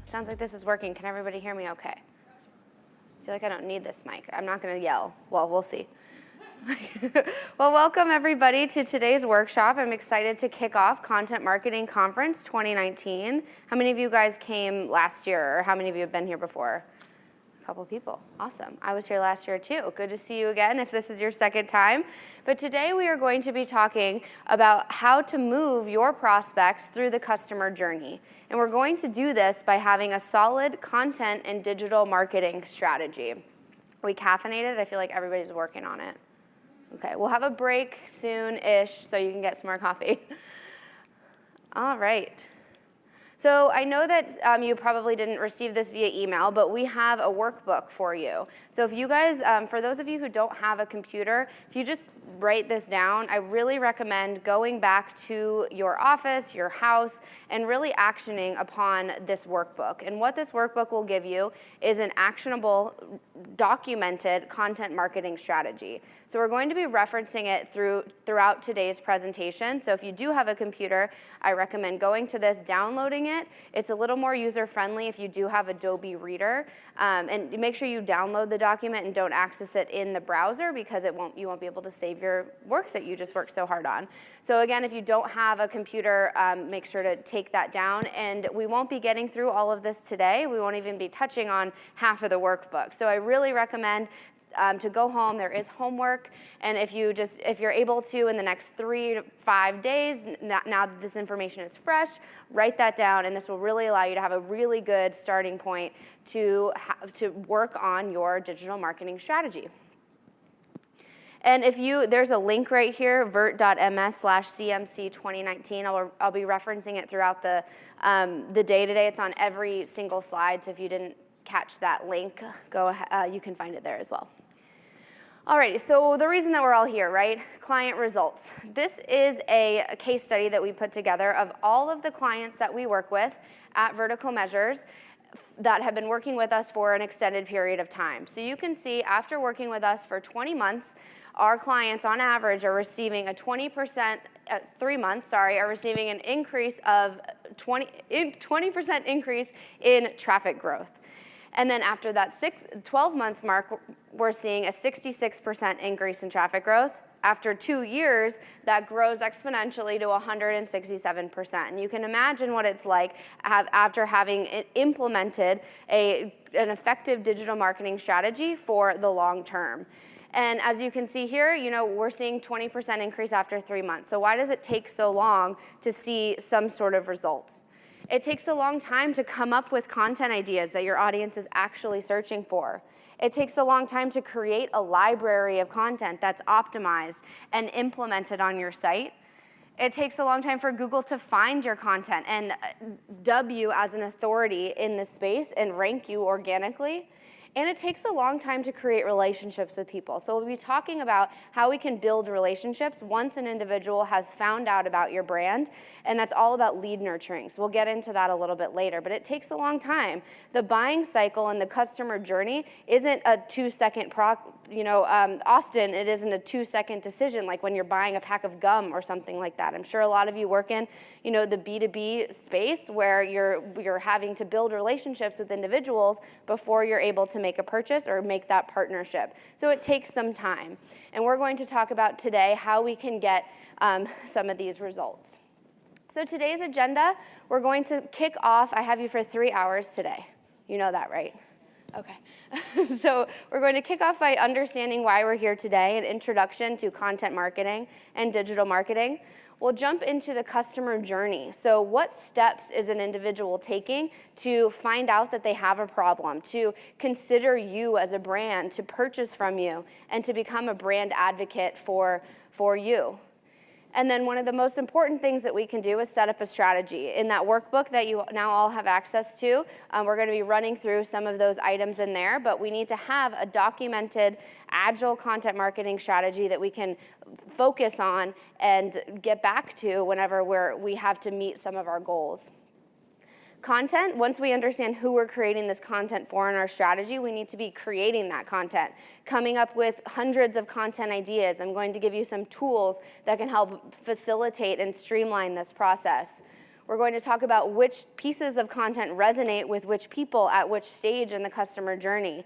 Sounds like this is working. Can everybody hear me okay? I feel like I don't need this mic. I'm not going to yell. Well, we'll see. Well, welcome everybody to today's workshop. I'm excited to kick off Content Marketing Conference 2019. How many of you guys came last year, or how many of you have been here before? A couple people. Awesome. I was here last year too. Good to see you again if this is your second time. But today we are going to be talking about how to move your prospects through the customer journey. And we're going to do this by having a solid content and digital marketing strategy. Are we caffeinated? I feel like everybody's working on it. Okay, we'll have a break soon-ish so you can get some more coffee. All right. So I know that you probably didn't receive this via email, but we have a workbook for you. So if you guys, for those of you who don't have a computer, if you just write this down, I really recommend going back to your office, your house, and really actioning upon this workbook. And what this workbook will give you is an actionable, documented content marketing strategy. So we're going to be referencing it throughout today's presentation. So if you do have a computer, I recommend going to this, downloading it. It's a little more user-friendly if you do have Adobe Reader. And make sure you download the document and don't access it in the browser because you won't be able to save your work that you just worked so hard on. So again, if you don't have a computer, make sure to take that down. And we won't be getting through all of this today. We won't even be touching on half of the workbook. So I really recommend to go home. There is homework, and if you're able to in the next 3 to 5 days, now that this information is fresh, write that down, and this will really allow you to have a really good starting point to work on your digital marketing strategy. And there's a link right here, vert.ms/CMC2019. I'll be referencing it throughout the day today. It's on every single slide, so if you didn't catch that link, you can find it there as well. All right, so the reason that we're all here, right? Client results. This is a case study that we put together of all of the clients that we work with at Vertical Measures that have been working with us for an extended period of time. So you can see after working with us for 20 months, our clients on average are receiving a 20%, 3 months, are receiving an increase of 20% increase in traffic growth. And then after that 12 months mark, we're seeing a 66% increase in traffic growth. After 2 years, that grows exponentially to 167%. And you can imagine what it's like after having implemented an effective digital marketing strategy for the long term. And as you can see here, we're seeing 20% increase after 3 months. So why does it take so long to see some sort of results? It takes a long time to come up with content ideas that your audience is actually searching for. It takes a long time to create a library of content that's optimized and implemented on your site. It takes a long time for Google to find your content and dub you as an authority in this space and rank you organically. And it takes a long time to create relationships with people. So we'll be talking about how we can build relationships once an individual has found out about your brand, and that's all about lead nurturing. So we'll get into that a little bit later, but it takes a long time. The buying cycle and the customer journey isn't a 2-second often it isn't a 2-second decision like when you're buying a pack of gum or something like that. I'm sure a lot of you work in, the B2B space where you're having to build relationships with individuals before you're able to make a purchase or make that partnership. So it takes some time. And we're going to talk about today how we can get some of these results. So today's agenda, we're going to kick off. I have you for 3 hours today. You know that, right? Okay. So we're going to kick off by understanding why we're here today, an introduction to content marketing and digital marketing. We'll jump into the customer journey. So what steps is an individual taking to find out that they have a problem, to consider you as a brand, to purchase from you, and to become a brand advocate for you? And then one of the most important things that we can do is set up a strategy. In that workbook that you now all have access to, we're going to be running through some of those items in there, but we need to have a documented, agile content marketing strategy that we can focus on and get back to whenever we have to meet some of our goals. Content, once we understand who we're creating this content for in our strategy, we need to be creating that content, coming up with hundreds of content ideas. I'm going to give you some tools that can help facilitate and streamline this process. We're going to talk about which pieces of content resonate with which people at which stage in the customer journey.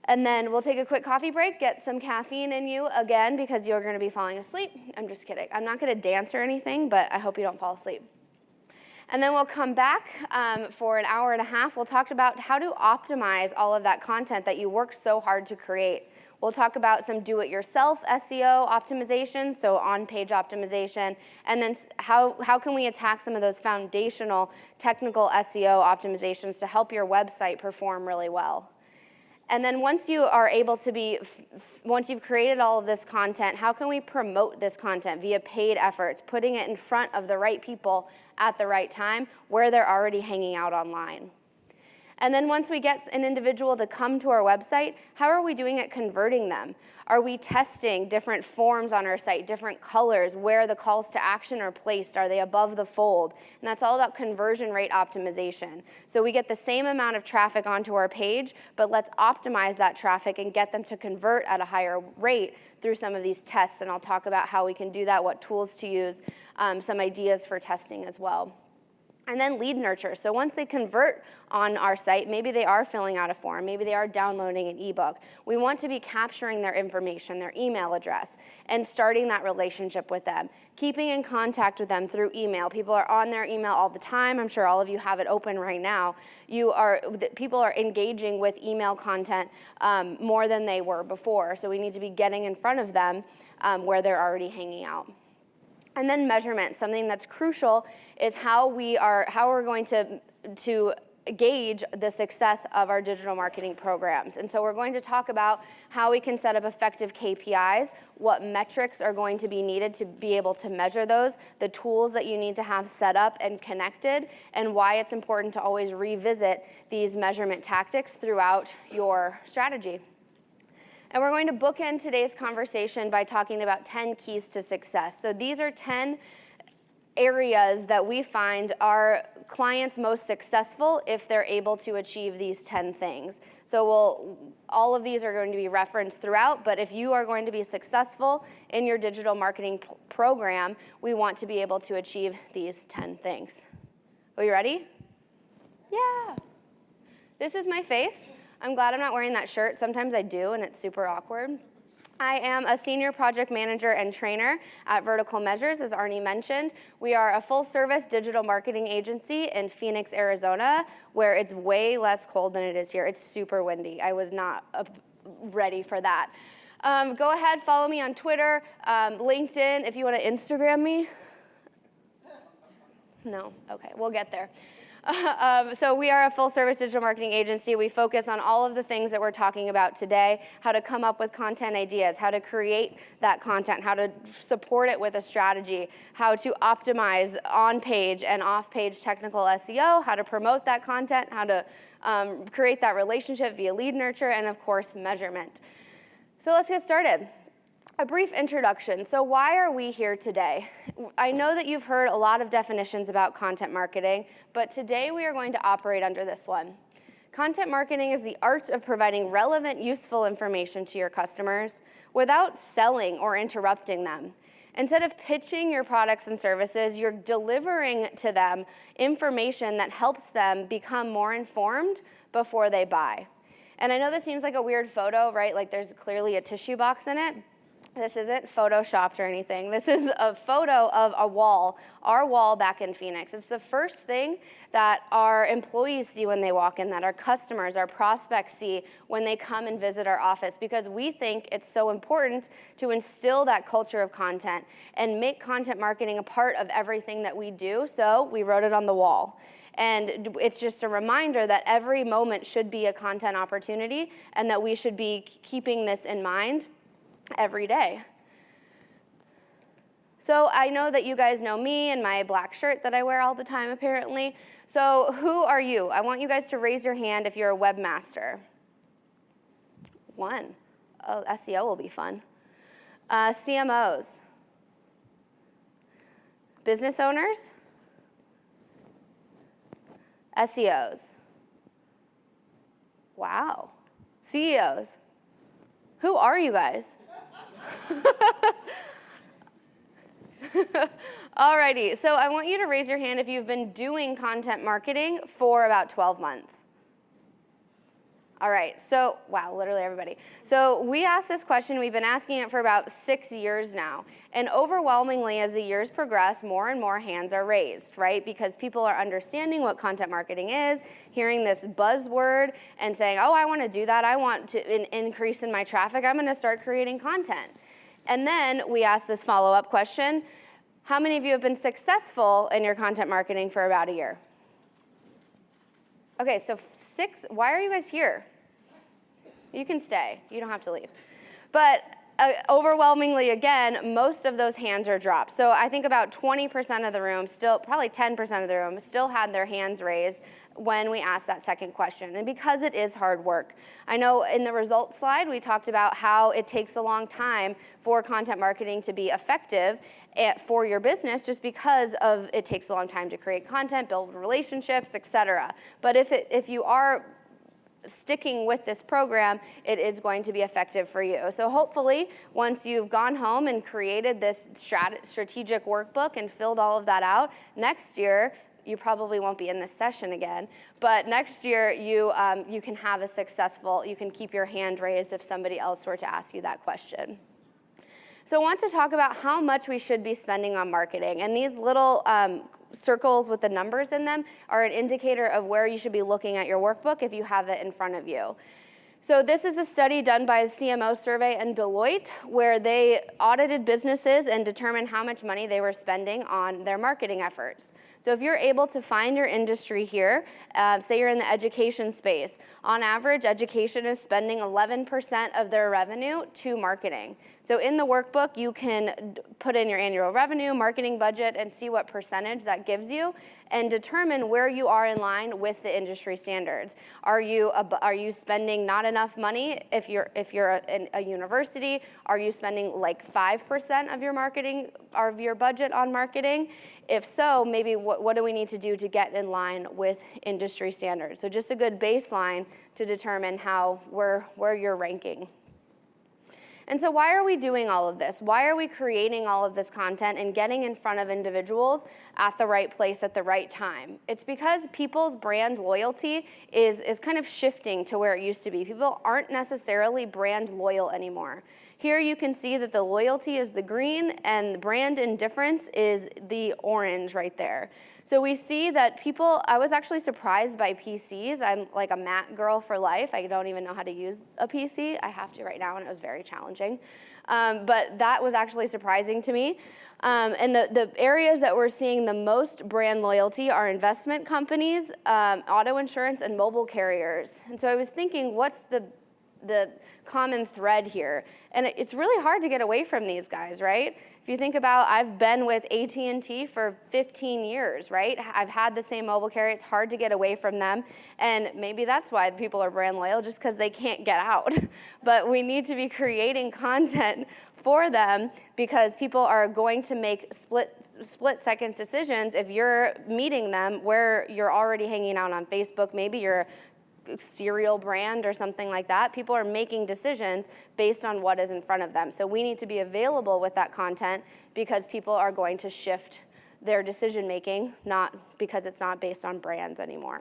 And then we'll take a quick coffee break, get some caffeine in you again because you're going to be falling asleep. I'm just kidding. I'm not going to dance or anything, but I hope you don't fall asleep. And then we'll come back for an hour and a half. We'll talk about how to optimize all of that content that you worked so hard to create. We'll talk about some do-it-yourself SEO optimization, so on-page optimization, and then how can we attack some of those foundational technical SEO optimizations to help your website perform really well. And then once you are able to once you've created all of this content, how can we promote this content via paid efforts, putting it in front of the right people at the right time where they're already hanging out online? And then once we get an individual to come to our website, how are we doing at converting them? Are we testing different forms on our site, different colors, where the calls to action are placed? Are they above the fold? And that's all about conversion rate optimization. So we get the same amount of traffic onto our page, but let's optimize that traffic and get them to convert at a higher rate through some of these tests. And I'll talk about how we can do that, what tools to use, some ideas for testing as well. And then lead nurture. So once they convert on our site, maybe they are filling out a form, maybe they are downloading an ebook. We want to be capturing their information, their email address, and starting that relationship with them, keeping in contact with them through email. People are on their email all the time. I'm sure all of you have it open right now. People are engaging with email content more than they were before. So we need to be getting in front of them where they're already hanging out. And then measurement, something that's crucial is how we're going to gauge the success of our digital marketing programs. And so we're going to talk about how we can set up effective KPIs, what metrics are going to be needed to be able to measure those, the tools that you need to have set up and connected, and why it's important to always revisit these measurement tactics throughout your strategy. And we're going to bookend today's conversation by talking about 10 keys to success. So these are 10 areas that we find our clients most successful if they're able to achieve these 10 things. So all of these are going to be referenced throughout, but if you are going to be successful in your digital marketing program, we want to be able to achieve these 10 things. Are you ready? Yeah. This is my face. I'm glad I'm not wearing that shirt. Sometimes I do, and it's super awkward. I am a senior project manager and trainer at Vertical Measures, as Arnie mentioned. We are a full-service digital marketing agency in Phoenix, Arizona, where it's way less cold than it is here. It's super windy. I was not ready for that. Go ahead, follow me on Twitter, LinkedIn. If you want to Instagram me. No? Okay, we'll get there. So we are a full-service digital marketing agency. We focus on all of the things that we're talking about today, how to come up with content ideas, how to create that content, how to support it with a strategy, how to optimize on-page and off-page technical SEO, how to promote that content, how to create that relationship via lead nurture, and of course, measurement. So let's get started. A brief introduction. So why are we here today? I know that you've heard a lot of definitions about content marketing, but today we are going to operate under this one. Content marketing is the art of providing relevant, useful information to your customers without selling or interrupting them. Instead of pitching your products and services, you're delivering to them information that helps them become more informed before they buy. And I know this seems like a weird photo, right? Like there's clearly a tissue box in it. This isn't photoshopped or anything. This is a photo of a wall, our wall back in Phoenix. It's the first thing that our employees see when they walk in, that our customers, our prospects see when they come and visit our office, because we think it's so important to instill that culture of content and make content marketing a part of everything that we do. So we wrote it on the wall. And it's just a reminder that every moment should be a content opportunity and that we should be keeping this in mind every day. So I know that you guys know me and my black shirt that I wear all the time, apparently. So who are you? I want you guys to raise your hand if you're a webmaster. One. Oh, SEO will be fun. CMOs. Business owners. SEOs. Wow. CEOs. Who are you guys? Alrighty, so I want you to raise your hand if you've been doing content marketing for about 12 months. All right, so, wow, literally everybody. So we asked this question, we've been asking it for about 6 years now. And overwhelmingly, as the years progress, more and more hands are raised, right? Because people are understanding what content marketing is, hearing this buzzword and saying, oh, I want to do that. I want to increase in my traffic. I'm going to start creating content. And then we asked this follow-up question. How many of you have been successful in your content marketing for about a year? Okay, so 6, why are you guys here? You can stay, you don't have to leave. But overwhelmingly, again, most of those hands are dropped. So I think about 20% of the room, still probably 10% of the room, still had their hands raised when we asked that second question, and because it is hard work. I know in the results slide, we talked about how it takes a long time for content marketing to be effective for your business just because of it takes a long time to create content, build relationships, etc. But if you are sticking with this program, it is going to be effective for you. So hopefully, once you've gone home and created this strategic workbook and filled all of that out, next year, you probably won't be in this session again, but next year you can have a successful, you can keep your hand raised if somebody else were to ask you that question. So I want to talk about how much we should be spending on marketing, and these little circles with the numbers in them are an indicator of where you should be looking at your workbook if you have it in front of you. So this is a study done by CMO Survey and Deloitte, where they audited businesses and determined how much money they were spending on their marketing efforts. So if you're able to find your industry here, say you're in the education space, on average, education is spending 11% of their revenue to marketing. So in the workbook, you can put in your annual revenue, marketing budget, and see what percentage that gives you, and determine where you are in line with the industry standards. Are you spending not enough money if you're a university? Are you spending like 5% of your marketing, of your budget on marketing? If so, maybe what do we need to do to get in line with industry standards? So just a good baseline to determine where you're ranking. And so why are we doing all of this? Why are we creating all of this content and getting in front of individuals at the right place at the right time? It's because people's brand loyalty is kind of shifting to where it used to be. People aren't necessarily brand loyal anymore. Here you can see that the loyalty is the green and brand indifference is the orange right there. So we see that people, I was actually surprised by PCs. I'm like a Mac girl for life. I don't even know how to use a PC. I have to right now, and it was very challenging. But that was actually surprising to me. And the areas that we're seeing the most brand loyalty are investment companies, auto insurance, and mobile carriers. And so I was thinking, what's the common thread here? And it's really hard to get away from these guys, right? If you think about, I've been with AT&T for 15 years, right? I've had the same mobile carrier. It's hard to get away from them. And maybe that's why people are brand loyal, just because they can't get out. But we need to be creating content for them because people are going to make split-second decisions if you're meeting them where you're already hanging out on Facebook. Maybe you're cereal brand or something like that. People are making decisions based on what is in front of them. So we need to be available with that content because people are going to shift their decision making, not because it's not based on brands anymore.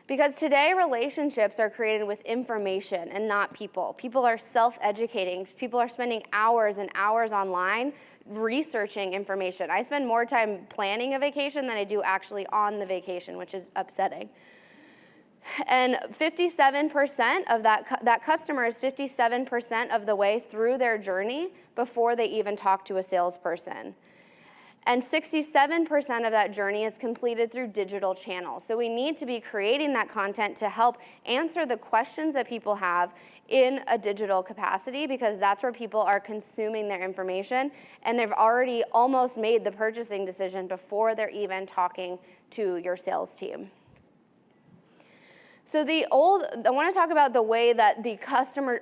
Because today relationships are created with information and not people. People are self-educating. People are spending hours and hours online researching information. I spend more time planning a vacation than I do actually on the vacation, which is upsetting. And 57% of that customer is 57% of the way through their journey before they even talk to a salesperson. And 67% of that journey is completed through digital channels. So we need to be creating that content to help answer the questions that people have in a digital capacity because that's where people are consuming their information and they've already almost made the purchasing decision before they're even talking to your sales team. So I want to talk about the way that the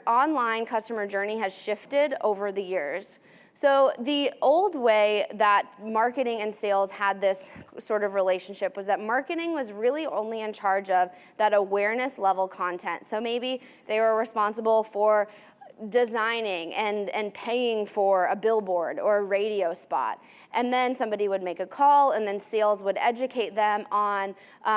online customer journey has shifted over the years. So the old way that marketing and sales had this sort of relationship was that marketing was really only in charge of that awareness level content. So maybe they were responsible for designing and paying for a billboard or a radio spot. And then somebody would make a call, and then sales would educate them on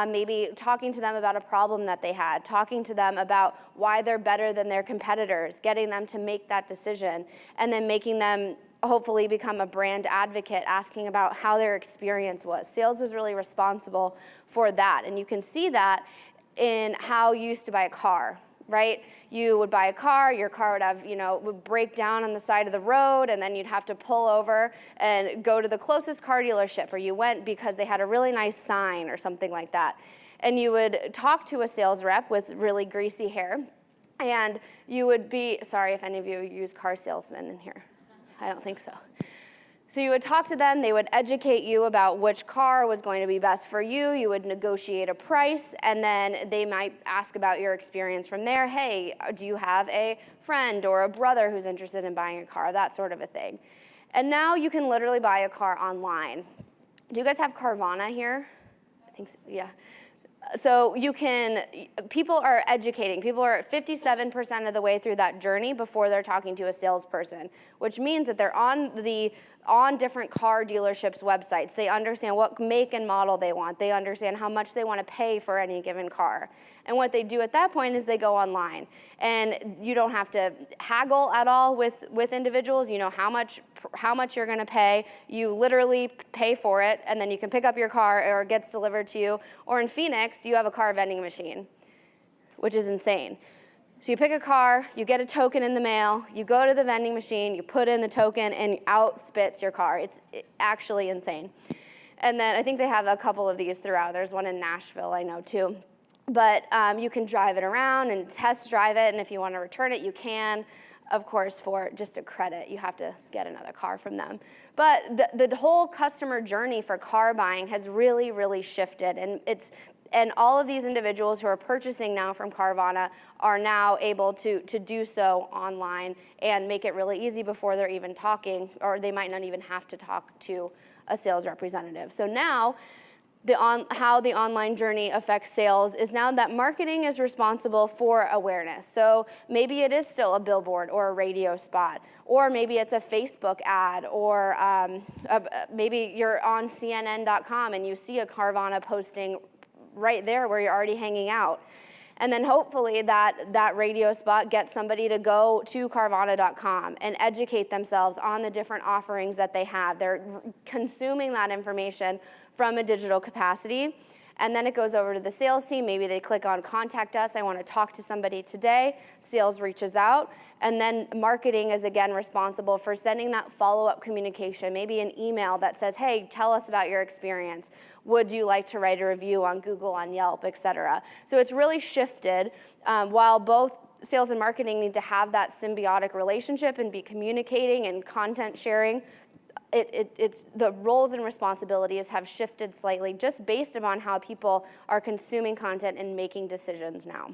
maybe talking to them about a problem that they had, talking to them about why they're better than their competitors, getting them to make that decision, and then making them hopefully become a brand advocate, asking about how their experience was. Sales was really responsible for that. And you can see that in how you used to buy a car, right? You would buy a car, your car would have, would break down on the side of the road, and then you'd have to pull over and go to the closest car dealership, or you went because they had a really nice sign or something like that. And you would talk to a sales rep with really greasy hair, and you would be, sorry if any of you use car salesmen in here. I don't think so. So you would talk to them, they would educate you about which car was going to be best for you, you would negotiate a price, and then they might ask about your experience from there. Hey, do you have a friend or a brother who's interested in buying a car, that sort of a thing. And now you can literally buy a car online. Do you guys have Carvana here? I think so, yeah. So people are educating. People are 57% of the way through that journey before they're talking to a salesperson, which means that they're on different car dealerships' websites. They understand what make and model they want. They understand how much they want to pay for any given car. And what they do at that point is they go online. And you don't have to haggle at all with individuals. You know how much you're going to pay. You literally pay for it, and then you can pick up your car, or it gets delivered to you. Or in Phoenix, you have a car vending machine, which is insane. So you pick a car, you get a token in the mail, you go to the vending machine, you put in the token, and out spits your car. It's actually insane. And then I think they have a couple of these throughout. There's one in Nashville, I know, too. But you can drive it around and test drive it, and if you want to return it, you can. Of course, for just a credit, you have to get another car from them. But the whole customer journey for car buying has really, really shifted, and all of these individuals who are purchasing now from Carvana are now able to do so online and make it really easy before they're even talking, or they might not even have to talk to a sales representative. So now, how the online journey affects sales is now that marketing is responsible for awareness. So maybe it is still a billboard or a radio spot, or maybe it's a Facebook ad, or maybe you're on CNN.com and you see a Carvana posting right there where you're already hanging out. And then hopefully that radio spot gets somebody to go to Carvana.com and educate themselves on the different offerings that they have. They're consuming that information from a digital capacity. And then it goes over to the sales team. Maybe they click on Contact Us. I want to talk to somebody today. Sales reaches out. And then marketing is, again, responsible for sending that follow-up communication, maybe an email that says, hey, tell us about your experience. Would you like to write a review on Google, on Yelp, et cetera? So it's really shifted. While both sales and marketing need to have that symbiotic relationship and be communicating and content sharing, it's the roles and responsibilities have shifted slightly just based upon how people are consuming content and making decisions now.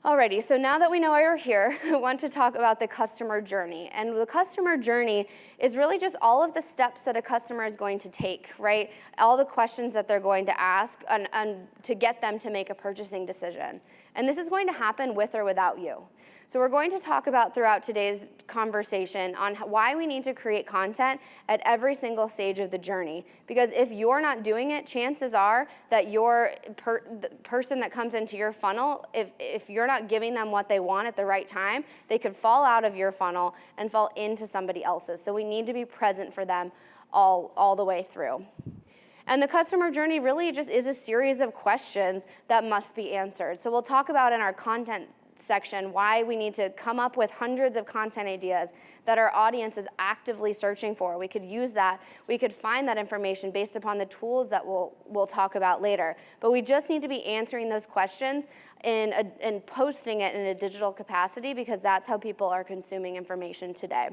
Alrighty, so now that we know why you're here, I want to talk about the customer journey. And the customer journey is really just all of the steps that a customer is going to take, right? All the questions that they're going to ask and to get them to make a purchasing decision. And this is going to happen with or without you. So we're going to talk about throughout today's conversation on why we need to create content at every single stage of the journey. Because if you're not doing it, chances are that the person that comes into your funnel, if you're not giving them what they want at the right time, they could fall out of your funnel and fall into somebody else's. So we need to be present for them all the way through. And the customer journey really just is a series of questions that must be answered. So we'll talk about in our content section why we need to come up with hundreds of content ideas that our audience is actively searching for. We could use that. We could find that information based upon the tools that we'll talk about later. But we just need to be answering those questions and posting it in a digital capacity, because that's how people are consuming information today.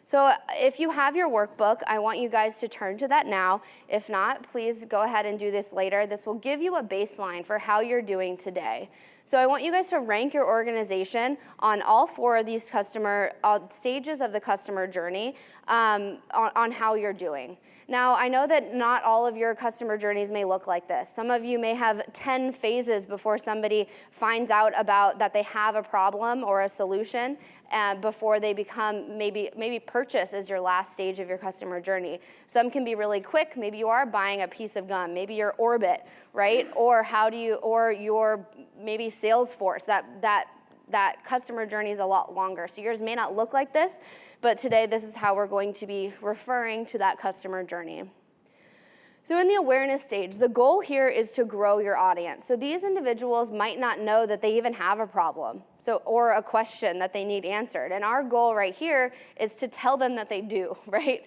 So if you have your workbook, I want you guys to turn to that now. If not, please go ahead and do this later. This will give you a baseline for how you're doing today. So I want you guys to rank your organization on all 4 of these stages of the customer journey on how you're doing. Now, I know that not all of your customer journeys may look like this. Some of you may have 10 phases before somebody finds out about that they have a problem or a solution before they become maybe purchase is your last stage of your customer journey. Some can be really quick. Maybe you are buying a piece of gum. Maybe your Orbit, right? Or your maybe Salesforce. That customer journey is a lot longer. So yours may not look like this, but today this is how we're going to be referring to that customer journey. So in the awareness stage, the goal here is to grow your audience. So these individuals might not know that they even have a problem or a question that they need answered. And our goal right here is to tell them that they do, right?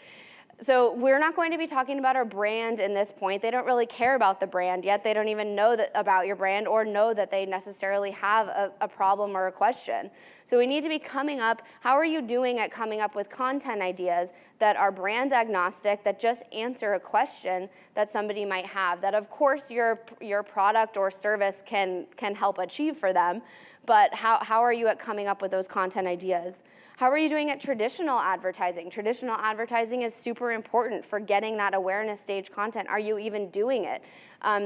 So we're not going to be talking about our brand in this point. They don't really care about the brand yet. They don't even know about your brand or know that they necessarily have a problem or a question. So we need to be coming up, how are you doing at coming up with content ideas that are brand agnostic, that just answer a question that somebody might have, that of course your product or service can help achieve for them, but how are you at coming up with those content ideas? How are you doing at traditional advertising? Traditional advertising is super important for getting that awareness stage content. Are you even doing it?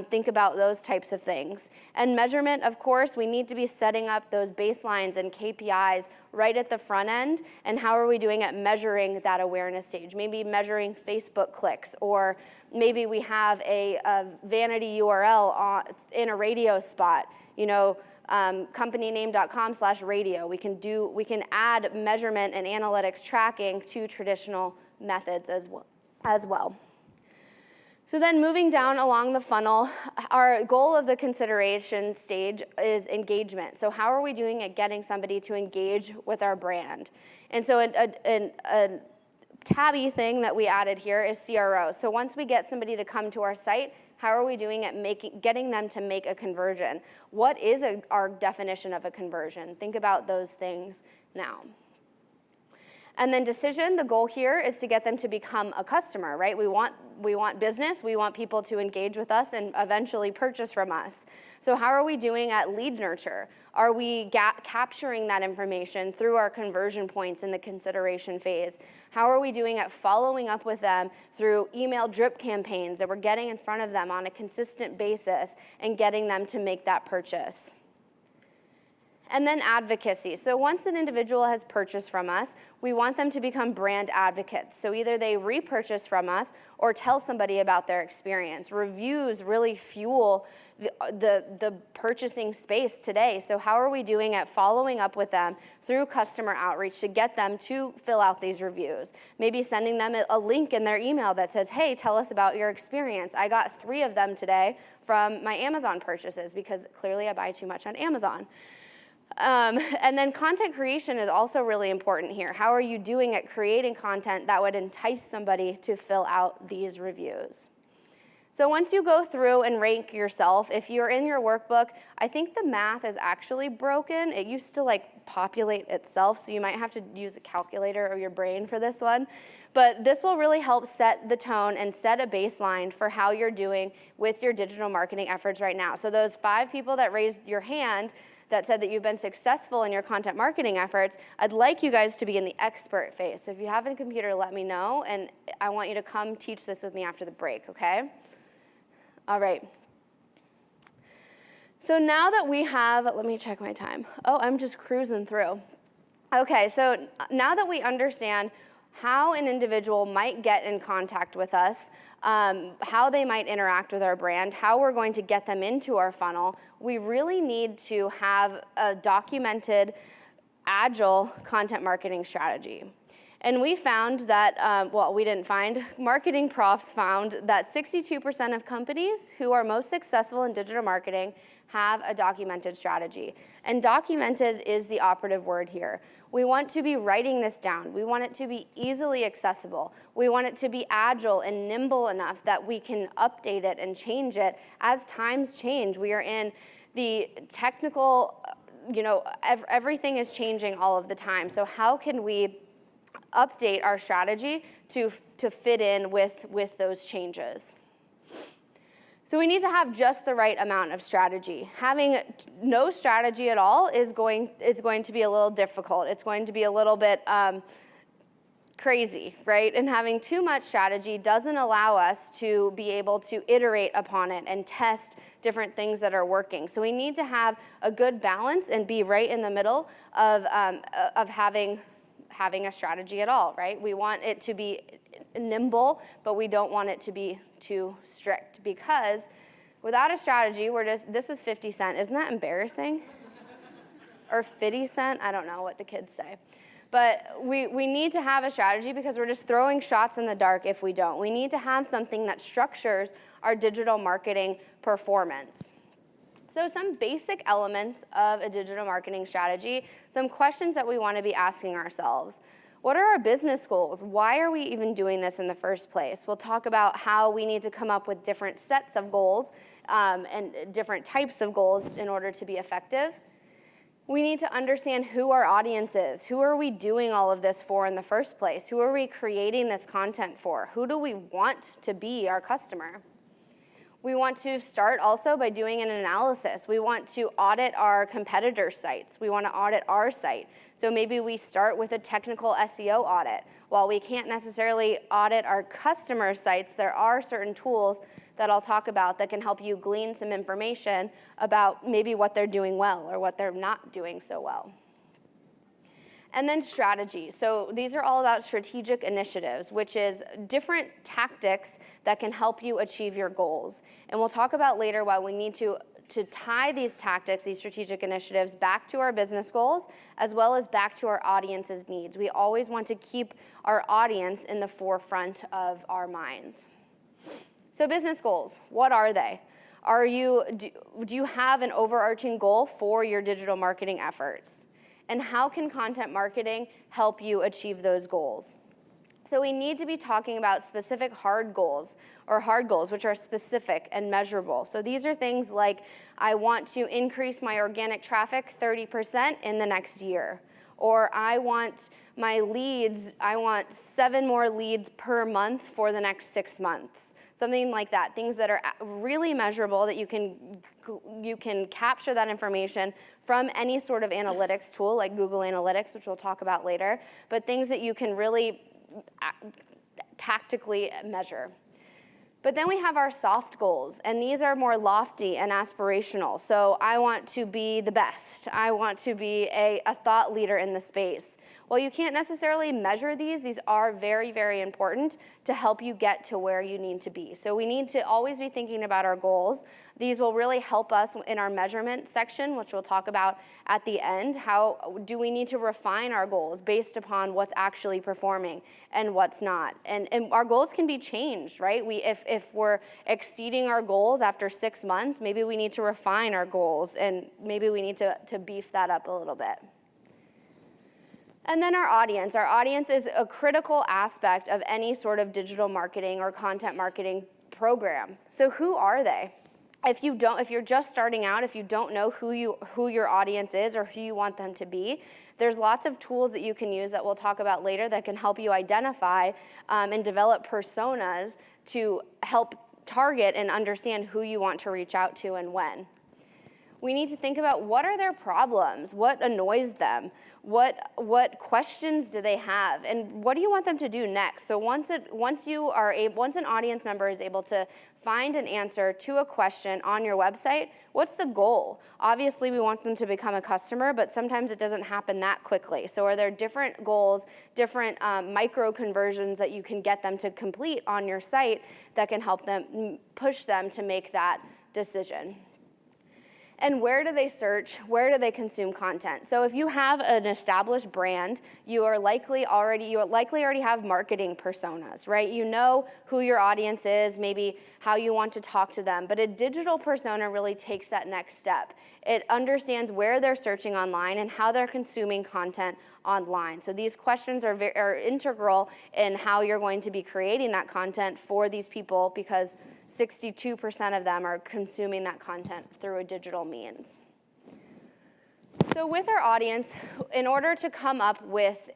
Think about those types of things. And measurement, of course, we need to be setting up those baselines and KPIs right at the front end. And how are we doing at measuring that awareness stage? Maybe measuring Facebook clicks, or maybe we have a vanity URL in a radio spot. Companyname.com/radio. We can add measurement and analytics tracking to traditional methods as well. So then moving down along the funnel, our goal of the consideration stage is engagement. So how are we doing at getting somebody to engage with our brand? And so a tabby thing that we added here is CRO. So once we get somebody to come to our site, how are we doing at getting them to make a conversion? What is our definition of a conversion? Think about those things now. And then decision, the goal here is to get them to become a customer, right? We want business, we want people to engage with us and eventually purchase from us. So how are we doing at lead nurture? Are we capturing that information through our conversion points in the consideration phase? How are we doing at following up with them through email drip campaigns that we're getting in front of them on a consistent basis and getting them to make that purchase? And then advocacy. So once an individual has purchased from us, we want them to become brand advocates. So either they repurchase from us or tell somebody about their experience. Reviews really fuel the purchasing space today. So how are we doing at following up with them through customer outreach to get them to fill out these reviews? Maybe sending them a link in their email that says, hey, tell us about your experience. I got 3 of them today from my Amazon purchases because clearly I buy too much on Amazon. And then content creation is also really important here. How are you doing at creating content that would entice somebody to fill out these reviews? So once you go through and rank yourself, if you're in your workbook, I think the math is actually broken. It used to populate itself, so you might have to use a calculator or your brain for this one. But this will really help set the tone and set a baseline for how you're doing with your digital marketing efforts right now. So those 5 people that raised your hand that said that you've been successful in your content marketing efforts, I'd like you guys to be in the expert phase. So if you have a computer, let me know, and I want you to come teach this with me after the break, okay? All right. So now that we have, let me check my time. Oh, I'm just cruising through. Okay, so now that we understand how an individual might get in contact with us, how they might interact with our brand, how we're going to get them into our funnel, we really need to have a documented, agile content marketing strategy. And we found that, we didn't find, marketing profs found that 62% of companies who are most successful in digital marketing have a documented strategy. And documented is the operative word here. We want to be writing this down. We want it to be easily accessible. We want it to be agile and nimble enough that we can update it and change it as times change. We are in the technical, everything is changing all of the time. So how can we update our strategy to fit in with those changes. So we need to have just the right amount of strategy. Having no strategy at all is going to be a little difficult. It's going to be a little bit crazy, right? And having too much strategy doesn't allow us to be able to iterate upon it and test different things that are working. So we need to have a good balance and be right in the middle of having a strategy at all, right? We want it to be nimble, but we don't want it to be too strict, because without a strategy, this is 50 cent. Isn't that embarrassing? Or 50 cent? I don't know what the kids say. But we need to have a strategy, because we're just throwing shots in the dark if we don't. We need to have something that structures our digital marketing performance. So some basic elements of a digital marketing strategy, some questions that we want to be asking ourselves. What are our business goals? Why are we even doing this in the first place? We'll talk about how we need to come up with different sets of goals and different types of goals in order to be effective. We need to understand who our audience is. Who are we doing all of this for in the first place? Who are we creating this content for? Who do we want to be our customer? We want to start also by doing an analysis. We want to audit our competitors' sites. We want to audit our site. So maybe we start with a technical SEO audit. While we can't necessarily audit our customer sites, there are certain tools that I'll talk about that can help you glean some information about maybe what they're doing well or what they're not doing so well. And then strategy. So these are all about strategic initiatives, which is different tactics that can help you achieve your goals. And we'll talk about later why we need to tie these tactics, these strategic initiatives, back to our business goals, as well as back to our audience's needs. We always want to keep our audience in the forefront of our minds. So business goals, what are they? Do you have an overarching goal for your digital marketing efforts? And how can content marketing help you achieve those goals? So we need to be talking about specific hard goals, which are specific and measurable. So these are things like, I want to increase my organic traffic 30% in the next year. Or I want 7 more leads per month for the next 6 months. Something like that, things that are really measurable, that you can capture that information from any sort of analytics tool like Google Analytics, which we'll talk about later, but things that you can really tactically measure. But then we have our soft goals, and these are more lofty and aspirational. So I want to be the best. I want to be a thought leader in the space. While you can't necessarily measure these are very, very important to help you get to where you need to be. So we need to always be thinking about our goals. These will really help us in our measurement section, which we'll talk about at the end. How do we need to refine our goals based upon what's actually performing and what's not? And our goals can be changed, right? If we're exceeding our goals after 6 months, maybe we need to refine our goals, and maybe we need to beef that up a little bit. And then our audience. Our audience is a critical aspect of any sort of digital marketing or content marketing program. So who are they? If you're just starting out, if you don't know who your audience is or who you want them to be, there's lots of tools that you can use that we'll talk about later that can help you identify and develop personas to help target and understand who you want to reach out to and when. We need to think about, what are their problems? What annoys them? What questions do they have? And what do you want them to do next? So once an audience member is able to find an answer to a question on your website, what's the goal? Obviously, we want them to become a customer, but sometimes it doesn't happen that quickly. So are there different goals, different micro conversions that you can get them to complete on your site that can help them, push them to make that decision? And where do they search? Where do they consume content? So if you have an established brand, you likely already have marketing personas, right? You know who your audience is, maybe how you want to talk to them. But a digital persona really takes that next step. It understands where they're searching online and how they're consuming content online. So these questions are integral in how you're going to be creating that content for these people, because 62% of them are consuming that content through a digital means. So with our audience, in order to come up with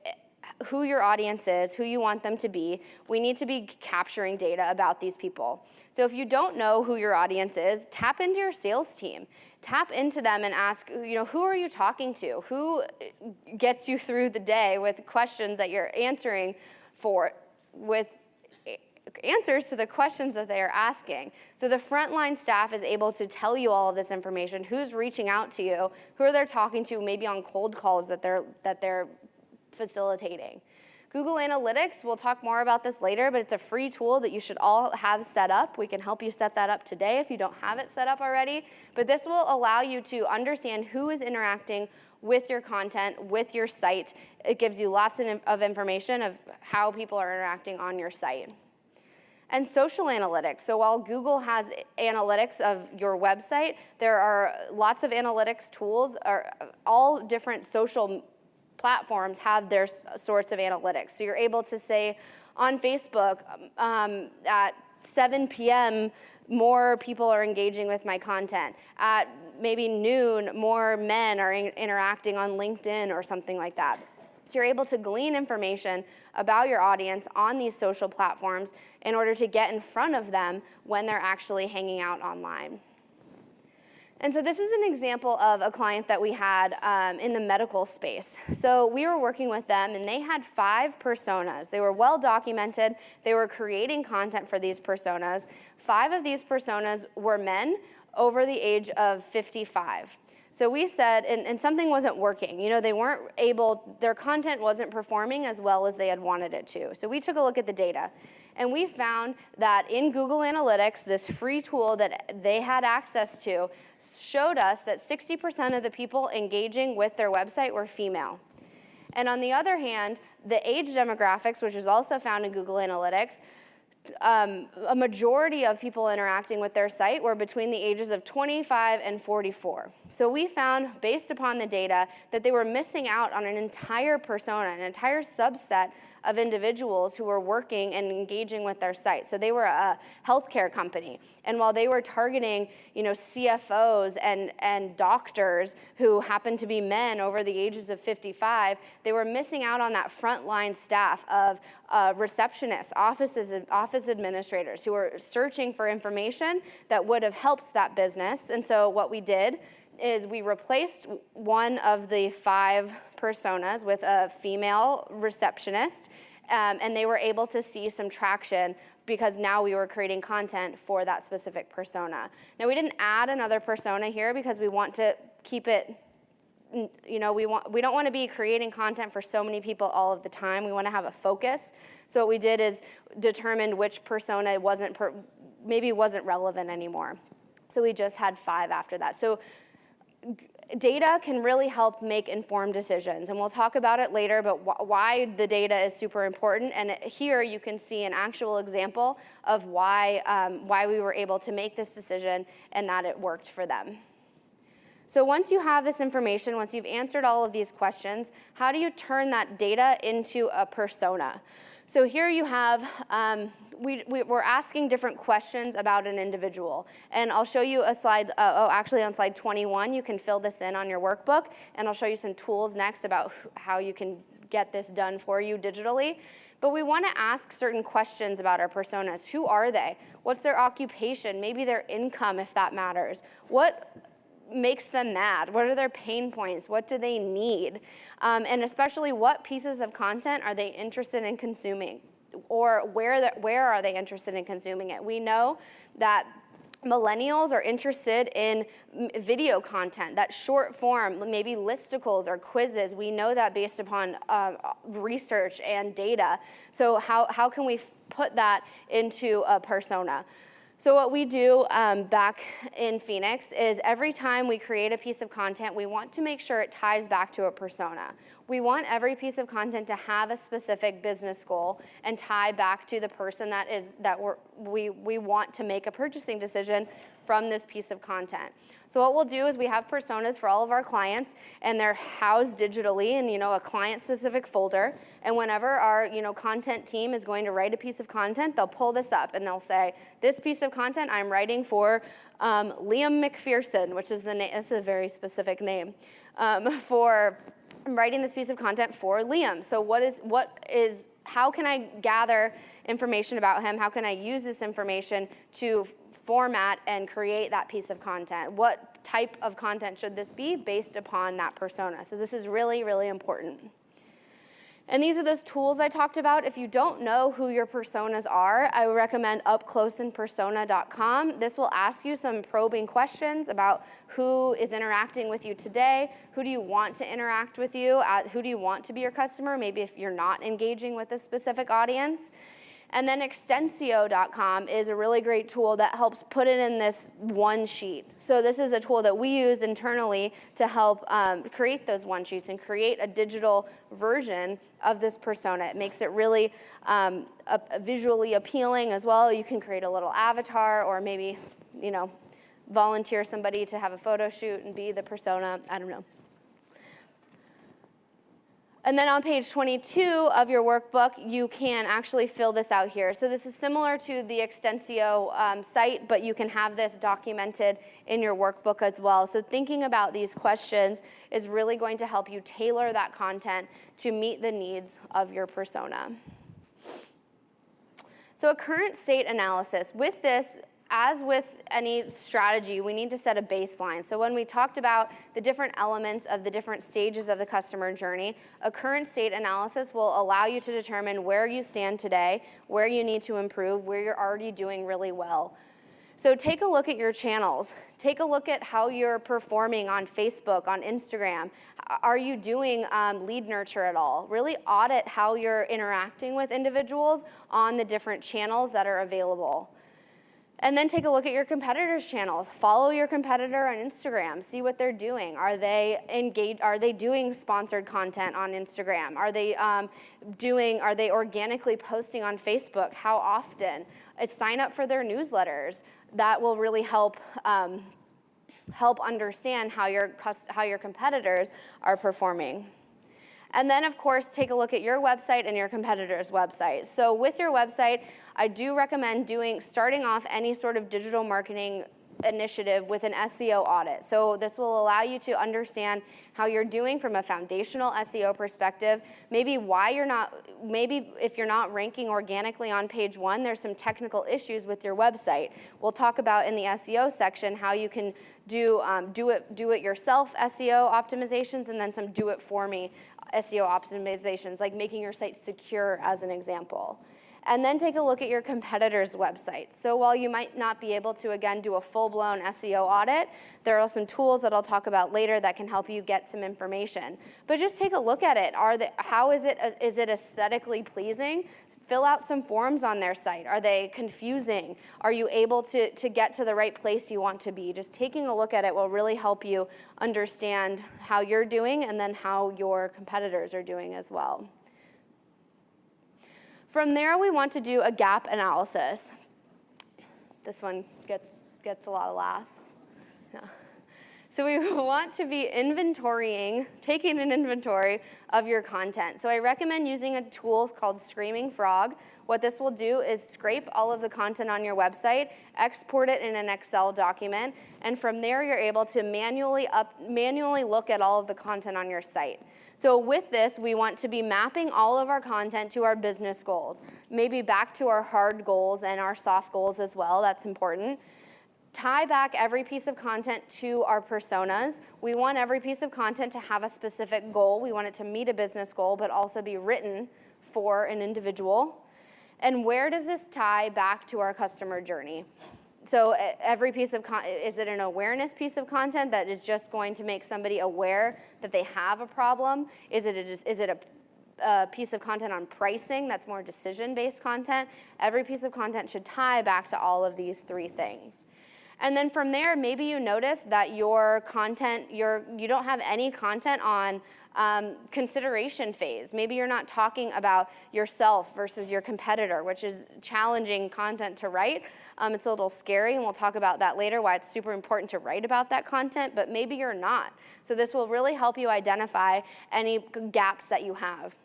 who your audience is, who you want them to be, we need to be capturing data about these people. So if you don't know who your audience is, tap into your sales team. Tap into them and ask, who are you talking to? Who gets you through the day with questions that you're answering with answers to the questions that they are asking. So the frontline staff is able to tell you all of this information, who's reaching out to you, who are they talking to, maybe on cold calls that they're facilitating. Google Analytics, we'll talk more about this later, but it's a free tool that you should all have set up. We can help you set that up today if you don't have it set up already. But this will allow you to understand who is interacting with your content, with your site. It gives you lots of information of how people are interacting on your site. And social analytics. So while Google has analytics of your website, there are lots of analytics tools. All different social platforms have their sorts of analytics. So you're able to say on Facebook, at 7 p.m., more people are engaging with my content. At maybe noon, more men are interacting on LinkedIn or something like that. So you're able to glean information about your audience on these social platforms in order to get in front of them when they're actually hanging out online. And so this is an example of a client that we had in the medical space. So we were working with them, and they had 5 personas. They were well documented. They were creating content for these personas. 5 of these personas were men over the age of 55. So we said, and something wasn't working. They weren't able, their content wasn't performing as well as they had wanted it to. So we took a look at the data. And we found that in Google Analytics, this free tool that they had access to showed us that 60% of the people engaging with their website were female. And on the other hand, the age demographics, which is also found in Google Analytics, a majority of people interacting with their site were between the ages of 25 and 44. So we found, based upon the data, that they were missing out on an entire persona, an entire subset of individuals who were working and engaging with their site. So they were a healthcare company. And while they were targeting, CFOs and doctors who happened to be men over the ages of 55, they were missing out on that frontline staff of receptionists, office administrators who were searching for information that would have helped that business. And so what we did is we replaced one of the 5 personas with a female receptionist, and they were able to see some traction because now we were creating content for that specific persona. Now, we didn't add another persona here because we want to keep it, we don't want to be creating content for so many people all of the time. We want to have a focus. So what we did is determined which persona maybe wasn't relevant anymore. So we just had 5 after that. So data can really help make informed decisions, and we'll talk about it later, but why the data is super important. And here you can see an actual example of why we were able to make this decision and that it worked for them. So once you have this information, once you've answered all of these questions, how do you turn that data into a persona? So here you have, we're asking different questions about an individual. And I'll show you a slide, actually on slide 21, you can fill this in on your workbook, and I'll show you some tools next about how you can get this done for you digitally. But we want to ask certain questions about our personas. Who are they? What's their occupation? Maybe their income, if that matters. What makes them mad? What are their pain points? What do they need? And especially, what pieces of content are they interested in consuming? Or where are they interested in consuming it? We know that millennials are interested in video content, that short form, maybe listicles or quizzes. We know that based upon research and data. So how can we put that into a persona? So what we do back in Phoenix is every time we create a piece of content, we want to make sure it ties back to a persona. We want every piece of content to have a specific business goal and tie back to the person we want to make a purchasing decision from this piece of content. So what we'll do is we have personas for all of our clients, and they're housed digitally in a client-specific folder. And whenever our content team is going to write a piece of content, they'll pull this up and they'll say, "This piece of content I'm writing for Liam McPherson," which is the name. This is a very specific name for I'm writing this piece of content for Liam. So how can I gather information about him? How can I use this information to format and create that piece of content? What type of content should this be based upon that persona? So this is really, really important. And these are those tools I talked about. If you don't know who your personas are, I would recommend upcloseinpersona.com. This will ask you some probing questions about who is interacting with you today, who do you want to interact with you, who do you want to be your customer, maybe if you're not engaging with a specific audience. And then extensio.com is a really great tool that helps put it in this one sheet. So this is a tool that we use internally to help create those one sheets and create a digital version of this persona. It makes it really visually appealing as well. You can create a little avatar or maybe, volunteer somebody to have a photo shoot and be the persona. I don't know. And then on page 22 of your workbook, you can actually fill this out here. So this is similar to the Extensio site, but you can have this documented in your workbook as well. So thinking about these questions is really going to help you tailor that content to meet the needs of your persona. So a current state analysis. With this, as with any strategy, we need to set a baseline. So when we talked about the different elements of the different stages of the customer journey, a current state analysis will allow you to determine where you stand today, where you need to improve, where you're already doing really well. So take a look at your channels. Take a look at how you're performing on Facebook, on Instagram. Are you doing lead nurture at all? Really audit how you're interacting with individuals on the different channels that are available. And then take a look at your competitors' channels. Follow your competitor on Instagram. See what they're doing. Are they engaged? Are they doing sponsored content on Instagram? Are they organically posting on Facebook? How often? Sign up for their newsletters. That will really help understand how your competitors are performing. And then, of course, take a look at your website and your competitor's website. So with your website, I do recommend starting off any sort of digital marketing initiative with an SEO audit. So this will allow you to understand how you're doing from a foundational SEO perspective, maybe if you're not ranking organically on page 1, there's some technical issues with your website. We'll talk about in the SEO section how you can do it yourself SEO optimizations and then some do it for me SEO optimizations, like making your site secure as an example. And then take a look at your competitors' websites. So while you might not be able to, again, do a full-blown SEO audit, there are some tools that I'll talk about later that can help you get some information. But just take a look at it. Is it aesthetically pleasing? Fill out some forms on their site. Are they confusing? Are you able to get to the right place you want to be? Just taking a look at it will really help you understand how you're doing and then how your competitors are doing as well. From there, we want to do a gap analysis. This one gets a lot of laughs. Yeah. So we want to be taking an inventory of your content. So I recommend using a tool called Screaming Frog. What this will do is scrape all of the content on your website, export it in an Excel document, and from there you're able to manually look at all of the content on your site. So with this, we want to be mapping all of our content to our business goals, maybe back to our hard goals and our soft goals as well. That's important. Tie back every piece of content to our personas. We want every piece of content to have a specific goal. We want it to meet a business goal, but also be written for an individual. And where does this tie back to our customer journey? So every piece of is it an awareness piece of content that is just going to make somebody aware that they have a problem? Is it a piece of content on pricing that's more decision-based content? Every piece of content should tie back to all of these three things. And then from there, maybe you notice that your content, you don't have any content on consideration phase. Maybe you're not talking about yourself versus your competitor, which is challenging content to write. It's a little scary, and we'll talk about that later, why it's super important to write about that content, but maybe you're not. So this will really help you identify any gaps that you have.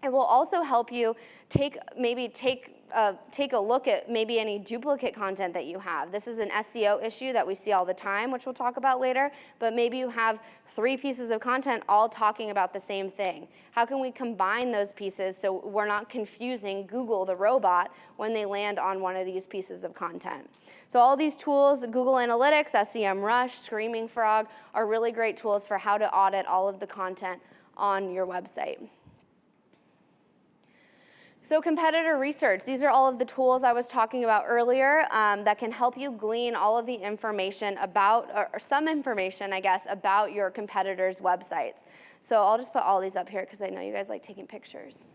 It will also help you take a look at maybe any duplicate content that you have. This is an SEO issue that we see all the time, which we'll talk about later, but maybe you have 3 pieces of content all talking about the same thing. How can we combine those pieces so we're not confusing Google, the robot, when they land on one of these pieces of content? So all these tools, Google Analytics, SEMrush, Screaming Frog, are really great tools for how to audit all of the content on your website. So competitor research, these are all of the tools I was talking about earlier that can help you glean all of the information about, or some information, I guess, about your competitors' websites. So I'll just put all these up here because I know you guys like taking pictures.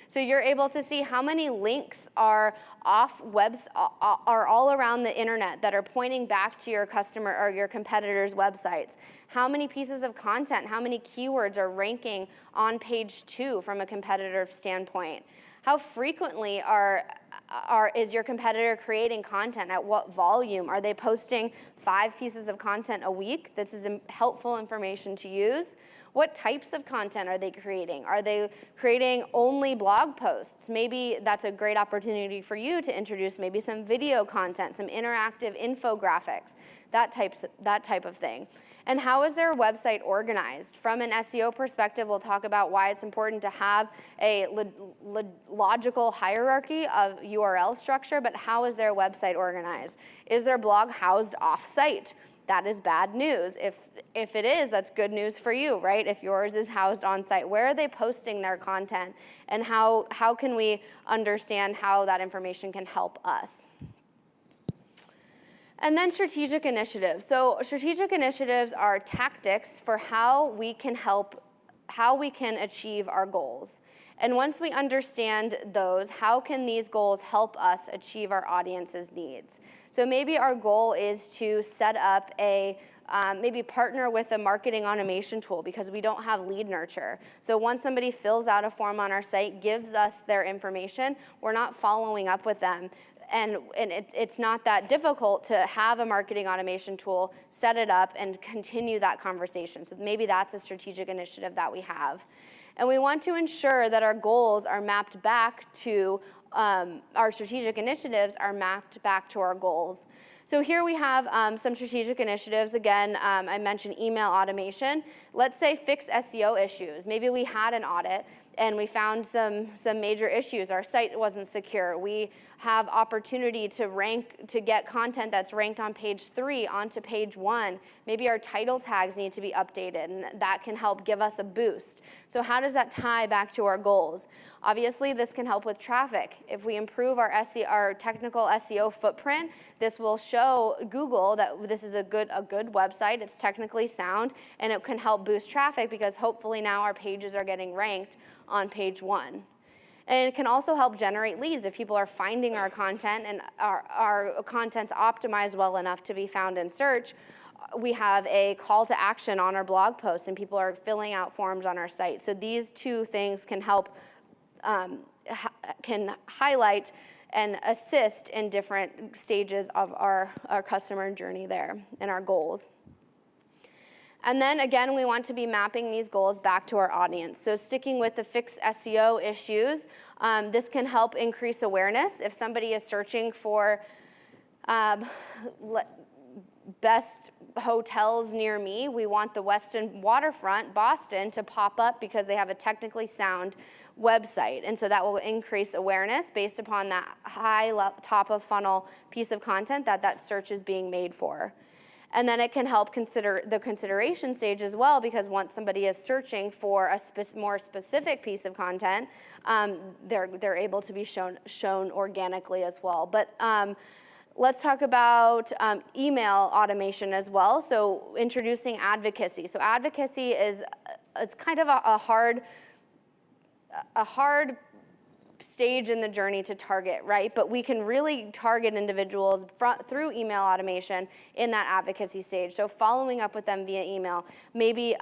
So you're able to see how many links are are all around the internet that are pointing back to your customer or your competitors' websites. How many pieces of content, how many keywords are ranking on page 2 from a competitor standpoint? How frequently is your competitor creating content? At what volume? Are they posting 5 pieces of content a week? This is helpful information to use. What types of content are they creating? Are they creating only blog posts? Maybe that's a great opportunity for you to introduce maybe some video content, some interactive infographics, that type of thing. And how is their website organized? From an SEO perspective, we'll talk about why it's important to have a logical hierarchy of URL structure, but how is their website organized? Is their blog housed off-site? That is bad news. If it is, that's good news for you, right? If yours is housed on site, where are they posting their content? And how can we understand how that information can help us? And then strategic initiatives. So strategic initiatives are tactics for how we can achieve our goals. And once we understand those, how can these goals help us achieve our audience's needs? So maybe our goal is to set up maybe partner with a marketing automation tool because we don't have lead nurture. So once somebody fills out a form on our site, gives us their information, we're not following up with them. And it's not that difficult to have a marketing automation tool, set it up, and continue that conversation. So maybe that's a strategic initiative that we have. And we want to ensure that our goals are mapped back to, our strategic initiatives are mapped back to our goals. So here we have some strategic initiatives. Again, I mentioned email automation. Let's say fix SEO issues. Maybe we had an audit and we found some major issues. Our site wasn't secure. We have opportunity to get content that's ranked on page 3 onto page 1. Maybe our title tags need to be updated, and that can help give us a boost. So how does that tie back to our goals? Obviously, this can help with traffic. If we improve our technical SEO footprint, this will show Google that this is a good website, it's technically sound, and it can help boost traffic because hopefully now our pages are getting ranked on page 1. And it can also help generate leads if people are finding our content and our content's optimized well enough to be found in search. We have a call to action on our blog posts and people are filling out forms on our site. So these 2 things can help, can highlight and assist in different stages of our customer journey there and our goals. And then again, we want to be mapping these goals back to our audience. So sticking with the fix SEO issues, this can help increase awareness. If somebody is searching for best hotels near me, we want the Westin Waterfront, Boston, to pop up because they have a technically sound website. And so that will increase awareness based upon that high top of funnel piece of content that search is being made for. And then it can help consider the consideration stage as well, because once somebody is searching for a more specific piece of content, they're able to be shown organically as well. But let's talk about email automation as well. So introducing advocacy. So advocacy it's kind of a hard stage in the journey to target, right? But we can really target individuals through email automation in that advocacy stage. So following up with them via email, maybe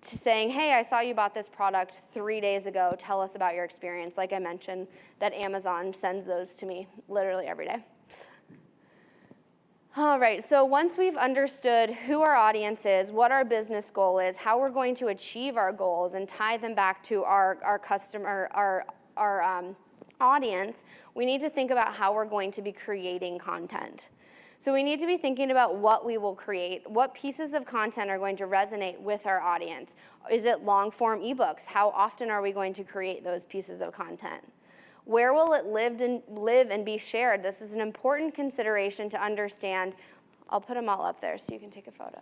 saying, hey, I saw you bought this product 3 days ago. Tell us about your experience. Like I mentioned, that Amazon sends those to me literally every day. All right, so once we've understood who our audience is, what our business goal is, how we're going to achieve our goals and tie them back to our customer, our audience, we need to think about how we're going to be creating content. So we need to be thinking about what we will create, what pieces of content are going to resonate with our audience. Is it long-form ebooks? How often are we going to create those pieces of content? Where will it live and be shared? This is an important consideration to understand. I'll put them all up there so you can take a photo.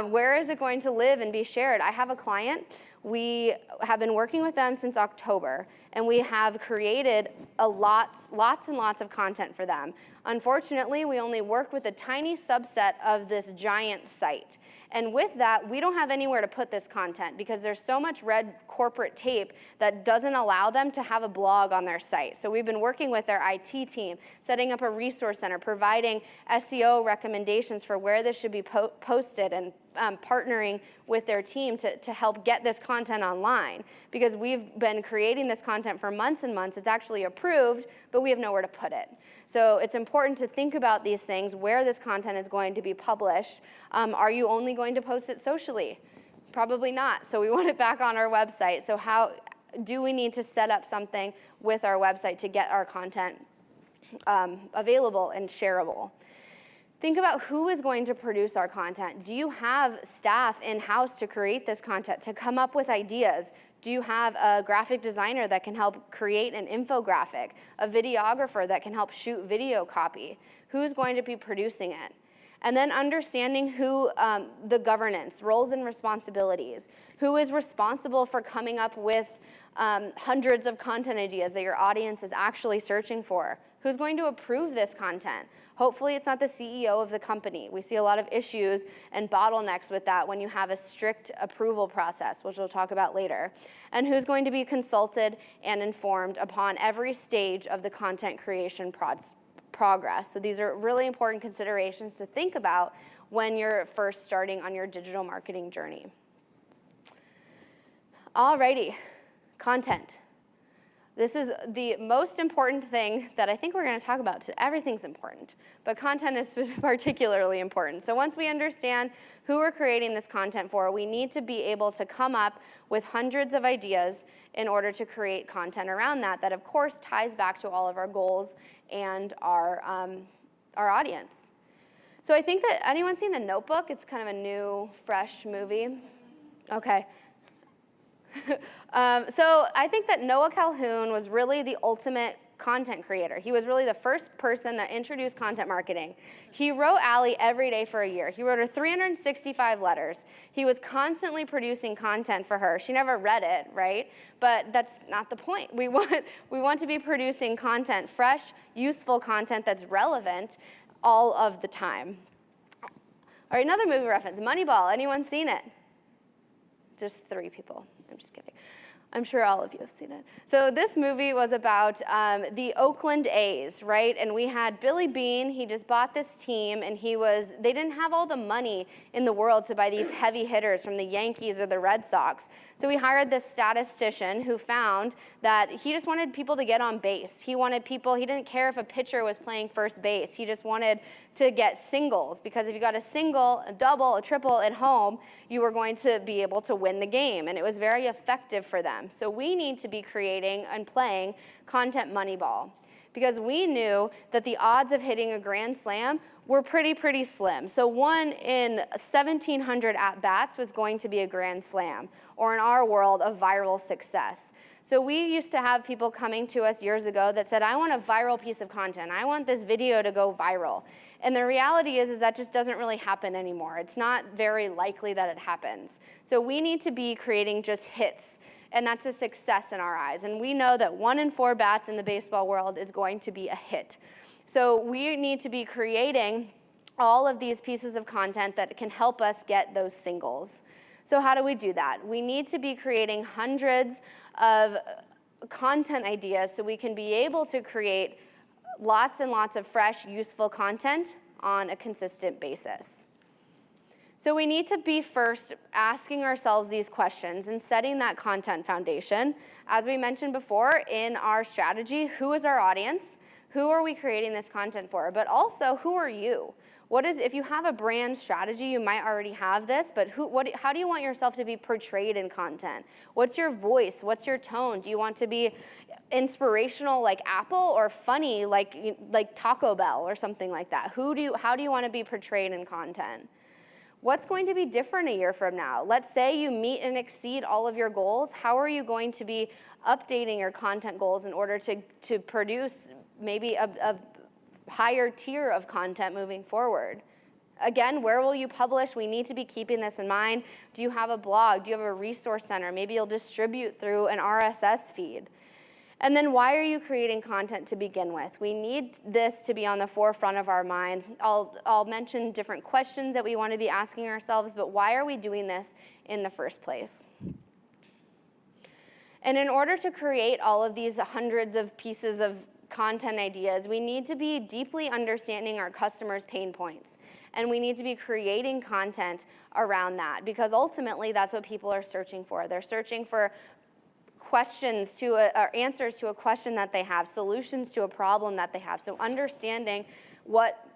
Where is it going to live and be shared? I have a client. We have been working with them since October, and we have created lots and lots of content for them. Unfortunately, we only work with a tiny subset of this giant site. And with that, we don't have anywhere to put this content because there's so much red corporate tape that doesn't allow them to have a blog on their site. So we've been working with their IT team, setting up a resource center, providing SEO recommendations for where this should be posted, and partnering with their team to help get this content online. Because we've been creating this content for months and months. It's actually approved, but we have nowhere to put it. So it's important to think about these things, where this content is going to be published. Are you only going to post it socially? Probably not. So we want it back on our website. So how do we need to set up something with our website to get our content available and shareable? Think about who is going to produce our content. Do you have staff in-house to create this content, to come up with ideas? Do you have a graphic designer that can help create an infographic, a videographer that can help shoot video copy? Who's going to be producing it? And then understanding who the governance, roles and responsibilities, who is responsible for coming up with hundreds of content ideas that your audience is actually searching for. Who's going to approve this content? Hopefully it's not the CEO of the company. We see a lot of issues and bottlenecks with that when you have a strict approval process, which we'll talk about later. And who's going to be consulted and informed upon every stage of the content creation progress. So these are really important considerations to think about when you're first starting on your digital marketing journey. Alrighty, content. This is the most important thing that I think we're going to talk about today. Everything's important, but content is particularly important. So once we understand who we're creating this content for, we need to be able to come up with hundreds of ideas in order to create content around that, that of course ties back to all of our goals and our audience. So I think that, anyone seen The Notebook? It's kind of a new, fresh movie. Okay. So I think that Noah Calhoun was really the ultimate content creator. He was really the first person that introduced content marketing. He wrote Allie every day for a year. He wrote her 365 letters. He was constantly producing content for her. She never read it, right? But that's not the point. We want to be producing content, fresh, useful content that's relevant all of the time. All right, another movie reference, Moneyball. Anyone seen it? Just 3 people. I'm just kidding. I'm sure all of you have seen it. So this movie was about the Oakland A's, right? And we had Billy Beane. He just bought this team, and they didn't have all the money in the world to buy these heavy hitters from the Yankees or the Red Sox. So we hired this statistician who found that he just wanted people to get on base. He didn't care if a pitcher was playing first base. He just wanted to get singles, because if you got a single, a double, a triple at home, you were going to be able to win the game, and it was very effective for them. So we need to be creating and playing content Moneyball, because we knew that the odds of hitting a grand slam were pretty slim. So 1 in 1,700 at-bats was going to be a grand slam, or in our world, a viral success. So we used to have people coming to us years ago that said, I want a viral piece of content. I want this video to go viral. And the reality is that just doesn't really happen anymore. It's not very likely that it happens. So we need to be creating just hits, and that's a success in our eyes. And we know that 1 in 4 bats in the baseball world is going to be a hit. So we need to be creating all of these pieces of content that can help us get those singles. So how do we do that? We need to be creating hundreds of content ideas so we can be able to create lots and lots of fresh, useful content on a consistent basis. So we need to be first asking ourselves these questions and setting that content foundation. As we mentioned before in our strategy, who is our audience? Who are we creating this content for? But also, who are you? If you have a brand strategy, you might already have this, but how do you want yourself to be portrayed in content? What's your voice? What's your tone? Do you want to be inspirational like Apple or funny like Taco Bell or something like that? How do you want to be portrayed in content? What's going to be different a year from now? Let's say you meet and exceed all of your goals. How are you going to be updating your content goals in order to produce maybe a higher tier of content moving forward? Again, where will you publish? We need to be keeping this in mind. Do you have a blog? Do you have a resource center? Maybe you'll distribute through an RSS feed. And then why are you creating content to begin with? We need this to be on the forefront of our mind. I'll mention different questions that we want to be asking ourselves, but why are we doing this in the first place? And in order to create all of these hundreds of pieces of content ideas, we need to be deeply understanding our customers' pain points. And we need to be creating content around that, because ultimately that's what people are searching for. They're searching for questions or answers to a question that they have, solutions to a problem that they have. So understanding what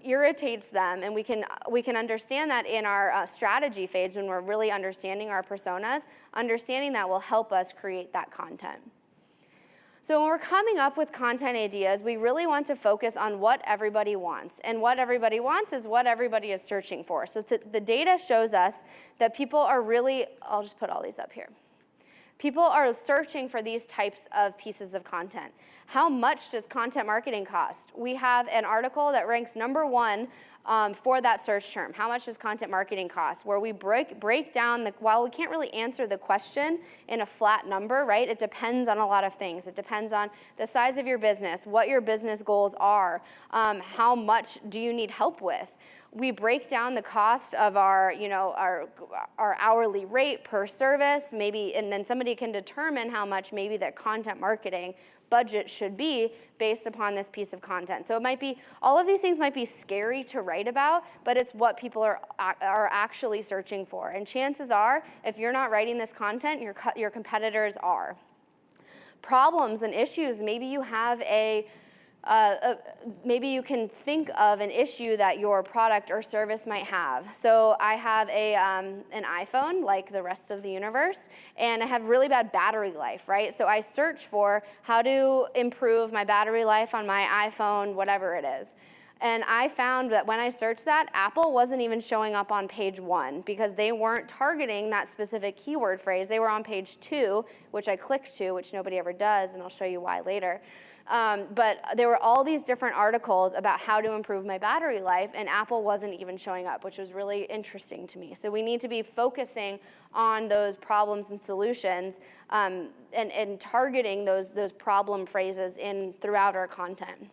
irritates them, and we can understand that in our strategy phase when we're really understanding our personas. Understanding that will help us create that content. So when we're coming up with content ideas, we really want to focus on what everybody wants. And what everybody wants is what everybody is searching for. So the data shows us that people are really, I'll just put all these up here. People are searching for these types of pieces of content. How much does content marketing cost? We have an article that ranks #1 for that search term. How much does content marketing cost? Where we break down, while we can't really answer the question in a flat number, right? It depends on a lot of things. It depends on the size of your business, what your business goals are, how much do you need help with. We break down the cost of our hourly rate per service, maybe, and then somebody can determine how much maybe their content marketing budget should be based upon this piece of content. So it might be, all of these things might be scary to write about, but it's what people are actually searching for. And chances are, if you're not writing this content, your competitors are. Problems and issues, maybe you have maybe you can think of an issue that your product or service might have. So I have an iPhone, like the rest of the universe, and I have really bad battery life, right? So I search for how to improve my battery life on my iPhone, whatever it is. And I found that when I searched that, Apple wasn't even showing up on page 1 because they weren't targeting that specific keyword phrase. They were on page 2, which I clicked to, which nobody ever does, and I'll show you why later. But there were all these different articles about how to improve my battery life, and Apple wasn't even showing up, which was really interesting to me. So we need to be focusing on those problems and solutions and targeting those problem phrases throughout our content.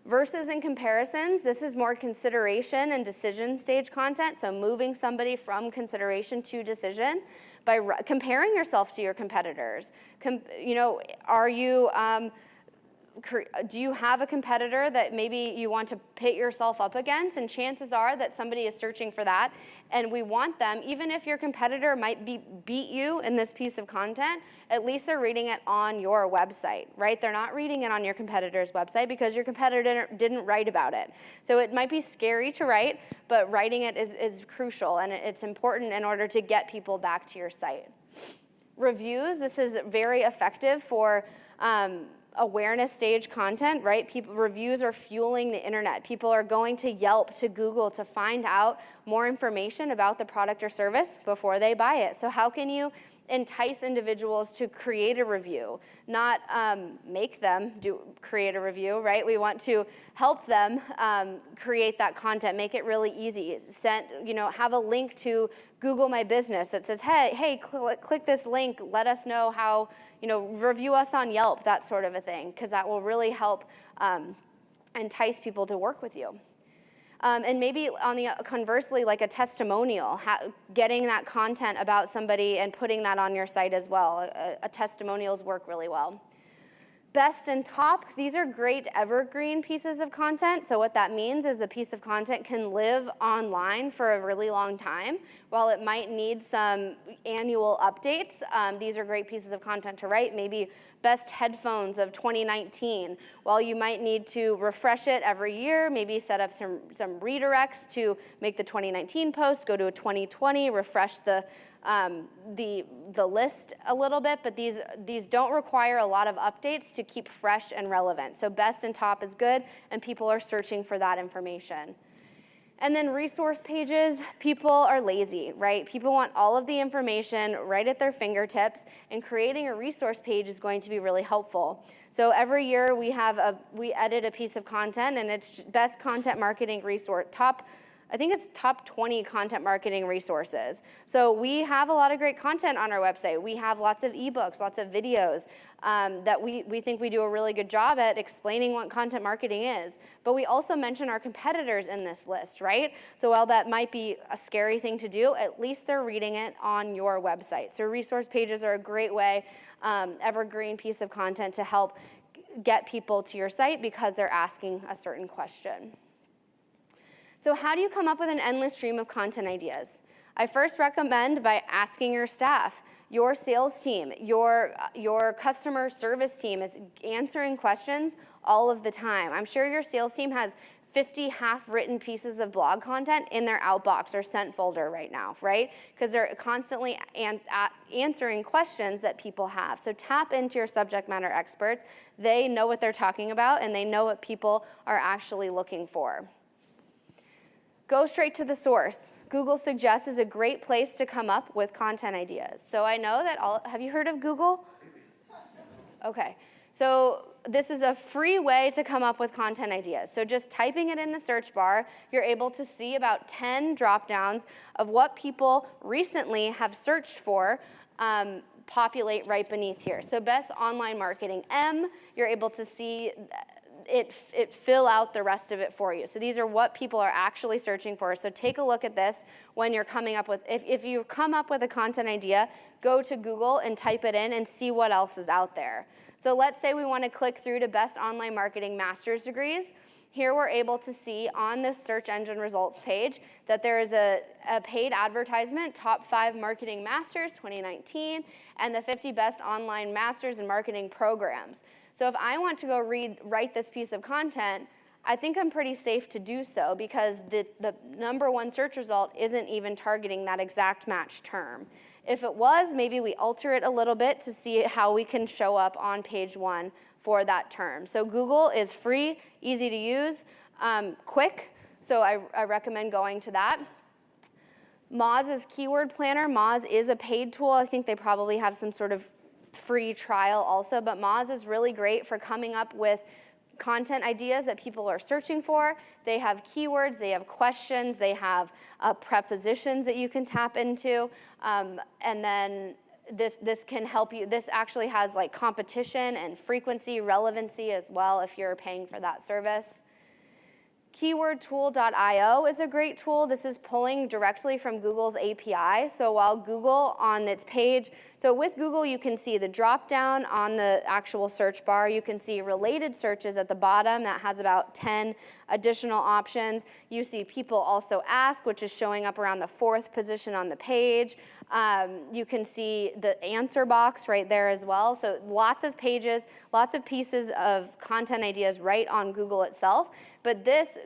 Versus and comparisons, this is more consideration and decision stage content, so moving somebody from consideration to decision by comparing yourself to your competitors. Do you have a competitor that maybe you want to pit yourself up against? And chances are that somebody is searching for that, and we want them, even if your competitor might beat you in this piece of content, at least they're reading it on your website, right? They're not reading it on your competitor's website because your competitor didn't write about it. So it might be scary to write, but writing it is crucial, and it's important in order to get people back to your site. Reviews, this is very effective for awareness stage content, right? Reviews are fueling the internet. People are going to Yelp, to Google to find out more information about the product or service before they buy it. So how can you entice individuals to create a review, not make them create a review, right? We want to help them create that content, make it really easy. Have a link to Google My Business that says, hey, click this link, let us know how, review us on Yelp, that sort of a thing, because that will really help entice people to work with you. And maybe conversely, like a testimonial, getting that content about somebody and putting that on your site as well. Testimonials work really well. Best and top, these are great evergreen pieces of content. So what that means is the piece of content can live online for a really long time. While it might need some annual updates, these are great pieces of content to write. Maybe best headphones of 2019. While you might need to refresh it every year, maybe set up some redirects to make the 2019 post, go to a 2020, refresh the list a little bit, but these don't require a lot of updates to keep fresh and relevant. So best and top is good, and people are searching for that information. And then resource pages, people are lazy, right? People want all of the information right at their fingertips, and creating a resource page is going to be really helpful. So every year we edit a piece of content, and it's best content marketing resource, I think it's top 20 content marketing resources. So we have a lot of great content on our website. We have lots of ebooks, lots of videos that we think we do a really good job at explaining what content marketing is. But we also mention our competitors in this list, right? So while that might be a scary thing to do, at least they're reading it on your website. So resource pages are a great way, evergreen piece of content to help get people to your site because they're asking a certain question. So how do you come up with an endless stream of content ideas? I first recommend by asking your staff. Your sales team, your customer service team is answering questions all of the time. I'm sure your sales team has 50 half-written pieces of blog content in their outbox or sent folder right now, right? Because they're constantly answering questions that people have. So tap into your subject matter experts. They know what they're talking about, and they know what people are actually looking for. Go straight to the source. Google Suggests is a great place to come up with content ideas. So I know that have you heard of Google? Okay, so this is a free way to come up with content ideas. So just typing it in the search bar, you're able to see about 10 drop-downs of what people recently have searched for populate right beneath here. So best online marketing M, you're able to see it fill out the rest of it for you. So these are what people are actually searching for. So take a look at this when you're coming up with, if you come up with a content idea, go to Google and type it in and see what else is out there. So let's say we want to click through to best online marketing master's degrees. Here we're able to see on this search engine results page that there is a paid advertisement, top 5 marketing masters 2019, and the 50 best online masters in marketing programs. So if I want to go write this piece of content, I think I'm pretty safe to do so because the #1 search result isn't even targeting that exact match term. If it was, maybe we alter it a little bit to see how we can show up on page 1 for that term. So Google is free, easy to use, quick, so I recommend going to that. Moz is Keyword Planner. Moz is a paid tool. I think they probably have some sort of free trial also, but Moz is really great for coming up with content ideas that people are searching for. They have keywords, they have questions, they have prepositions that you can tap into, and then this can help you. This actually has like competition and frequency, relevancy as well if you're paying for that service. Keywordtool.io is a great tool. This is pulling directly from Google's API. So while Google on its page, so with Google you can see the drop down on the actual search bar. You can see related searches at the bottom that has about 10 additional options. You see people also ask, which is showing up around the 4th position on the page. You can see the answer box right there as well. So lots of pages, lots of pieces of content ideas right on Google itself. But this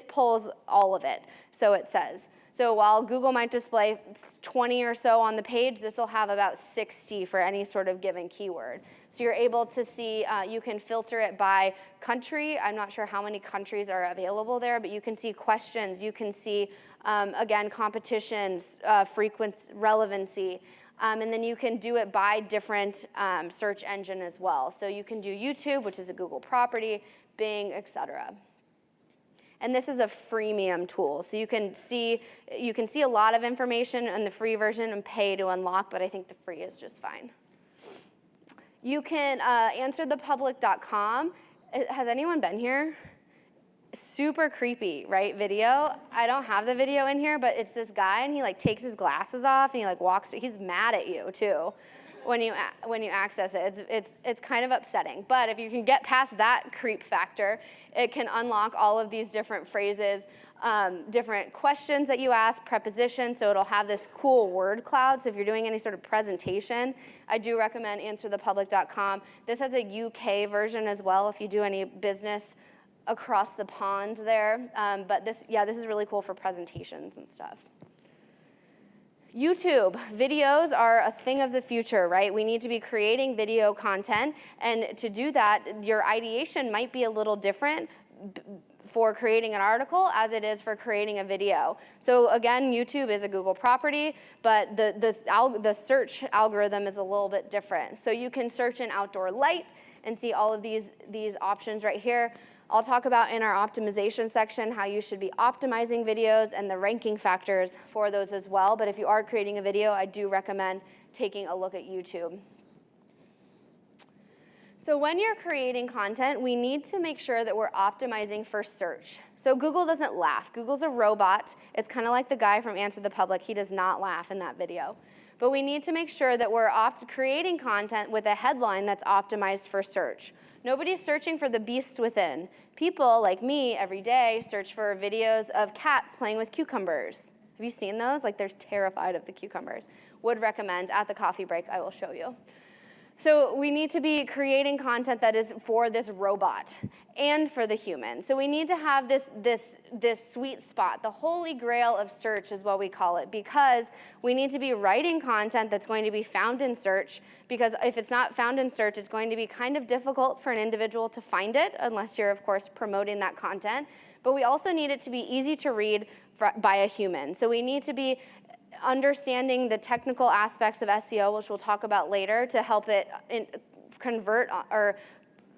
pulls all of it, so it says. So while Google might display 20 or so on the page, this will have about 60 for any sort of given keyword. So you're able to see, you can filter it by country. I'm not sure how many countries are available there, but you can see questions. You can see, again, competitions, frequency, relevancy. And then you can do it by different search engine as well. So you can do YouTube, which is a Google property, Bing, et cetera. And this is a freemium tool, so you can see a lot of information in the free version and pay to unlock, but I think the free is just fine. You can answerthepublic.com. Has anyone been here? Super creepy, right? Video. I don't have the video in here, but it's this guy, and he like takes his glasses off, and he like walks. He's mad at you too. when you access it. It's kind of upsetting. But if you can get past that creep factor, it can unlock all of these different phrases, different questions that you ask, prepositions, so it'll have this cool word cloud. So if you're doing any sort of presentation, I do recommend answerthepublic.com. This has a UK version as well if you do any business across the pond there. But this is really cool for presentations and stuff. YouTube, videos are a thing of the future, right? We need to be creating video content, and to do that, your ideation might be a little different for creating an article as it is for creating a video. So again, YouTube is a Google property, but the search algorithm is a little bit different. So you can search in outdoor light and see all of these options right here. I'll talk about in our optimization section how you should be optimizing videos and the ranking factors for those as well. But if you are creating a video, I do recommend taking a look at YouTube. So when you're creating content, we need to make sure that we're optimizing for search. So Google doesn't laugh. Google's a robot. It's kind of like the guy from Answer the Public. He does not laugh in that video. But we need to make sure that we're creating content with a headline that's optimized for search. Nobody's searching for the beast within. People, like me, every day search for videos of cats playing with cucumbers. Have you seen those? Like, they're terrified of the cucumbers. Would recommend. At the coffee break, I will show you. So we need to be creating content that is for this robot and for the human. So we need to have this sweet spot. The holy grail of search is what we call it, because we need to be writing content that's going to be found in search, because if it's not found in search, it's going to be kind of difficult for an individual to find it, unless you're, of course, promoting that content. But we also need it to be easy to read by a human. So we need to be understanding the technical aspects of SEO, which we'll talk about later, to help it convert or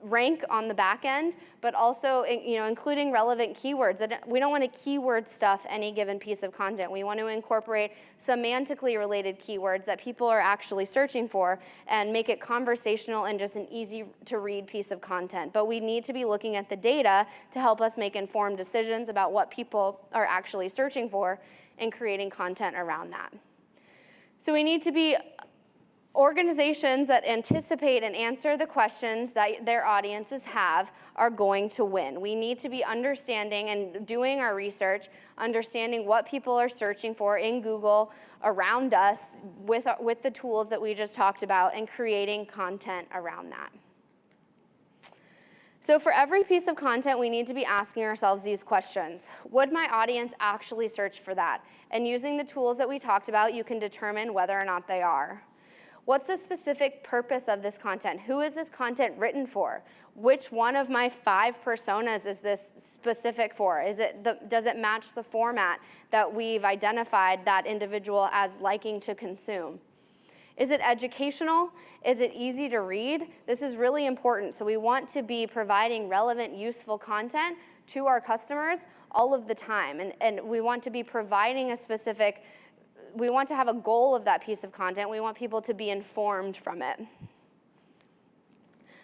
rank on the back end, but also including relevant keywords. We don't want to keyword stuff any given piece of content. We want to incorporate semantically related keywords that people are actually searching for and make it conversational and just an easy to read piece of content. But we need to be looking at the data to help us make informed decisions about what people are actually searching for and creating content around that. So we need to be organizations that anticipate and answer the questions that their audiences have are going to win. We need to be understanding and doing our research, understanding what people are searching for in Google around us with the tools that we just talked about, and creating content around that. So for every piece of content, we need to be asking ourselves these questions. Would my audience actually search for that? And using the tools that we talked about, you can determine whether or not they are. What's the specific purpose of this content? Who is this content written for? Which one of my 5 personas is this specific for? Does it match the format that we've identified that individual as liking to consume? Is it educational? Is it easy to read? This is really important. So we want to be providing relevant, useful content to our customers all of the time. And we want to be providing we want to have a goal of that piece of content. We want people to be informed from it.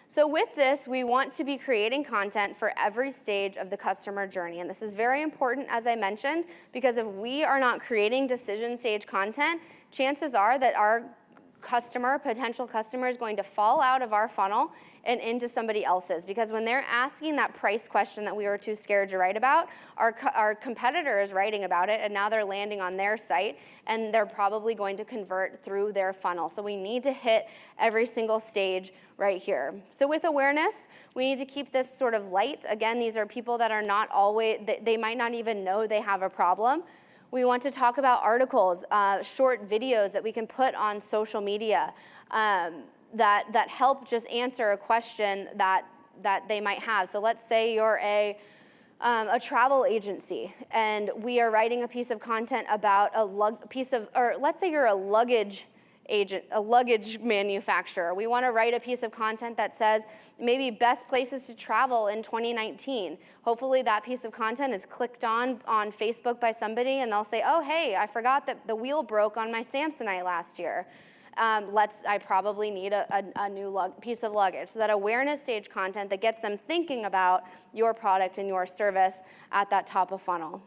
So with this, we want to be creating content for every stage of the customer journey. And this is very important, as I mentioned, because if we are not creating decision stage content, chances are that our potential customer is going to fall out of our funnel and into somebody else's, because when they're asking that price question that we were too scared to write about, our competitor is writing about it, and now they're landing on their site, and they're probably going to convert through their funnel. So we need to hit every single stage right here. So with awareness, we need to keep this sort of light. Again, these are people that are not always, they might not even know they have a problem. We want to talk about articles, short videos that we can put on social media that help just answer a question that they might have. So let's say you're a travel agency, and we are writing a piece of content about let's say you're a luggage manufacturer. We want to write a piece of content that says maybe best places to travel in 2019. Hopefully that piece of content is clicked on Facebook by somebody, and they'll say, oh, hey, I forgot that the wheel broke on my Samsonite last year. I probably need a new piece of luggage. So that awareness stage content that gets them thinking about your product and your service at that top of funnel.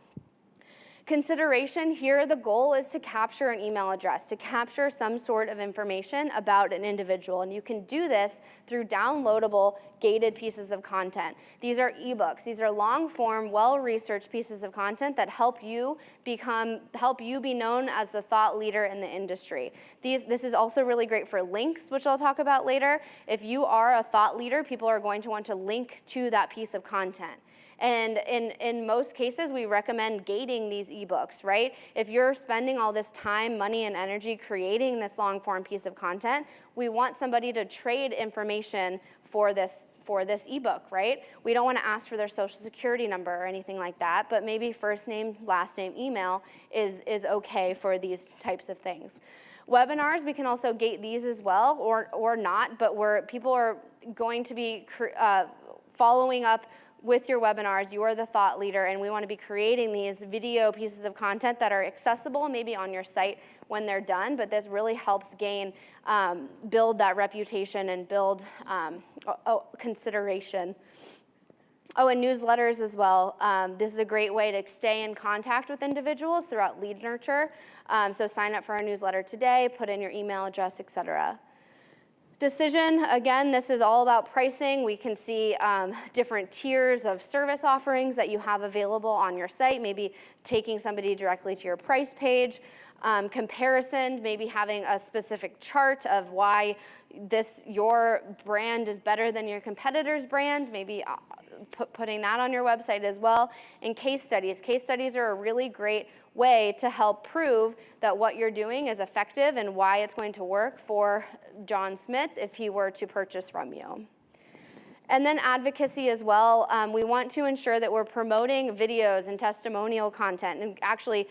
Consideration here, the goal is to capture an email address, to capture some sort of information about an individual. And you can do this through downloadable, gated pieces of content. These are ebooks. These are long-form, well-researched pieces of content that help you be known as the thought leader in the industry. This is also really great for links, which I'll talk about later. If you are a thought leader, people are going to want to link to that piece of content. And in most cases, we recommend gating these ebooks, right? If you're spending all this time, money, and energy creating this long-form piece of content, we want somebody to trade information for this ebook, right? We don't want to ask for their social security number or anything like that, but maybe first name, last name, email is okay for these types of things. Webinars, we can also gate these as well, or not, but people are going to be following up with your webinars. You are the thought leader, and we want to be creating these video pieces of content that are accessible maybe on your site when they're done, but this really helps build that reputation and build consideration. Oh, and newsletters as well. This is a great way to stay in contact with individuals throughout lead nurture. So sign up for our newsletter today, put in your email address, etc. Decision, again, this is all about pricing. We can see different tiers of service offerings that you have available on your site, maybe taking somebody directly to your price page. Comparison, maybe having a specific chart of why your brand is better than your competitor's brand, maybe putting that on your website as well. And case studies. Case studies are a really great way to help prove that what you're doing is effective and why it's going to work for John Smith if he were to purchase from you. And then advocacy as well. We want to ensure that we're promoting videos and testimonial content and actually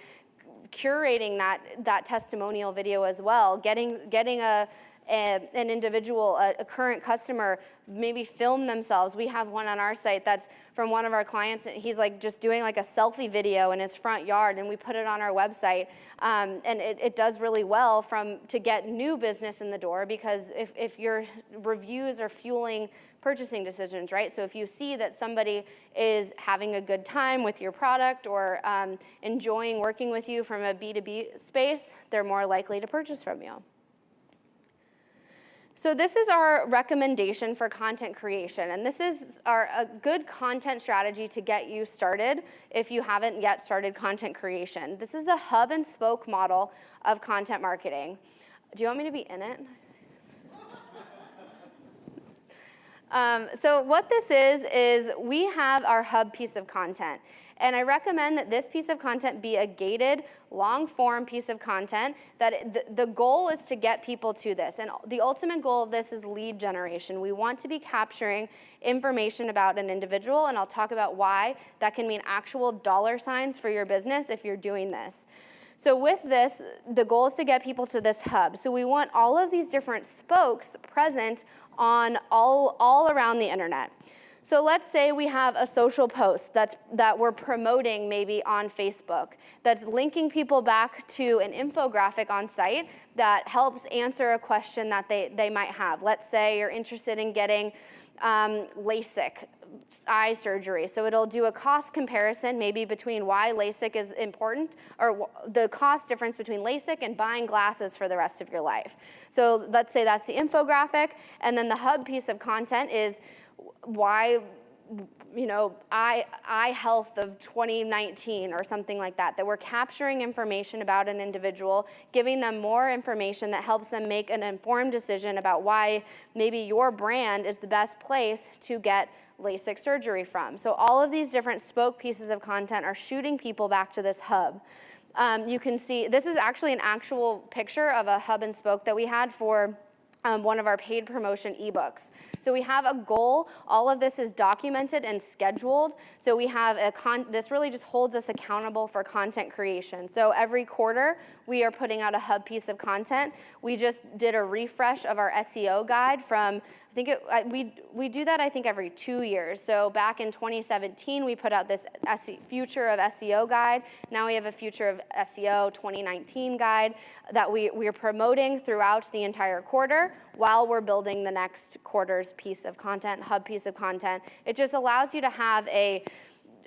curating that testimonial video as well, getting an individual, a current customer, maybe film themselves. We have one on our site that's from one of our clients. He's like just doing like a selfie video in his front yard, and we put it on our website. And it does really well to get new business in the door, because if your reviews are fueling purchasing decisions, right? So if you see that somebody is having a good time with your product or enjoying working with you from a B2B space, they're more likely to purchase from you. So this is our recommendation for content creation, and this is a good content strategy to get you started if you haven't yet started content creation. This is the hub and spoke model of content marketing. Do you want me to be in it? So what this is we have our hub piece of content. And I recommend that this piece of content be a gated, long-form piece of content, that the goal is to get people to this. And the ultimate goal of this is lead generation. We want to be capturing information about an individual, and I'll talk about why that can mean actual dollar signs for your business if you're doing this. So with this, the goal is to get people to this hub. So we want all of these different spokes present on all around the internet. So let's say we have a social post that we're promoting maybe on Facebook that's linking people back to an infographic on site that helps answer a question that they might have. Let's say you're interested in getting LASIK eye surgery. So it'll do a cost comparison maybe between why LASIK is important, or the cost difference between LASIK and buying glasses for the rest of your life. So let's say that's the infographic, and then the hub piece of content is why, eye health of 2019 or something like that, that we're capturing information about an individual, giving them more information that helps them make an informed decision about why maybe your brand is the best place to get LASIK surgery from. So all of these different spoke pieces of content are shooting people back to this hub. You can see, this is actually an actual picture of a hub and spoke that we had for one of our paid promotion ebooks. So we have a goal. All of this is documented and scheduled. So we have this really just holds us accountable for content creation. So every quarter, we are putting out a hub piece of content. We just did a refresh of our SEO guide from, we do that, I think, every 2 years. So back in 2017, we put out this Future of SEO guide. Now we have a Future of SEO 2019 guide that we are promoting throughout the entire quarter while we're building the next quarter's piece of content, hub piece of content. It just allows you to have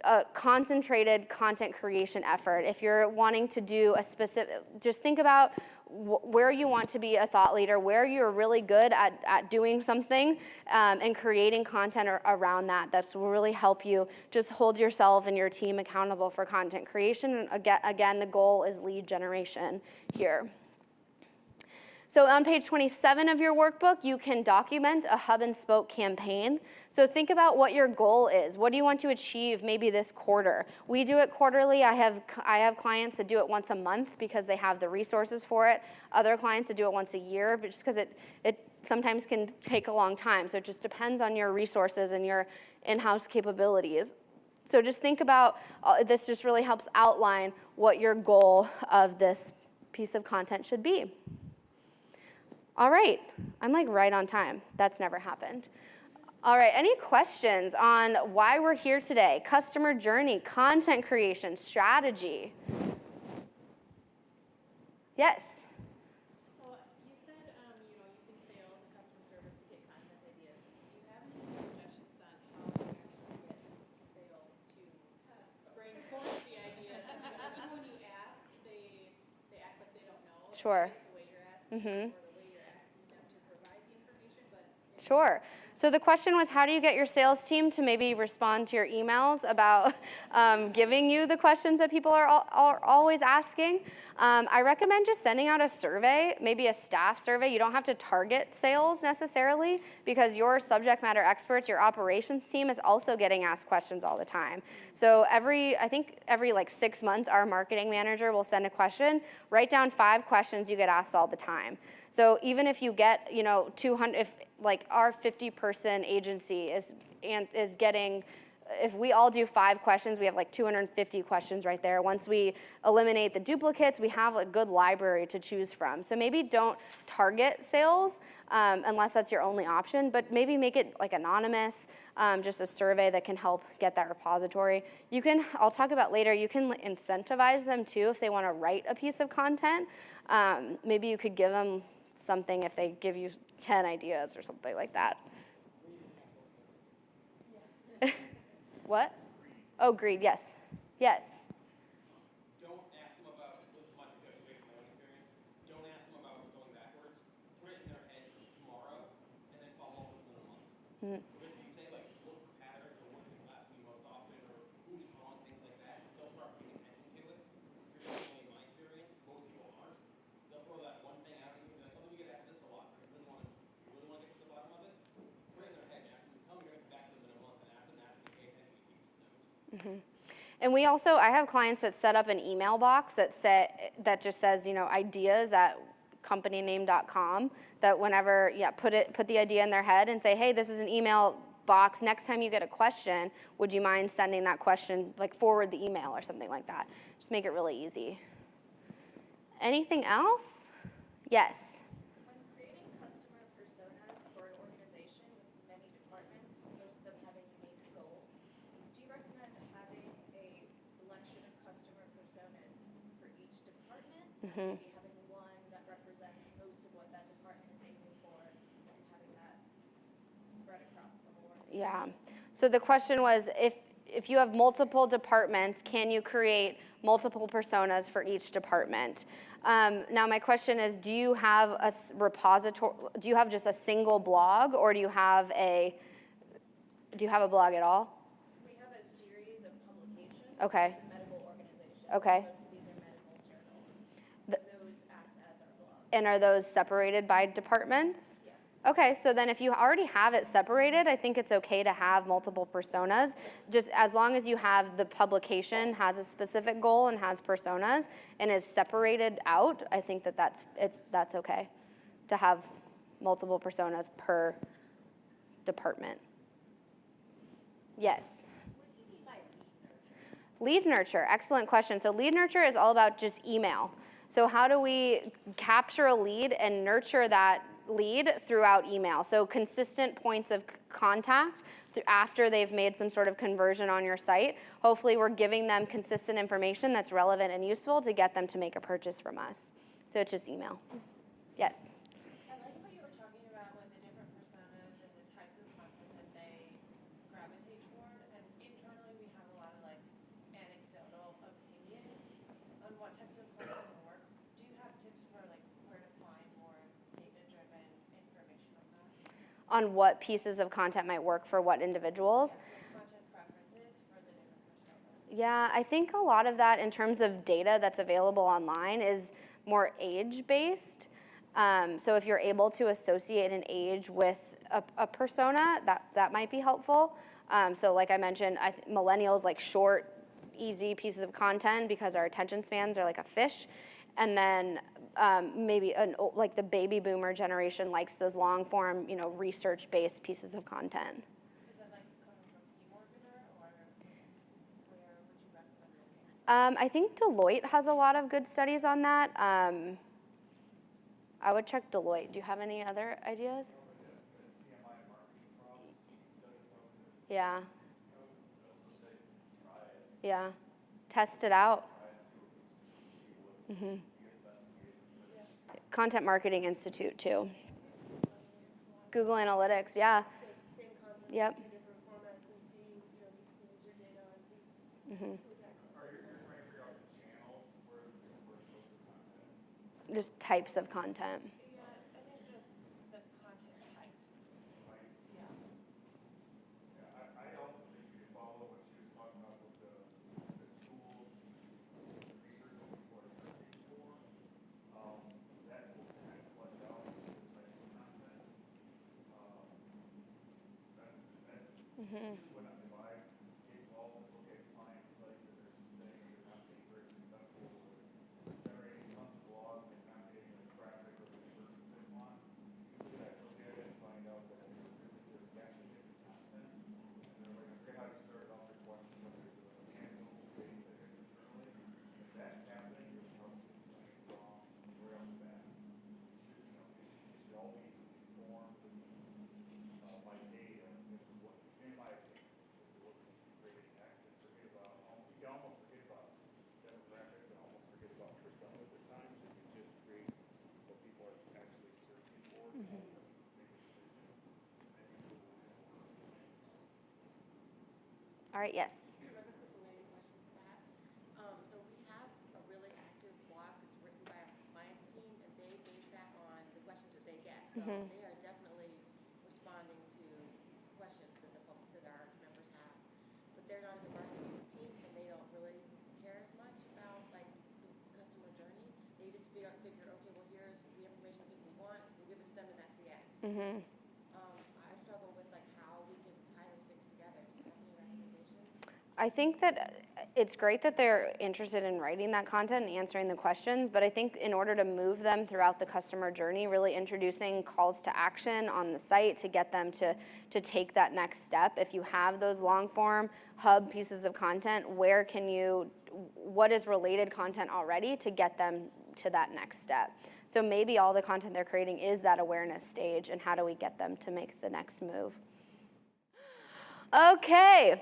a concentrated content creation effort. If you're wanting to do a specific, just think about where you want to be a thought leader, where you're really good at doing something, and creating content around that. That's will really help you just hold yourself and your team accountable for content creation. And again, the goal is lead generation here. So on page 27 of your workbook, you can document a hub and spoke campaign. So think about what your goal is. What do you want to achieve maybe this quarter? We do it quarterly. I have clients that do it once a month because they have the resources for it. Other clients that do it once a year, but just because it sometimes can take a long time. So it just depends on your resources and your in-house capabilities. So just think about, this just really helps outline what your goal of this piece of content should be. All right, I'm like right on time. That's never happened. All right, any questions on why we're here today? Customer journey, content creation, strategy. Yes? So you said, using sales and customer service to get content ideas. Do you have any suggestions on how to actually get sales to bring forth the ideas? Even when you ask, they act like they don't know. Sure. The way you're asking, or the way you're asking them to provide the information, but Sure. So the question was, how do you get your sales team to maybe respond to your emails about giving you the questions that people are always asking? I recommend just sending out a survey, maybe a staff survey. You don't have to target sales necessarily because your subject matter experts, your operations team is also getting asked questions all the time. So I think every like 6 months, our marketing manager will send a question. Write down 5 questions you get asked all the time. So even if you get, 200, if like our 50-person agency is getting, if we all do 5 questions, we have like 250 questions right there. Once we eliminate the duplicates, we have a good library to choose from. So maybe don't target sales unless that's your only option, but maybe make it like anonymous, just a survey that can help get that repository. I'll talk about later, you can incentivize them too if they want to write a piece of content. Maybe you could give them something if they give you 10 ideas or something like that. What? Oh, greed, yes. Yes. Don't ask them about, this is my suggestion based on my own experience, don't ask them about going backwards. Put it in their head tomorrow, and then follow up within a month. Because if you say, like, look for patterns, or what people ask you most often, or who's wrong, things like that, they'll start paying attention to it. Traditionally, in my experience, most people aren't. They'll throw that one thing out at you and be like, oh, we get asked this a lot. You really want to get to the bottom of it? Put it in their head and ask them, tell me you're going to back to them in a month, and ask them to pay attention to people's notes. And I have clients that set up an email box that just says, ideas at companyname.com, that whenever, put the idea in their head and say, hey, this is an email box. Next time you get a question, would you mind sending that question, like forward the email or something like that? Just make it really easy. Anything else? Yes. when creating customer personas for an organization with many departments, most of them having unique goals, do you recommend having a selection of customer personas for each department? Maybe having one that represents most of what that department is aiming for and having that spread across the whole organization? Yeah. So the question was, if you have multiple departments, can you create multiple personas for each department? Now my question is, do you have a repository? Do you have just a single blog, or do you have a blog at all? We have a series of publications. Okay. It's a medical organization. Okay. Most of these are medical journals. So those act as our blog. And are those separated by departments? Yes. Okay, so then if you already have it separated, I think it's okay to have multiple personas. Just as long as you have the publication has a specific goal and has personas and is separated out, I think that's okay to have multiple personas per department. Yes? What do you mean by lead nurture? Lead nurture, excellent question. So lead nurture is all about just email. So how do we capture a lead and nurture that lead throughout email? So consistent points of contact after they've made some sort of conversion on your site. Hopefully we're giving them consistent information that's relevant and useful to get them to make a purchase from us. So it's just email. Yes? I like what you were talking about with the different personas and the types of content that they gravitate toward. And internally we have a lot of like on what pieces of content might work for what individuals. Content preferences for the different personas. Yeah, I think a lot of that in terms of data that's available online is more age-based. So if you're able to associate an age with a persona, that might be helpful. So like I mentioned, millennials like short, easy pieces of content because our attention spans are like a fish. And then maybe like the baby boomer generation likes those long form, research-based pieces of content. Is that like coming from eMarketer, or where would you recommend looking? I think Deloitte has a lot of good studies on that. I would check Deloitte. Do you have any other ideas? Yeah. Yeah. Test it out. Mm-hmm. Content Marketing Institute, too. Google Analytics, yeah. Same content, Yep. in different formats, and see, who's your data on who's Mm-hmm. accessing. Are you trying to figure out the channels where those content? Just types of content. Yeah, I think just the content types. Yeah. Yeah, I also think you can follow what she was talking about with the tools, the research that people are searching for. That will kind of flesh out the types of content. That's when I look at client sites that are saying they're not being very successful with generating tons of blogs and not getting the traffic or the conversions they want. Usually I look at it and find out that they're guessing at the content. And they're like, okay, how do you start off your question? Whether it's a cancel page that is internally. If that's happening, you're probably playing wrong right off the bat. It should all be informed by data as to what, in my opinion, as to what creating next, and forget about, you can almost forget about demographics and almost forget about personas at times if you just create what people are actually searching for. All right, yes. I have a quick related question to that. So we have a really active blog that's written by our compliance team, and they base that on the questions that they get. So they are definitely responding to questions that our members have. But they're not in the marketing team, and they don't really care as much about like the customer journey. They just figure, okay, well here's the information people want. We'll give it to them, and that's the end. Mm-hmm. I struggle with like how we can tie those things together. Do you have any recommendations? I think that it's great that they're interested in writing that content and answering the questions, but I think in order to move them throughout the customer journey, really introducing calls to action on the site to get them to take that next step. If you have those long form hub pieces of content, what is related content already to get them to that next step? So maybe all the content they're creating is that awareness stage, and how do we get them to make the next move? Okay.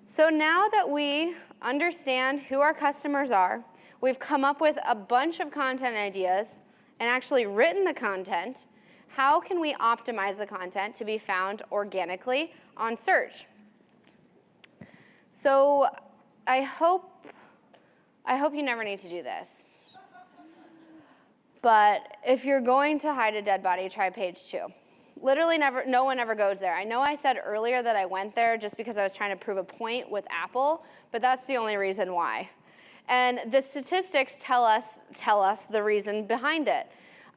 So now that we understand who our customers are, we've come up with a bunch of content ideas and actually written the content, how can we optimize the content to be found organically on search? So I hope you never need to do this. But if you're going to hide a dead body, try page 2. Literally no one ever goes there. I know I said earlier that I went there just because I was trying to prove a point with Apple, but that's the only reason why. And the statistics tell us the reason behind it.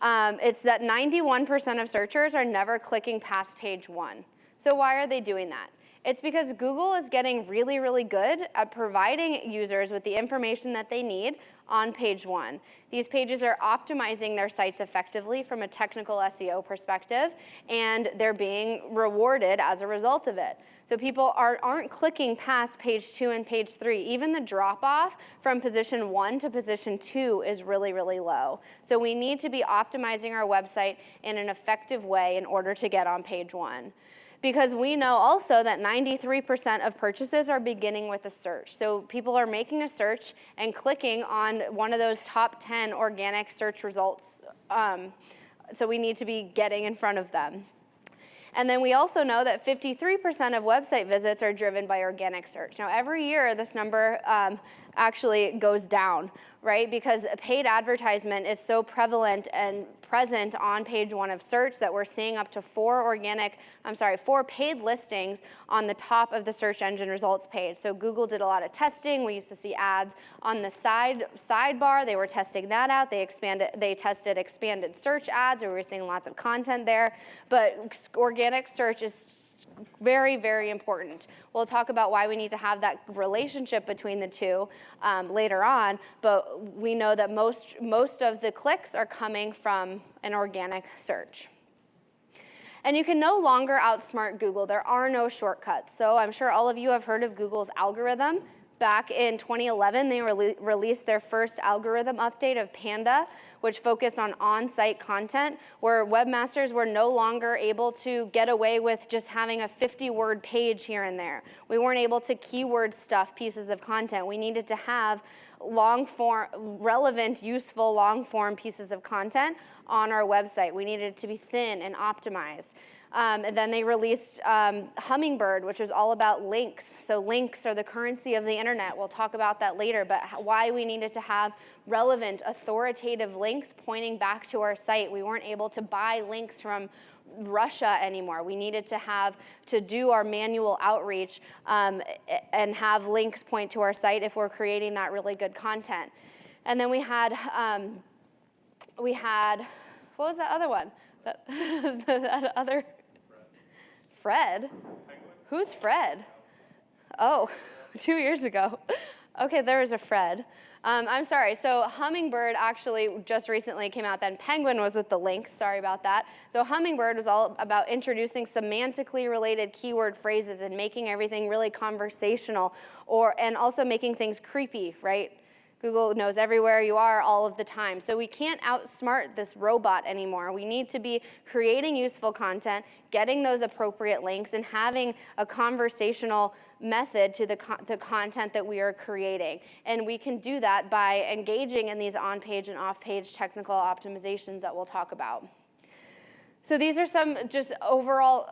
It's that 91% of searchers are never clicking past page 1. So why are they doing that? It's because Google is getting really, really good at providing users with the information that they need on page 1. These pages are optimizing their sites effectively from a technical SEO perspective, and they're being rewarded as a result of it. So people aren't clicking past page 2 and page 3. Even the drop-off from position 1 to position 2 is really, really low. So we need to be optimizing our website in an effective way in order to get on page 1. Because we know also that 93% of purchases are beginning with a search. So people are making a search and clicking on one of those top 10 organic search results. So we need to be getting in front of them. And then we also know that 53% of website visits are driven by organic search. Now, every year, this number actually goes down. right? Because a paid advertisement is so prevalent and present on page 1 of search that we're seeing up to 4 paid listings on the top of the search engine results page. So Google did a lot of testing. We used to see ads on the sidebar. They were testing that out. They tested expanded search ads. We were seeing lots of content there. But organic search is very, very important. We'll talk about why we need to have that relationship between the two later on, but we know that most of the clicks are coming from an organic search. And you can no longer outsmart Google. There are no shortcuts. So I'm sure all of you have heard of Google's algorithm. Back in 2011, they released their first algorithm update of Panda, which focused on on-site content, where webmasters were no longer able to get away with just having a 50-word page here and there. We weren't able to keyword stuff pieces of content. We needed to have long-form, relevant, useful, long-form pieces of content on our website. We needed it to be thin and optimized. And then they released Hummingbird, which was all about links. So links are the currency of the internet. We'll talk about that later, but why we needed to have relevant, authoritative links pointing back to our site. We weren't able to buy links from Russia anymore. We needed to do our manual outreach and have links point to our site if we're creating that really good content. And then we had what was that other one? That other Fred? Who's Fred? Oh, 2 years ago. Okay, there was a Fred. I'm sorry. So Hummingbird actually just recently came out. Then Penguin was with the links. Sorry about that. So Hummingbird was all about introducing semantically related keyword phrases and making everything really conversational, and also making things creepy, right? Google knows everywhere you are all of the time. So we can't outsmart this robot anymore. We need to be creating useful content, getting those appropriate links, and having a conversational method to the content that we are creating. And we can do that by engaging in these on-page and off-page technical optimizations that we'll talk about. So these are some just overall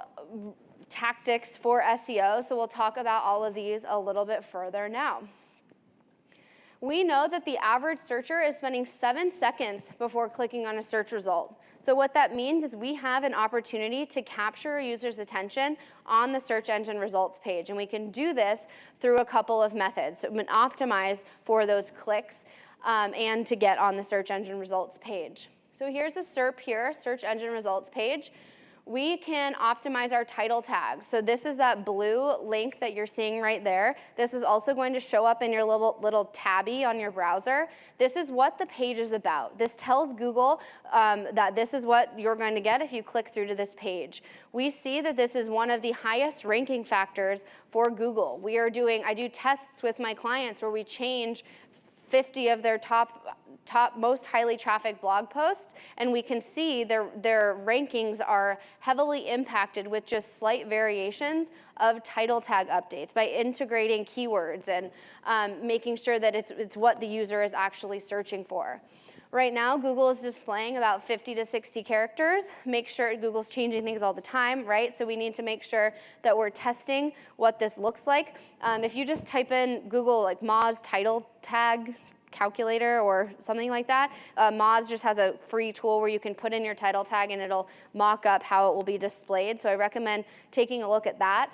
tactics for SEO. So we'll talk about all of these a little bit further now. We know that the average searcher is spending 7 seconds before clicking on a search result. So what that means is we have an opportunity to capture a user's attention on the search engine results page. And we can do this through a couple of methods. So we can optimize for those clicks and to get on the search engine results page. So here's a SERP here, search engine results page. We can optimize our title tags. So this is that blue link that you're seeing right there. This is also going to show up in your little tabby on your browser. This is what the page is about. This tells Google that this is what you're going to get if you click through to this page. We see that this is one of the highest ranking factors for Google. I do tests with my clients where we change 50 of their top most highly trafficked blog posts, and we can see their rankings are heavily impacted with just slight variations of title tag updates by integrating keywords and making sure that it's what the user is actually searching for. Right now, Google is displaying about 50 to 60 characters. Make sure Google's changing things all the time, right? So we need to make sure that we're testing what this looks like. If you just type in Google like Moz title tag calculator or something like that. Moz just has a free tool where you can put in your title tag and it'll mock up how it will be displayed. So I recommend taking a look at that.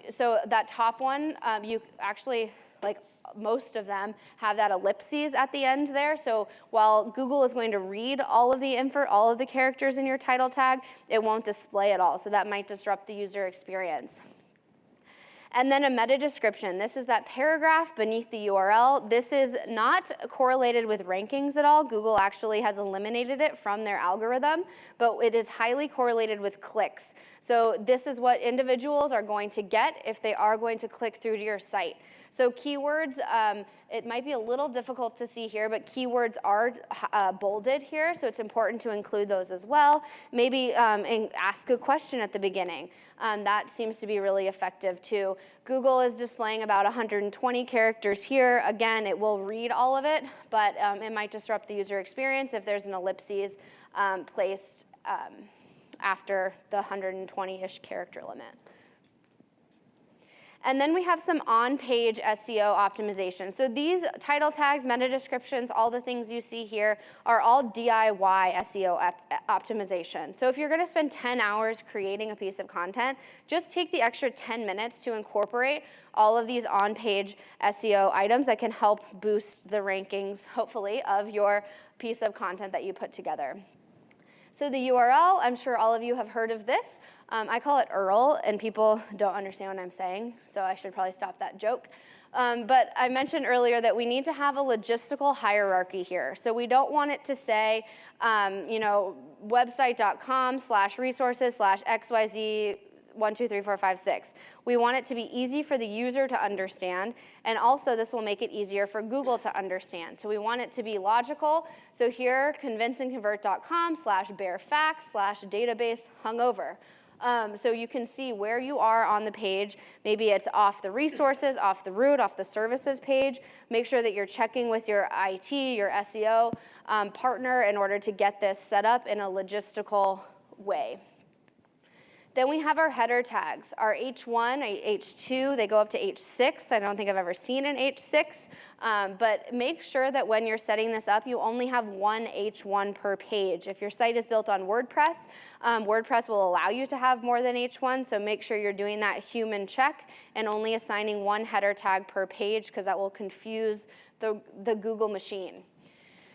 So that top one, you actually, like most of them, have that ellipses at the end there. So while Google is going to read all of the characters in your title tag, it won't display it all. So that might disrupt the user experience. And then a meta description. This is that paragraph beneath the URL. This is not correlated with rankings at all. Google actually has eliminated it from their algorithm, but it is highly correlated with clicks. So this is what individuals are going to get if they are going to click through to your site. So keywords, it might be a little difficult to see here, but keywords are bolded here, so it's important to include those as well. Maybe ask a question at the beginning. That seems to be really effective too. Google is displaying about 120 characters here. Again, it will read all of it, but it might disrupt the user experience if there's an ellipses placed after the 120-ish character limit. And then we have some on-page SEO optimization. So these title tags, meta descriptions, all the things you see here are all DIY SEO optimization. So if you're going to spend 10 hours creating a piece of content, just take the extra 10 minutes to incorporate all of these on-page SEO items that can help boost the rankings, hopefully, of your piece of content that you put together. So the URL, I'm sure all of you have heard of this. I call it URL, and people don't understand what I'm saying, so I should probably stop that joke. But I mentioned earlier that we need to have a logistical hierarchy here. So we don't want it to say, website.com/resources/XYZ 1, 2, 3, 4, 5, 6. We want it to be easy for the user to understand, and also this will make it easier for Google to understand. So we want it to be logical. So here, convinceandconvert.com/barefacts/database hungover. So you can see where you are on the page. Maybe it's off the resources, off the root, off the services page. Make sure that you're checking with your IT, your SEO partner in order to get this set up in a logistical way. Then we have our header tags, our H1, H2, they go up to H6. I don't think I've ever seen an H6, but make sure that when you're setting this up, you only have one H1 per page. If your site is built on WordPress, WordPress will allow you to have more than H1, so make sure you're doing that human check and only assigning one header tag per page, because that will confuse the Google machine.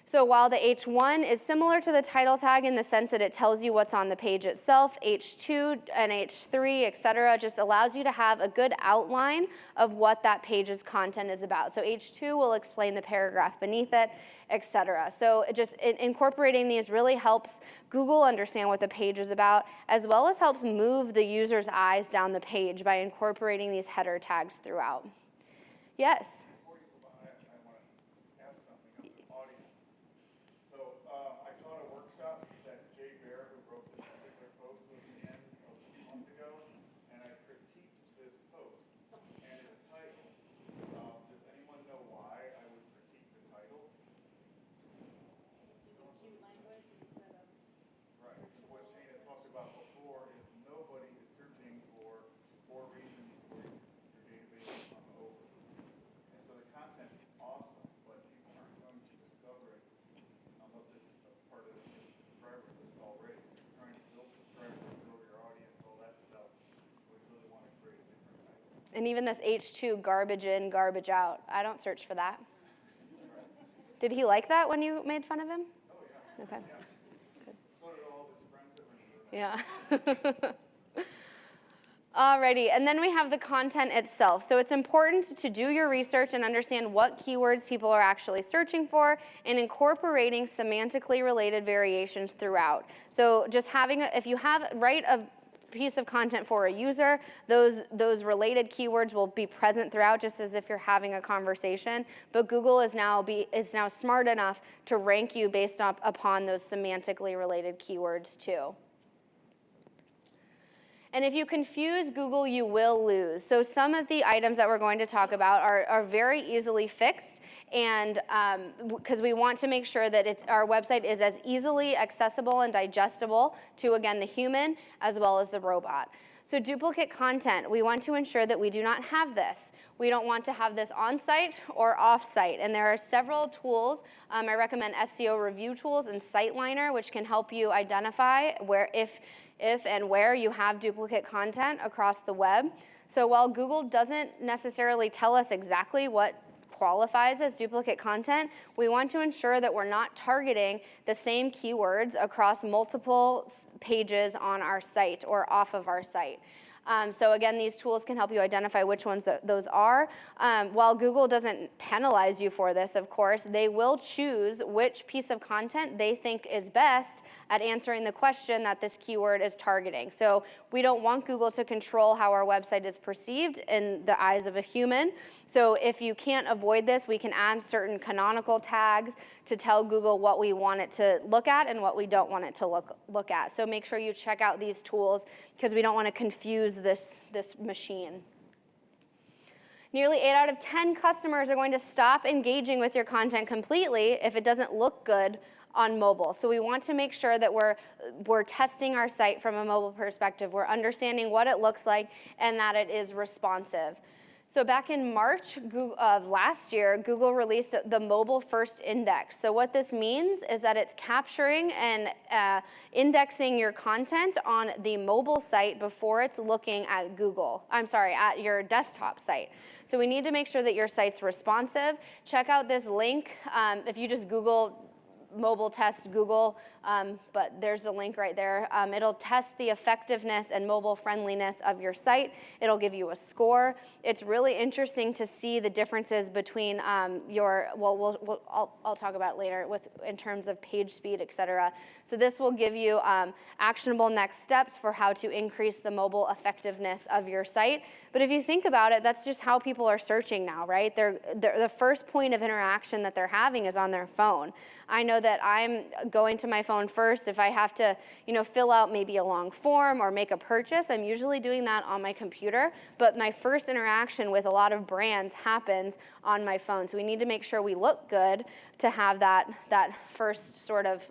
So while the H1 is similar to the title tag in the sense that it tells you what's on the page itself, H2 and H3, et cetera, just allows you to have a good outline of what that page's content is about. So H2 will explain the paragraph beneath it, et cetera. So just incorporating these really helps Google understand what the page is about, as well as helps move the user's eyes down the page by incorporating these header tags throughout. Yes? And even this H2, garbage in, garbage out. I don't search for that. Did he like that when you made fun of him? Oh, yeah. Okay. Yeah. So did all of his friends that were Yeah. Alrighty, and then we have the content itself. So it's important to do your research and understand what keywords people are actually searching for and incorporating semantically related variations throughout. So just having, if you write a piece of content for a user, those related keywords will be present throughout, just as if you're having a conversation. But Google is now smart enough to rank you based upon those semantically related keywords too. And if you confuse Google, you will lose. So some of the items that we're going to talk about are very easily fixed, and because we want to make sure that our website is as easily accessible and digestible to, again, the human as well as the robot. So duplicate content, we want to ensure that we do not have this. We don't want to have this on-site or off-site, and there are several tools. I recommend SEO review tools and SiteLiner, which can help you identify where if and where you have duplicate content across the web. So while Google doesn't necessarily tell us exactly what qualifies as duplicate content, we want to ensure that we're not targeting the same keywords across multiple pages on our site or off of our site. So again, these tools can help you identify which ones those are. While Google doesn't penalize you for this, of course, they will choose which piece of content they think is best at answering the question that this keyword is targeting. So we don't want Google to control how our website is perceived in the eyes of a human. So if you can't avoid this, we can add certain canonical tags to tell Google what we want it to look at and what we don't want it to look at. So make sure you check out these tools, because we don't want to confuse this machine. Nearly 8 out of 10 customers are going to stop engaging with your content completely if it doesn't look good on mobile. So we want to make sure that we're testing our site from a mobile perspective. We're understanding what it looks like and that it is responsive. So back in March of last year, Google released the mobile first index. So what this means is that it's capturing and indexing your content on the mobile site before it's looking at at your desktop site. So we need to make sure that your site's responsive. Check out this link. If you just Google mobile test Google, but there's a link right there. It'll test the effectiveness and mobile friendliness of your site. It'll give you a score. It's really interesting to see the differences between I'll talk about it later in terms of page speed, et cetera. So this will give you actionable next steps for how to increase the mobile effectiveness of your site. But if you think about it, that's just how people are searching now, right? The first point of interaction that they're having is on their phone. I know that I'm going to my phone first. If I have to, fill out maybe a long form or make a purchase, I'm usually doing that on my computer. But my first interaction with a lot of brands happens on my phone. So we need to make sure we look good to have that first sort of,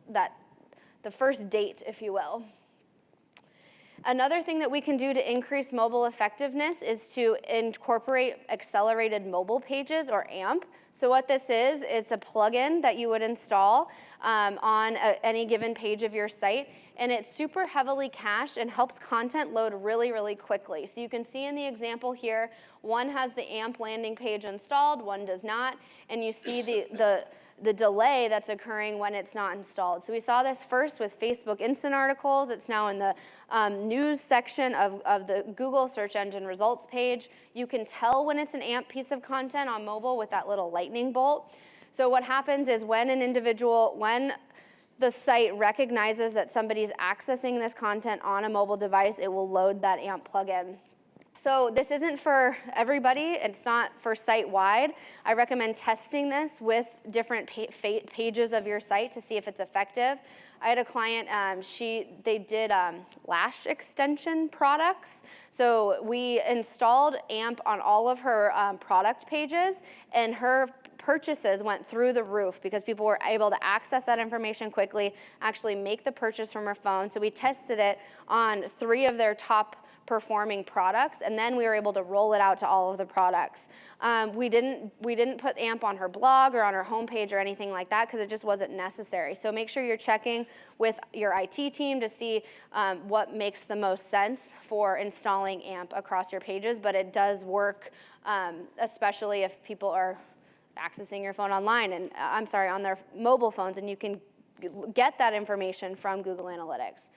the first date, if you will. Another thing that we can do to increase mobile effectiveness is to incorporate accelerated mobile pages, or AMP. So what this is, it's a plugin that you would install on any given page of your site, and it's super heavily cached and helps content load really, really quickly. So you can see in the example here, one has the AMP landing page installed, one does not, and you see the delay that's occurring when it's not installed. So we saw this first with Facebook Instant Articles. It's now in the news section of the Google search engine results page. You can tell when it's an AMP piece of content on mobile with that little lightning bolt. So what happens is when the site recognizes that somebody's accessing this content on a mobile device, it will load that AMP plugin. So this isn't for everybody. It's not for site-wide. I recommend testing this with different pages of your site to see if it's effective. I had a client, they did lash extension products. So we installed AMP on all of her product pages, and her purchases went through the roof because people were able to access that information quickly, actually make the purchase from her phone. So we tested it on 3 of their top performing products, and then we were able to roll it out to all of the products. We didn't put AMP on her blog or on her homepage or anything like that because it just wasn't necessary. So make sure you're checking with your IT team to see what makes the most sense for installing AMP across your pages, but it does work, especially if people are accessing your phone online and on their mobile phones, and you can get that information from Google Analytics.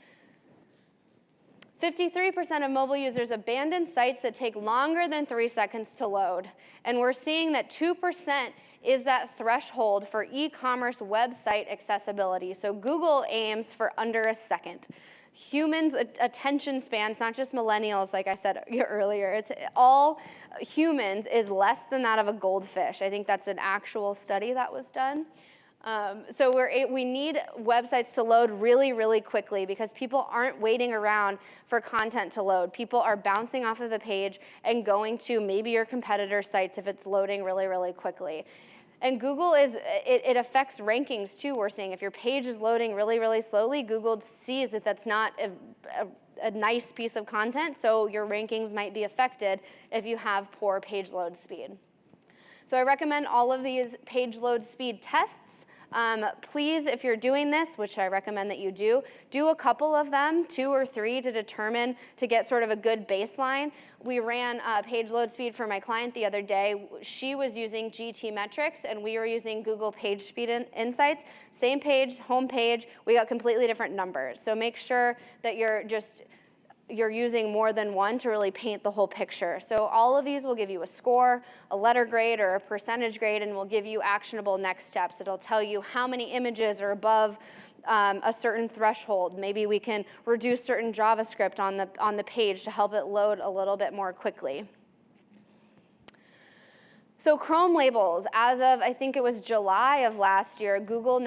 53% of mobile users abandon sites that take longer than 3 seconds to load. And we're seeing that 2% is that threshold for e-commerce website accessibility. So Google aims for under a second. Humans' attention spans, not just millennials, like I said earlier, it's all humans, is less than that of a goldfish. I think that's an actual study that was done. So we need websites to load really, really quickly because people aren't waiting around for content to load. People are bouncing off of the page and going to maybe your competitor sites if it's loading really, really quickly. And Google it affects rankings too, we're seeing. If your page is loading really, really slowly, Google sees that that's not a nice piece of content, so your rankings might be affected if you have poor page load speed. So I recommend all of these page load speed tests. Please, if you're doing this, which I recommend that you do a couple of them, 2 or 3 to get sort of a good baseline. We ran page load speed for my client the other day. She was using GT metrics, and we were using Google Page Speed Insights. Same page, home page, we got completely different numbers. So make sure that you're using more than one to really paint the whole picture. So all of these will give you a score, a letter grade, or a percentage grade, and will give you actionable next steps. It'll tell you how many images are above a certain threshold. Maybe we can reduce certain JavaScript on the page to help it load a little bit more quickly. So Chrome labels, as of I think it was July of last year, Google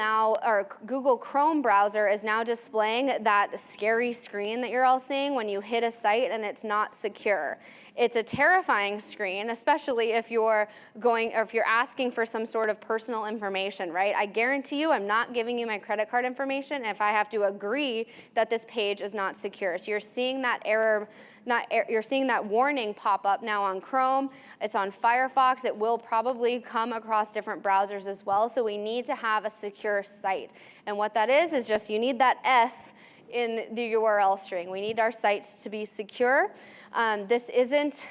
Chrome browser is now displaying that scary screen that you're all seeing when you hit a site and it's not secure. It's a terrifying screen, especially if you're asking for some sort of personal information, right? I guarantee you I'm not giving you my credit card information if I have to agree that this page is not secure. So you're seeing that you're seeing that warning pop up now on Chrome. It's on Firefox. It will probably come across different browsers as well. So we need to have a secure site. And what that is just you need that S in the URL string. We need our sites to be secure. This isn't.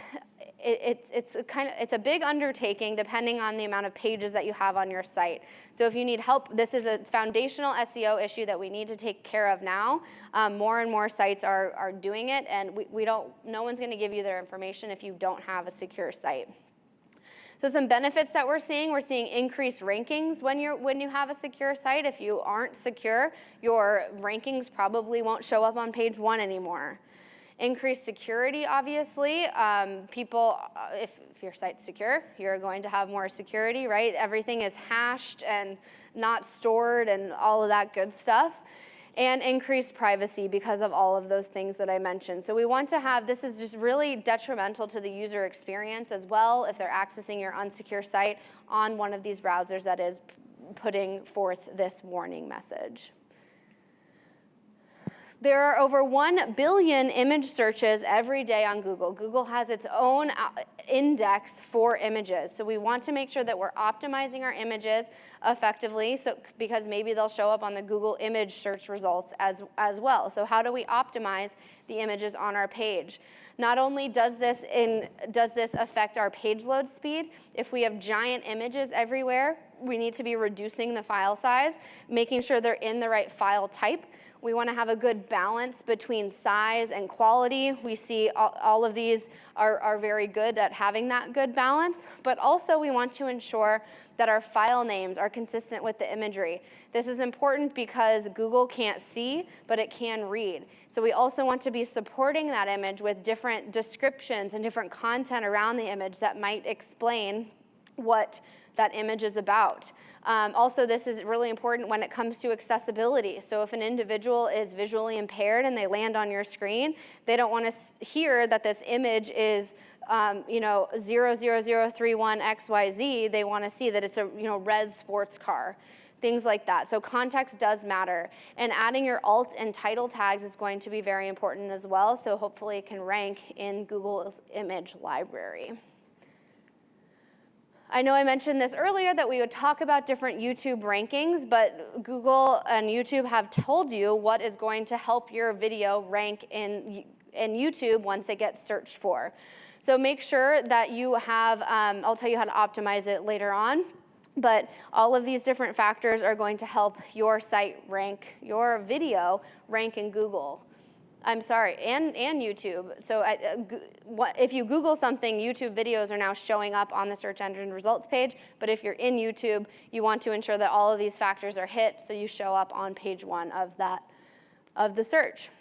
It's a big undertaking depending on the amount of pages that you have on your site. So if you need help, this is a foundational SEO issue that we need to take care of now. More and more sites are doing it, and no one's going to give you their information if you don't have a secure site. So some benefits that we're seeing increased rankings when you have a secure site. If you aren't secure, your rankings probably won't show up on page 1 anymore. Increased security, obviously. If your site's secure, you're going to have more security, right? Everything is hashed and not stored and all of that good stuff. And increased privacy because of all of those things that I mentioned. So we want to have, this is just really detrimental to the user experience as well if they're accessing your unsecure site on one of these browsers that is putting forth this warning message. There are over 1 billion image searches every day on Google. Google has its own index for images. So we want to make sure that we're optimizing our images effectively because maybe they'll show up on the Google image search results as well. So how do we optimize the images on our page? Not only does this affect our page load speed, if we have giant images everywhere, we need to be reducing the file size, making sure they're in the right file type. We want to have a good balance between size and quality. We see all of these are very good at having that good balance, but also we want to ensure that our file names are consistent with the imagery. This is important because Google can't see, but it can read. So we also want to be supporting that image with different descriptions and different content around the image that might explain what that image is about. Also, this is really important when it comes to accessibility. So if an individual is visually impaired and they land on your screen, they don't want to hear that this image is 00031XYZ. They want to see that it's a red sports car, things like that. So context does matter. And adding your alt and title tags is going to be very important as well. So hopefully it can rank in Google's image library. I know I mentioned this earlier that we would talk about different YouTube rankings, but Google and YouTube have told you what is going to help your video rank in YouTube once it gets searched for. So make sure that you have, I'll tell you how to optimize it later on, but all of these different factors are going to help your site rank, your video rank in Google. I'm sorry, and YouTube. So if you Google something, YouTube videos are now showing up on the search engine results page. But if you're in YouTube, you want to ensure that all of these factors are hit so you show up on page 1 of the search.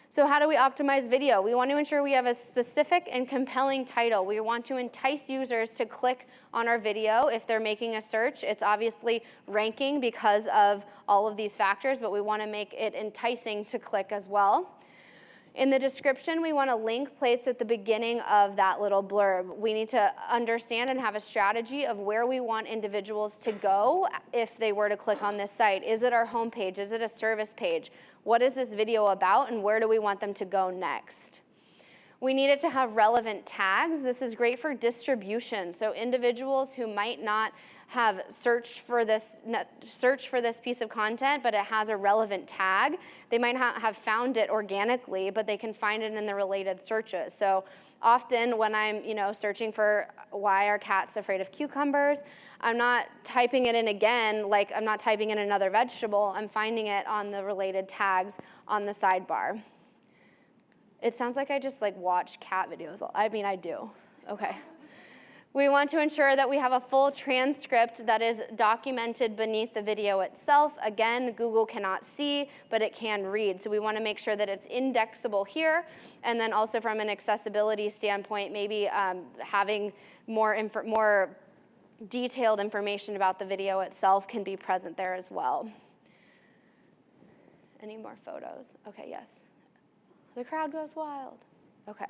So how do we optimize video? We want to ensure we have a specific and compelling title. We want to entice users to click on our video if they're making a search. It's obviously ranking because of all of these factors, but we want to make it enticing to click as well. In the description, we want a link placed at the beginning of that little blurb. We need to understand and have a strategy of where we want individuals to go if they were to click on this site. Is it our homepage? Is it a service page? What is this video about, and where do we want them to go next? We need it to have relevant tags. This is great for distribution. So individuals who might not have searched for this piece of content, but it has a relevant tag, they might have found it organically, but they can find it in the related searches. So often when I'm searching for why are cats afraid of cucumbers, I'm not typing it in again, like I'm not typing in another vegetable. I'm finding it on the related tags on the sidebar. It sounds like I just watch cat videos. I mean, I do. Okay. We want to ensure that we have a full transcript that is documented beneath the video itself. Again, Google cannot see, but it can read. So we want to make sure that it's indexable here. And then also from an accessibility standpoint, maybe having more detailed information about the video itself can be present there as well. Any more photos? Okay, yes. The crowd goes wild. Okay.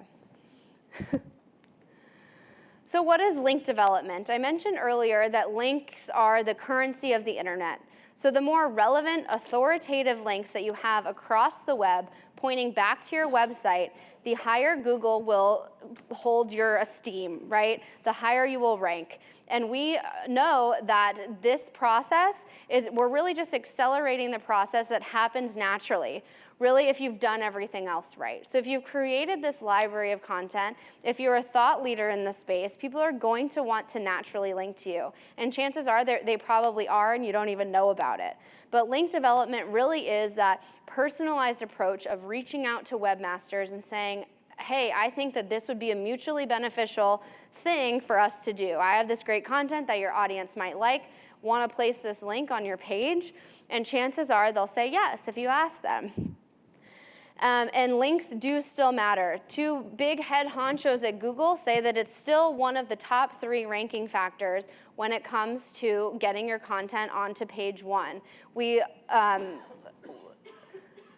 So what is link development? I mentioned earlier that links are the currency of the internet. So the more relevant, authoritative links that you have across the web pointing back to your website, the higher Google will hold your esteem, right? The higher you will rank. And we know that this process we're really just accelerating the process that happens naturally, really, if you've done everything else right. So if you've created this library of content, if you're a thought leader in the space, people are going to want to naturally link to you. And chances are they probably are, and you don't even know about it. But link development really is that personalized approach of reaching out to webmasters and saying, hey, I think that this would be a mutually beneficial thing for us to do. I have this great content that your audience might like, want to place this link on your page, and chances are they'll say yes if you ask them. And links do still matter. Two big head honchos at Google say that it's still one of the top 3 ranking factors when it comes to getting your content onto page 1.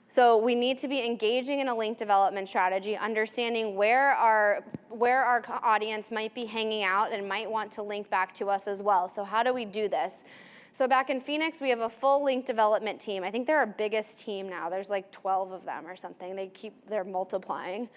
So we need to be engaging in a link development strategy, understanding where our audience might be hanging out and might want to link back to us as well. So how do we do this? So back in Phoenix, we have a full link development team. I think they're our biggest team now. There's like 12 of them or something. They're multiplying.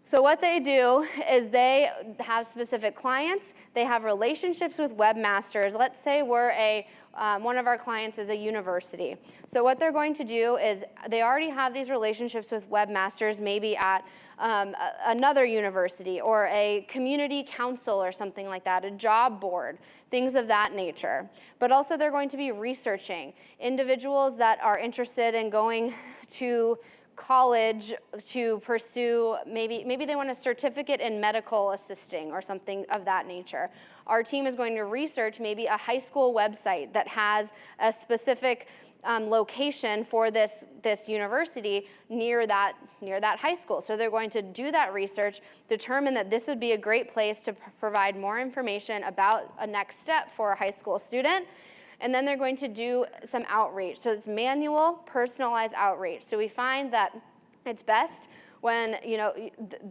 So what they do is they have specific clients. They have relationships with webmasters. Let's say one of our clients is a university. So what they're going to do is they already have these relationships with webmasters, maybe at another university or a community council or something like that, a job board, things of that nature. But also they're going to be researching individuals that are interested in going to college to pursue, maybe they want a certificate in medical assisting or something of that nature. Our team is going to research maybe a high school website that has a specific location for this university near that high school. So they're going to do that research, determine that this would be a great place to provide more information about a next step for a high school student. And then they're going to do some outreach. So it's manual, personalized outreach. So we find that it's best when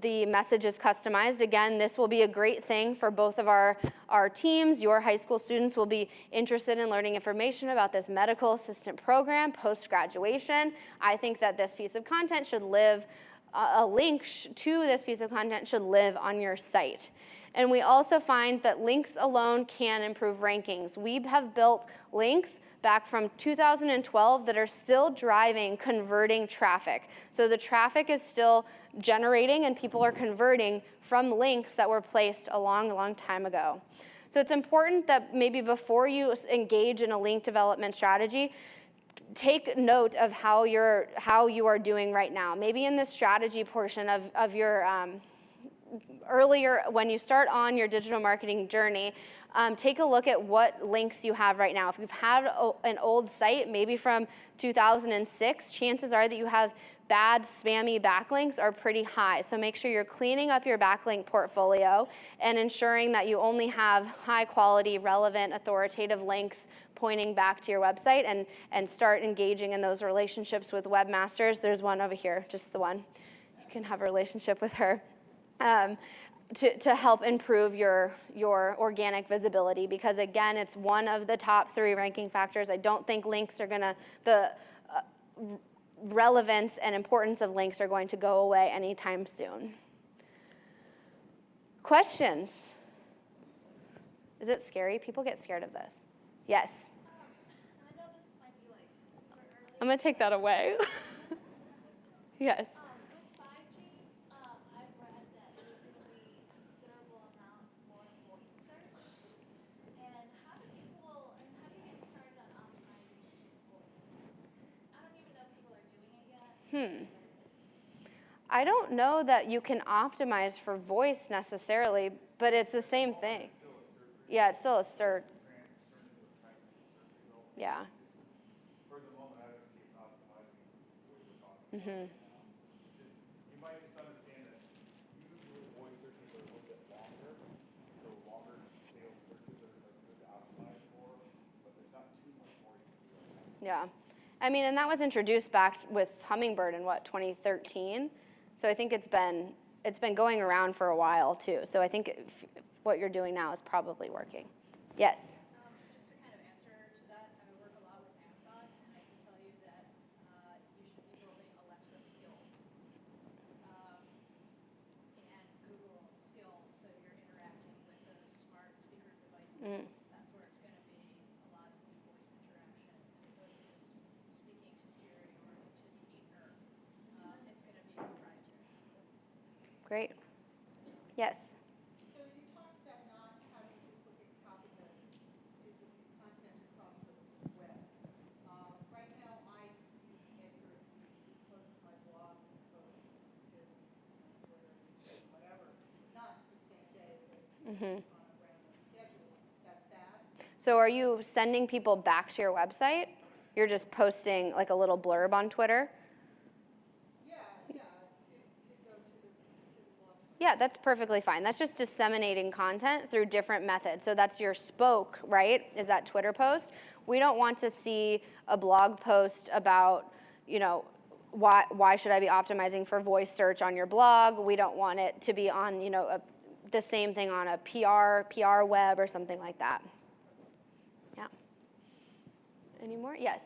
the message is customized. Again, this will be a great thing for both of our teams. Your high school students will be interested in learning information about this medical assistant program post-graduation. I think that this piece of content should live, a link to this piece of content should live on your site. And we also find that links alone can improve rankings. We have built links back from 2012 that are still driving, converting traffic. So the traffic is still generating and people are converting from links that were placed a long time ago. So it's important that maybe before you engage in a link development strategy, take note of how you are doing right now. Maybe in the strategy portion of your earlier, when you start on your digital marketing journey, take a look at what links you have right now. If you've had an old site, maybe from 2006, chances are that you have bad, spammy backlinks are pretty high. So make sure you're cleaning up your backlink portfolio and ensuring that you only have high quality, relevant, authoritative links pointing back to your website, and start engaging in those relationships with webmasters. There's one over here, just the one. You can have a relationship with her. To help improve your organic visibility, because again, it's one of the top 3 ranking factors. I don't think links are the relevance and importance of links are going to go away anytime soon. Questions? Is it scary? People get scared of this. Yes? I know this might be like super early. I'm going to take that away. Yes. With 5G, I've read that there's going to be a considerable amount more voice search. And how do you get started on optimizing voice? I don't even know if people are doing it yet. I don't know that you can optimize for voice necessarily, but it's the same thing. Yeah, it's still a search. Yeah. For the moment, I just keep optimizing what you're talking about. You might just understand that usually voice searches are a little bit longer, so longer tail searches are good to Yeah. I mean, and that was introduced back with Hummingbird in, what, 2013? So I think it's been going around for a while, too. So I think what you're doing now is probably working. Yes? Just to kind of answer to that, I work a lot with Amazon, and I can tell you that you should be building Alexa skills and Google skills, so you're interacting with those smart speaker devices. That's where it's going to be a lot of new voice interaction, as opposed to just speaking to Siri or to the ether. It's going to be proprietary. Great. Yes? So you talked about not having duplicate content across the web. Right now, I use Edgar to post my blog posts to Twitter, whatever, not the same day, but on a random schedule. That's bad. So are you sending people back to your website? You're just posting like a little blurb on Twitter? To go to the blog. Yeah, that's perfectly fine. That's just disseminating content through different methods. So that's your spoke, right? Is that Twitter post? We don't want to see a blog post about, why should I be optimizing for voice search on your blog? We don't want it to be on, the same thing on a PR web or something like that. Yeah. Any more? Yes.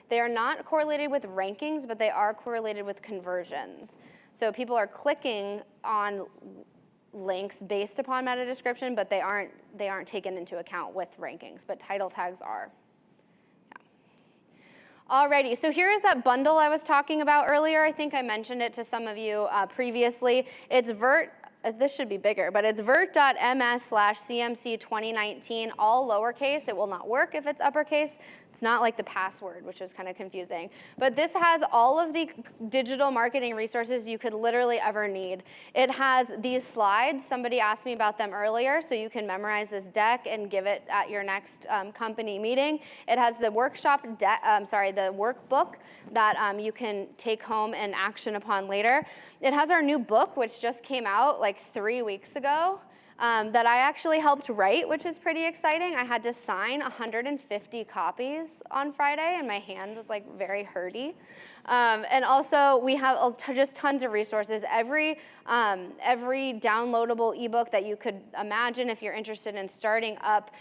They are not correlated with rankings, but they are correlated with conversions. So people are clicking on links based upon meta description, but they aren't taken into account with rankings, but title tags are. Yeah. Alrighty, so here is that bundle I was talking about earlier. I think I mentioned it to some of you previously. It's this should be bigger, but it's vert.ms/CMC 2019, all lowercase. It will not work if it's uppercase. It's not like the password, which is kind of confusing. But this has all of the digital marketing resources you could literally ever need. It has these slides. Somebody asked me about them earlier, so you can memorize this deck and give it at your next company meeting. It has the the workbook that you can take home and action upon later. It has our new book, which just came out like 3 weeks ago. That I actually helped write, which is pretty exciting. I had to sign 150 copies on Friday, and my hand was like very hurty. And also, we have just tons of resources. Every downloadable ebook that you could imagine if you're interested in starting up,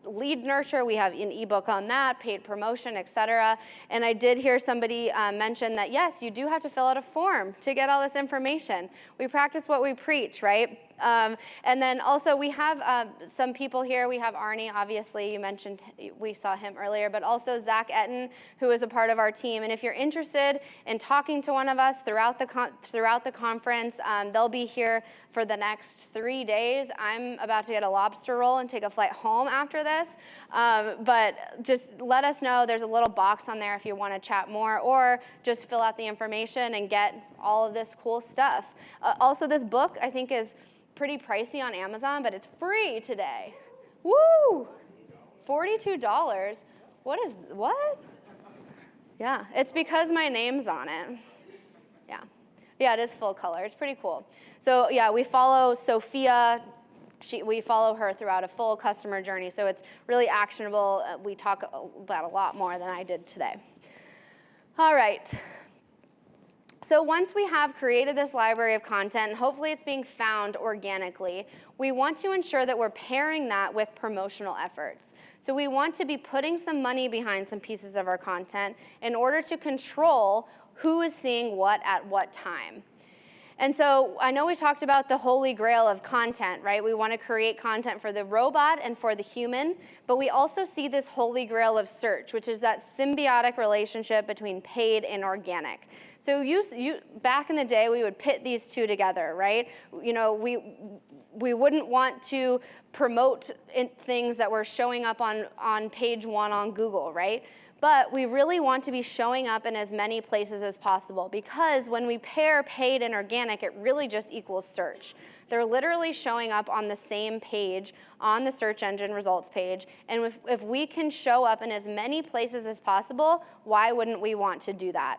lead nurture, we have an ebook on that, paid promotion, et cetera. And I did hear somebody mention that, yes, you do have to fill out a form to get all this information. We practice what we preach, right? And then also we have some people here. We have Arnie, obviously, you mentioned, we saw him earlier, but also Zach Etten, who is a part of our team. And if you're interested in talking to one of us throughout the conference, they'll be here for the next 3 days. I'm about to get a lobster roll and take a flight home after this. But just let us know. There's a little box on there if you want to chat more, or just fill out the information and get all of this cool stuff. Also, this book, I think, is pretty pricey on Amazon, but it's free today. Woo! $42. What? Yeah, it's because my name's on it. Yeah. Yeah, it is full color. It's pretty cool. So yeah, we follow Sophia. We follow her throughout a full customer journey, so it's really actionable. We talk about a lot more than I did today. All right. So once we have created this library of content, and hopefully it's being found organically, we want to ensure that we're pairing that with promotional efforts. So we want to be putting some money behind some pieces of our content in order to control who is seeing what at what time. And so I know we talked about the holy grail of content, right? We want to create content for the robot and for the human, but we also see this holy grail of search, which is that symbiotic relationship between paid and organic. So back in the day, we would pit these two together, right? We wouldn't want to promote things that were showing up on page 1 on Google, right? But we really want to be showing up in as many places as possible, because when we pair paid and organic, it really just equals search. They're literally showing up on the same page on the search engine results page. And if we can show up in as many places as possible, why wouldn't we want to do that?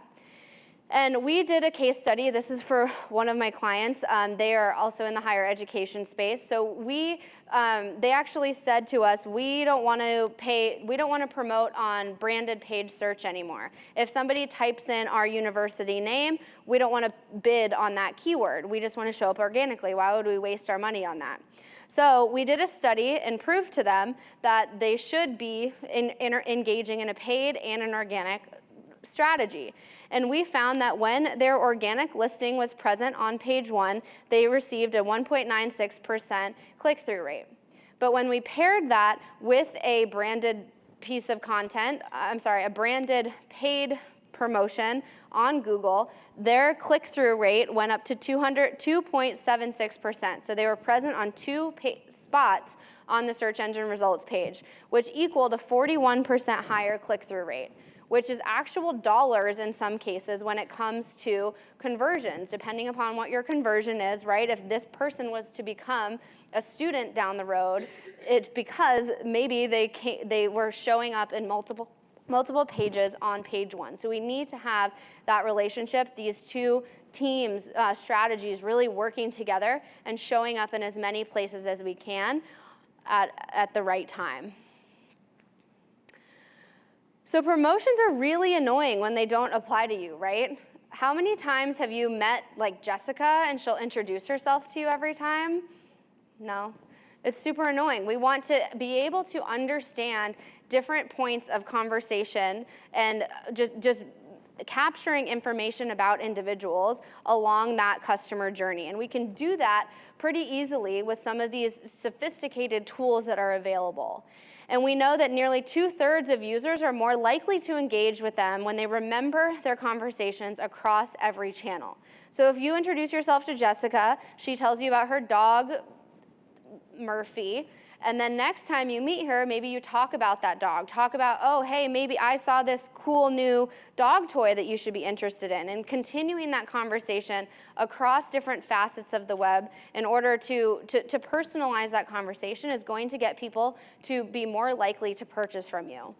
And we did a case study. This is for one of my clients. They are also in the higher education space. So they actually said to us, we don't want to promote on branded page search anymore. If somebody types in our university name, we don't want to bid on that keyword. We just want to show up organically. Why would we waste our money on that? So we did a study and proved to them that they should be engaging in a paid and an organic strategy. And we found that when their organic listing was present on page 1, they received a 1.96% click-through rate. But when we paired that with a branded piece of content, a branded paid promotion on Google, their click-through rate went up to 2.76%. So they were present on 2 spots on the search engine results page, which equaled a 41% higher click-through rate, which is actual dollars in some cases when it comes to conversions, depending upon what your conversion is, right? If this person was to become a student down the road, it's because maybe they were showing up in multiple pages on page 1. So we need to have that relationship, these two teams, strategies really working together and showing up in as many places as we can at the right time. So promotions are really annoying when they don't apply to you, right? How many times have you met like Jessica and she'll introduce herself to you every time? No. It's super annoying. We want to be able to understand different points of conversation and just capturing information about individuals along that customer journey. And we can do that pretty easily with some of these sophisticated tools that are available. And we know that nearly 2/3 of users are more likely to engage with them when they remember their conversations across every channel. So if you introduce yourself to Jessica, she tells you about her dog, Murphy, and then next time you meet her, maybe you talk about that dog. Talk about, oh, hey, maybe I saw this cool new dog toy that you should be interested in. And continuing that conversation across different facets of the web in order to personalize that conversation is going to get people to be more likely to purchase from you.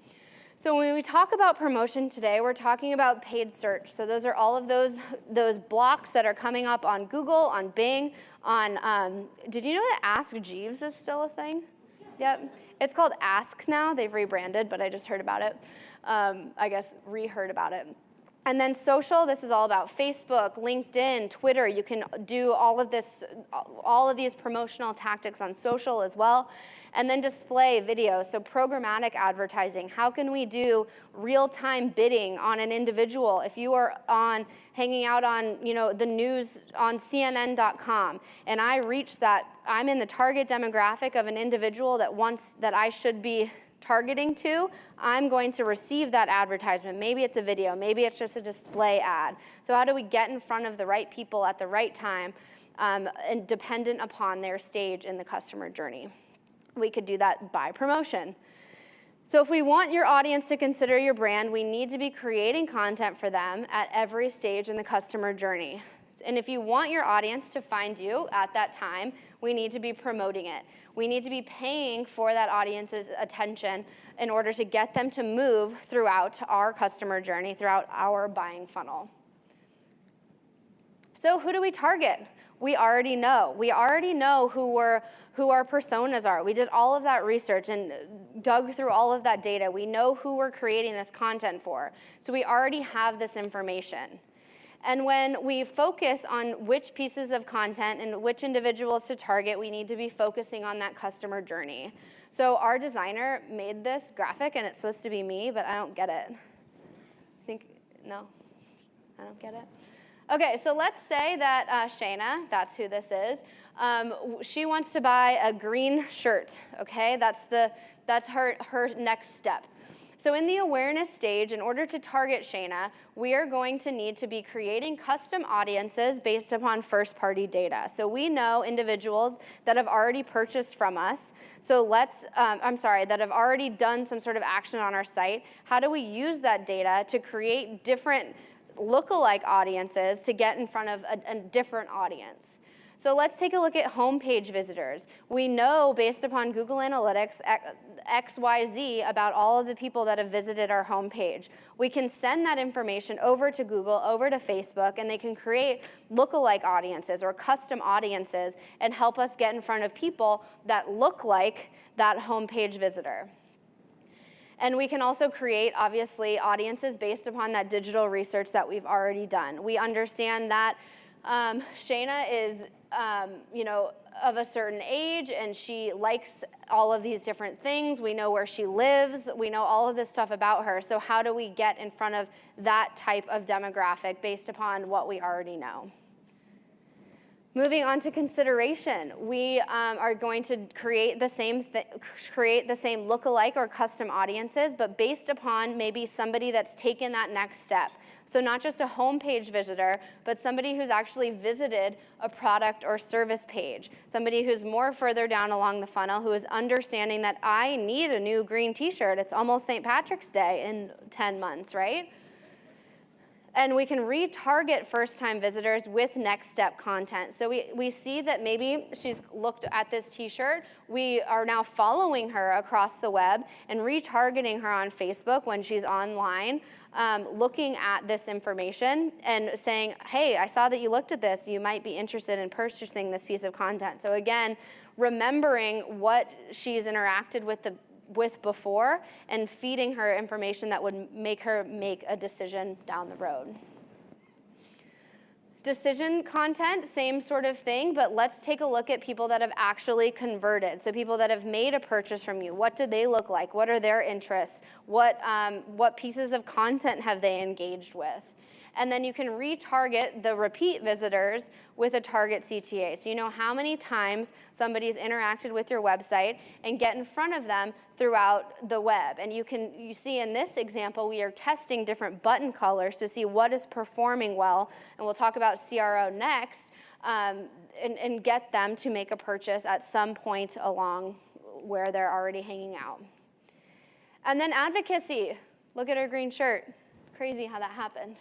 So when we talk about promotion today, we're talking about paid search. So those are all of those blocks that are coming up on Google, on Bing, on, did you know that Ask Jeeves is still a thing? Yep. It's called Ask now. They've rebranded, but I just heard about it. I guess re-heard about it. And then social, this is all about Facebook, LinkedIn, Twitter. You can do all of these promotional tactics on social as well. And then display video, so programmatic advertising. How can we do real-time bidding on an individual? If you are hanging out on the news on CNN.com, and I reach that, I'm in the target demographic of an individual that I should be targeting to, I'm going to receive that advertisement. Maybe it's a video, maybe it's just a display ad. So how do we get in front of the right people at the right time and dependent upon their stage in the customer journey? We could do that by promotion. So if we want your audience to consider your brand, we need to be creating content for them at every stage in the customer journey. And if you want your audience to find you at that time, we need to be promoting it. We need to be paying for that audience's attention in order to get them to move throughout our customer journey, throughout our buying funnel. So who do we target? We already know. We already know who our personas are. We did all of that research and dug through all of that data. We know who we're creating this content for. So we already have this information. And when we focus on which pieces of content and which individuals to target, we need to be focusing on that customer journey. So our designer made this graphic, and it's supposed to be me, but I don't get it. No, I don't get it. Okay, so let's say that Shayna, that's who this is, she wants to buy a green shirt, okay? That's her next step. So in the awareness stage, in order to target Shayna, we are going to need to be creating custom audiences based upon first-party data. So we know individuals that have already purchased from us. So that have already done some sort of action on our site. How do we use that data to create different lookalike audiences to get in front of a different audience? So let's take a look at homepage visitors. We know based upon Google Analytics XYZ about all of the people that have visited our homepage. We can send that information over to Google, over to Facebook, and they can create lookalike audiences or custom audiences and help us get in front of people that look like that homepage visitor. And we can also create, obviously, audiences based upon that digital research that we've already done. We understand that Shayna is, of a certain age, and she likes all of these different things. We know where she lives. We know all of this stuff about her. So how do we get in front of that type of demographic based upon what we already know? Moving on to consideration, we are going to create the same lookalike or custom audiences, but based upon maybe somebody that's taken that next step. So not just a homepage visitor, but somebody who's actually visited a product or service page. Somebody who's more further down along the funnel, who is understanding that I need a new green t-shirt. It's almost St. Patrick's Day in 10 months, right? And we can retarget first-time visitors with next step content. So we see that maybe she's looked at this t-shirt. We are now following her across the web and retargeting her on Facebook when she's online, looking at this information and saying, hey, I saw that you looked at this. You might be interested in purchasing this piece of content. So again, remembering what she's interacted with before and feeding her information that would make her make a decision down the road. Decision content, same sort of thing, but let's take a look at people that have actually converted. So people that have made a purchase from you. What do they look like? What are their interests? What pieces of content have they engaged with? And then you can retarget the repeat visitors with a target CTA. So you know how many times somebody's interacted with your website and get in front of them throughout the web. And you see in this example, we are testing different button colors to see what is performing well. And we'll talk about CRO next, and get them to make a purchase at some point along where they're already hanging out. And then advocacy. Look at her green shirt. Crazy how that happened.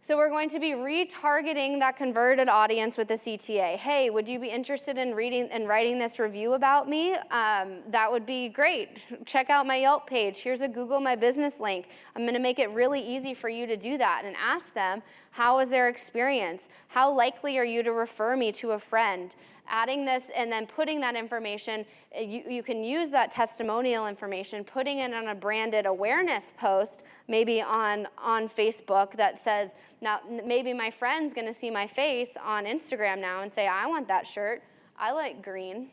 So we're going to be retargeting that converted audience with the CTA. Hey, would you be interested in reading and writing this review about me? That would be great. Check out my Yelp page. Here's a Google My Business link. I'm going to make it really easy for you to do that and ask them, how was their experience? How likely are you to refer me to a friend? Adding this and then putting that information, you can use that testimonial information, putting it on a branded awareness post, maybe on Facebook that says, now maybe my friend's gonna see my face on Instagram now and say, I want that shirt, I like green.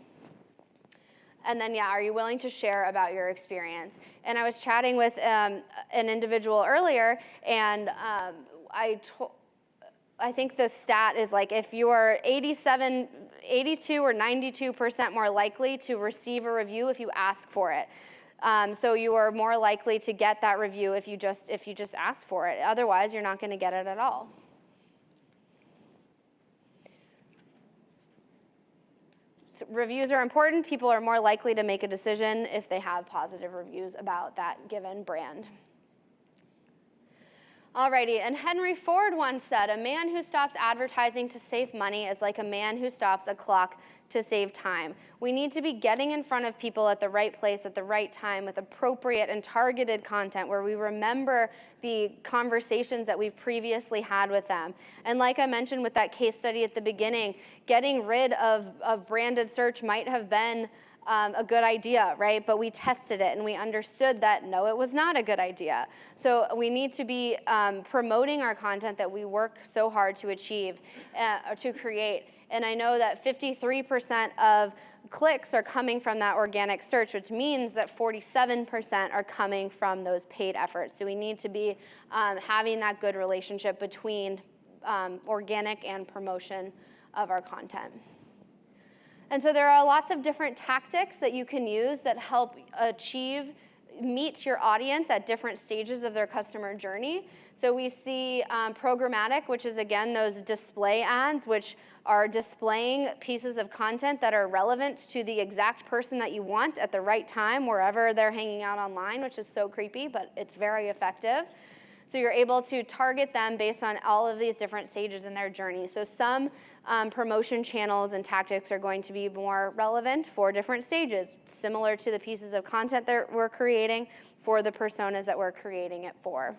And then, are you willing to share about your experience? And I was chatting with an individual earlier, and I think the stat is like if you're 82 or 92% more likely to receive a review if you ask for it. So you are more likely to get that review if you just ask for it. Otherwise, you're not going to get it at all. So reviews are important. People are more likely to make a decision if they have positive reviews about that given brand. Alrighty, and Henry Ford once said, a man who stops advertising to save money is like a man who stops a clock to save time. We need to be getting in front of people at the right place at the right time with appropriate and targeted content where we remember the conversations that we've previously had with them. And like I mentioned with that case study at the beginning, getting rid of branded search might have been a good idea, right? But we tested it and we understood that no, it was not a good idea. So we need to be promoting our content that we work so hard to achieve, to create. And I know that 53% of clicks are coming from that organic search, which means that 47% are coming from those paid efforts. So we need to be having that good relationship between organic and promotion of our content. And so there are lots of different tactics that you can use that help meet your audience at different stages of their customer journey. So we see programmatic, which is, again, those display ads, which are displaying pieces of content that are relevant to the exact person that you want at the right time, wherever they're hanging out online, which is so creepy, but it's very effective. So you're able to target them based on all of these different stages in their journey. So some promotion channels and tactics are going to be more relevant for different stages, similar to the pieces of content that we're creating for the personas that we're creating it for.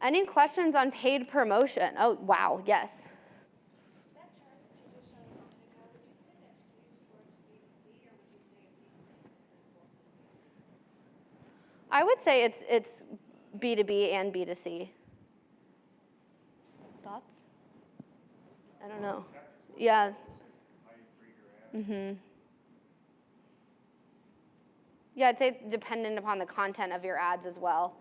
Any questions on paid promotion? Oh, wow, yes. That chart that you just showed a moment ago, would you say that skews towards B2C, or would you say it's equal? I would say it's B2B and B2C. Thoughts? I don't know. Yeah. Yeah, I'd say dependent upon the content of your ads as well.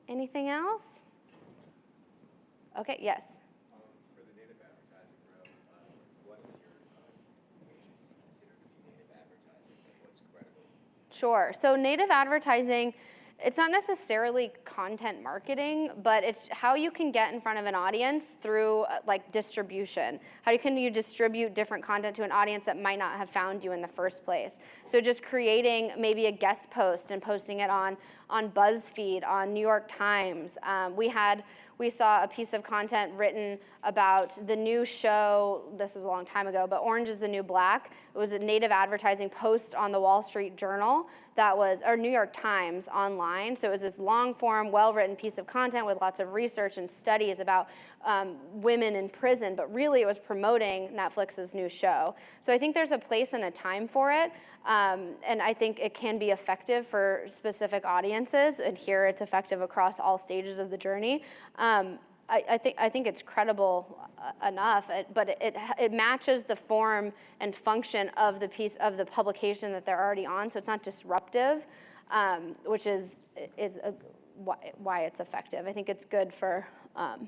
Anything else? Okay, yes. For the native advertising route, what is your agency consider to be native advertising, and what's credible? Sure. So native advertising, it's not necessarily content marketing, but it's how you can get in front of an audience through like distribution. How can you distribute different content to an audience that might not have found you in the first place? So just creating maybe a guest post and posting it on BuzzFeed, on New York Times. We saw a piece of content written about the new show, this was a long time ago, but Orange is the New Black. It was a native advertising post on the Wall Street Journal or New York Times online. So it was this long form, well-written piece of content with lots of research and studies about women in prison, but really it was promoting Netflix's new show. So I think there's a place and a time for it. And I think it can be effective for specific audiences, and here it's effective across all stages of the journey. I think it's credible enough, but it matches the form and function of the piece of the publication that they're already on, so it's not disruptive, which is why it's effective. I think it's good for. I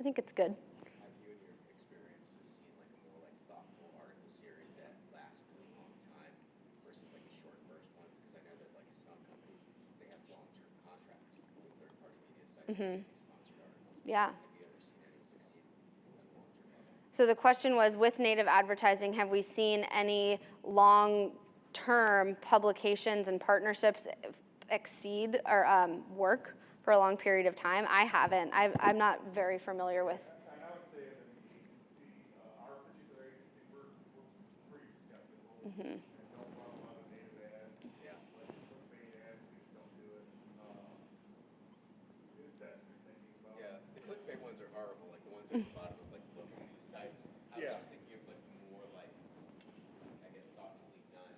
think it's good. Have you, in your experience, seen like a more like thoughtful article series that lasted a long time versus like the short burst ones? Because I know that like some companies, they have long-term contracts with third-party media sites that do sponsored articles. Yeah. Have you ever seen any succeed like long-term? So the question was, with native advertising, have we seen any long-term publications and partnerships exceed or work for a long period of time? I haven't. I'm not very familiar with. And I would say as an agency, our particular agency, we're pretty skeptical. And don't run a lot of native ads. Yeah. Like clickbait ads, we just don't do it. If that's what you're thinking about. Yeah, the clickbait ones are horrible, like the ones at the bottom of like local news sites. I was just thinking of like more like, I guess, thoughtfully done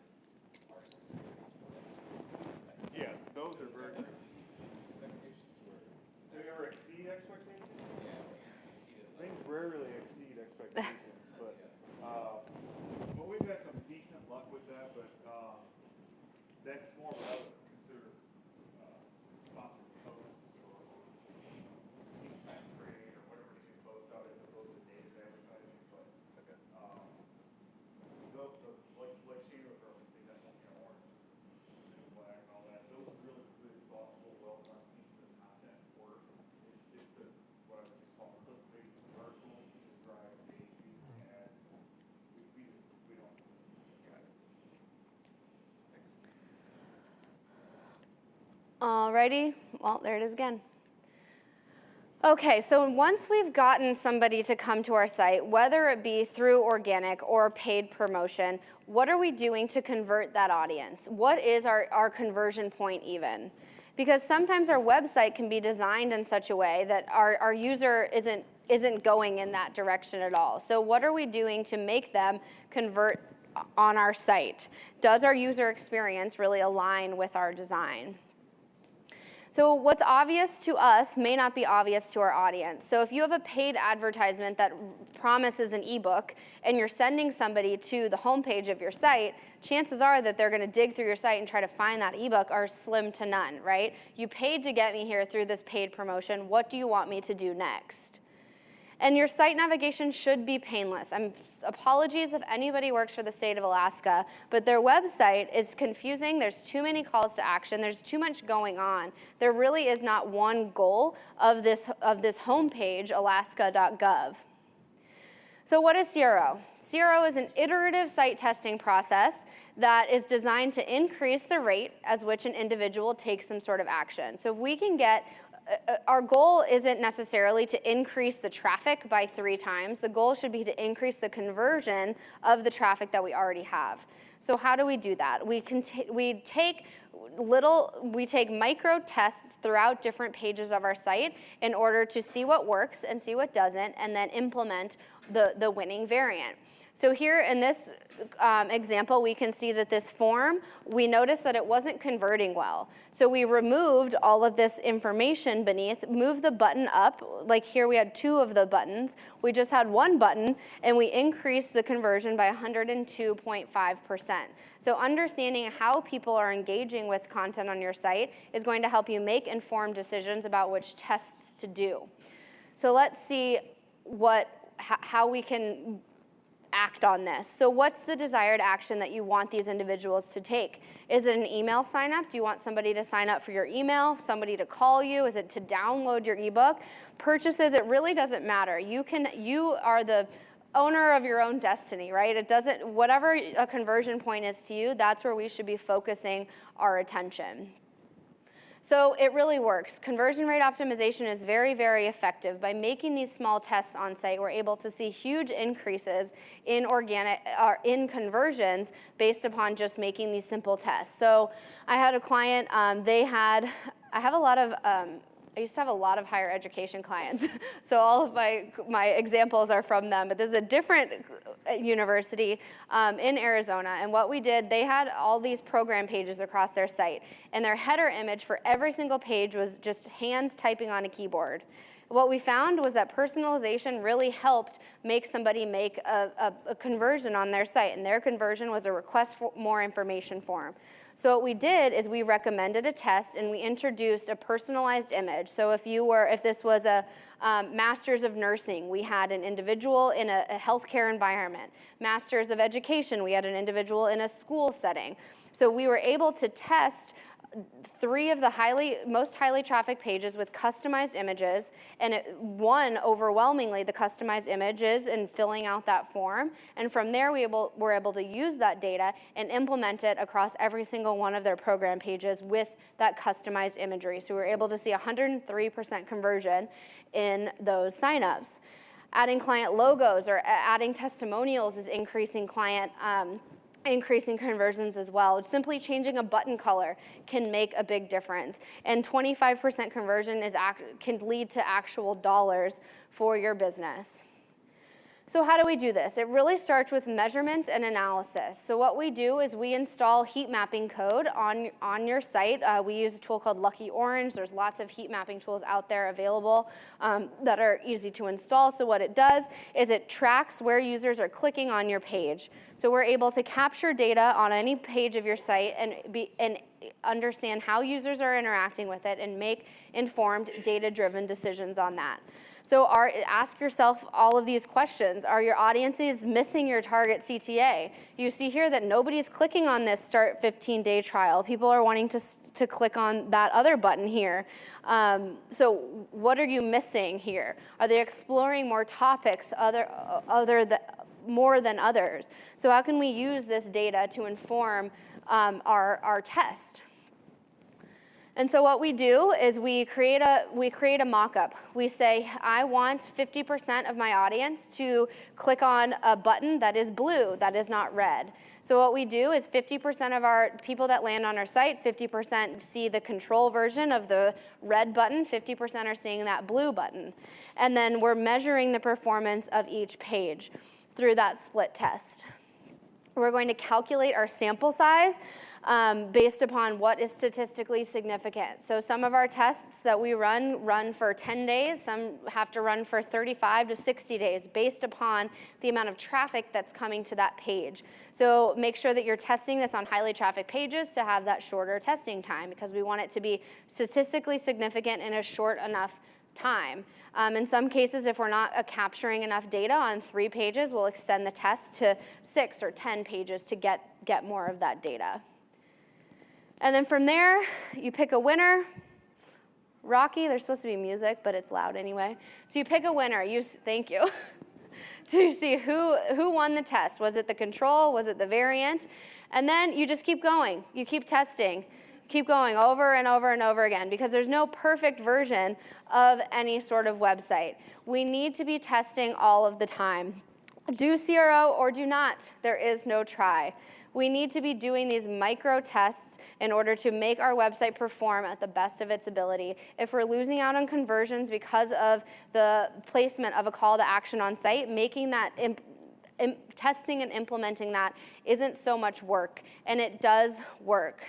article series for like news sites. Yeah, those are Does very. that exceed expectations, or Do they ever exceed expectations? yeah, like succeeded like Things rarely exceed expectations, but we've had some decent luck with that, but that's more what I would consider sponsored posts or impact trade or whatever you can post out as opposed to native advertising. But okay. like she was referencing that Orange is the Black and all that, those really good, thoughtful, well-done pieces of content work. It's the what I would just call clickbait vertical to just drive page views and ads. We don't. Got it. Thanks. Alrighty, well, there it is again. Okay, so once we've gotten somebody to come to our site, whether it be through organic or paid promotion, what are we doing to convert that audience? What is our conversion point even? Because sometimes our website can be designed in such a way that our user isn't going in that direction at all. So what are we doing to make them convert on our site? Does our user experience really align with our design? So what's obvious to us may not be obvious to our audience. So if you have a paid advertisement that promises an ebook and you're sending somebody to the homepage of your site, chances are that they're going to dig through your site and try to find that ebook are slim to none, right? You paid to get me here through this paid promotion. What do you want me to do next? And your site navigation should be painless. Apologies if anybody works for the state of Alaska, but their website is confusing. There's too many calls to action. There's too much going on. There really is not one goal of this homepage, alaska.gov. So what is CRO? CRO is an iterative site testing process that is designed to increase the rate as which an individual takes some sort of action. So if we can get, our goal isn't necessarily to increase the traffic by 3 times. The goal should be to increase the conversion of the traffic that we already have. So how do we do that? We take micro tests throughout different pages of our site in order to see what works and see what doesn't, and then implement the winning variant. So here in this example, we can see that this form, we noticed that it wasn't converting well. So we removed all of this information beneath, moved the button up. Like here we had 2 of the buttons. We just had 1 button, and we increased the conversion by 102.5%. So understanding how people are engaging with content on your site is going to help you make informed decisions about which tests to do. So let's see how we can act on this. So what's the desired action that you want these individuals to take? Is it an email sign up? Do you want somebody to sign up for your email, somebody to call you? Is it to download your ebook? Purchases, it really doesn't matter. You are the owner of your own destiny, right? It doesn't, whatever a conversion point is to you, that's where we should be focusing our attention. So it really works. Conversion rate optimization is very, very effective. By making these small tests on site, we're able to see huge increases in in conversions based upon just making these simple tests. So I had a client, I used to have a lot of higher education clients, so all of my examples are from them, but this is a different university in Arizona, and what we did, they had all these program pages across their site, and their header image for every single page was just hands typing on a keyboard. What we found was that personalization really helped make somebody make a conversion on their site, and their conversion was a request for more information form. So what we did is we recommended a test, and we introduced a personalized image. So if this was a Master's of Nursing, we had an individual in a healthcare environment. Masters of Education, we had an individual in a school setting. So we were able to test 3 of the most highly trafficked pages with customized images, and it won overwhelmingly the customized images and filling out that form. And from there, we were able to use that data and implement it across every single one of their program pages with that customized imagery. So we were able to see 103% conversion in those signups. Adding client logos or adding testimonials is increasing conversions as well. Simply changing a button color can make a big difference. And 25% conversion can lead to actual dollars for your business. So how do we do this? It really starts with measurement and analysis. So what we do is we install heat mapping code on your site. We use a tool called Lucky Orange. There's lots of heat mapping tools out there available that are easy to install. So what it does is it tracks where users are clicking on your page. So we're able to capture data on any page of your site and understand how users are interacting with it and make informed, data-driven decisions on that. So ask yourself all of these questions. Are your audiences missing your target CTA? You see here that nobody's clicking on this Start 15-Day Trial. People are wanting to click on that other button here. So what are you missing here? Are they exploring more topics more than others? So how can we use this data to inform our test? And so what we do is we create a mock-up. We say, I want 50% of my audience to click on a button that is blue, that is not red. So what we do is 50% of our people that land on our site, 50% see the control version of the red button, 50% are seeing that blue button. And then we're measuring the performance of each page through that split test. We're going to calculate our sample size based upon what is statistically significant. So some of our tests that we run for 10 days. Some have to run for 35 to 60 days based upon the amount of traffic that's coming to that page. So make sure that you're testing this on highly trafficked pages to have that shorter testing time, because we want it to be statistically significant in a short enough time. In some cases, if we're not capturing enough data on 3 pages, we'll extend the test to 6 or 10 pages to get more of that data. And then from there, you pick a winner. Rocky, there's supposed to be music, but it's loud anyway. So you pick a winner. Thank you. to see who won the test. Was it the control? Was it the variant? And then you just keep going. You keep testing. Keep going over and over and over again, because there's no perfect version of any sort of website. We need to be testing all of the time. Do CRO or do not. There is no try. We need to be doing these micro tests in order to make our website perform at the best of its ability. If we're losing out on conversions because of the placement of a call to action on site, making that testing and implementing that isn't so much work, and it does work.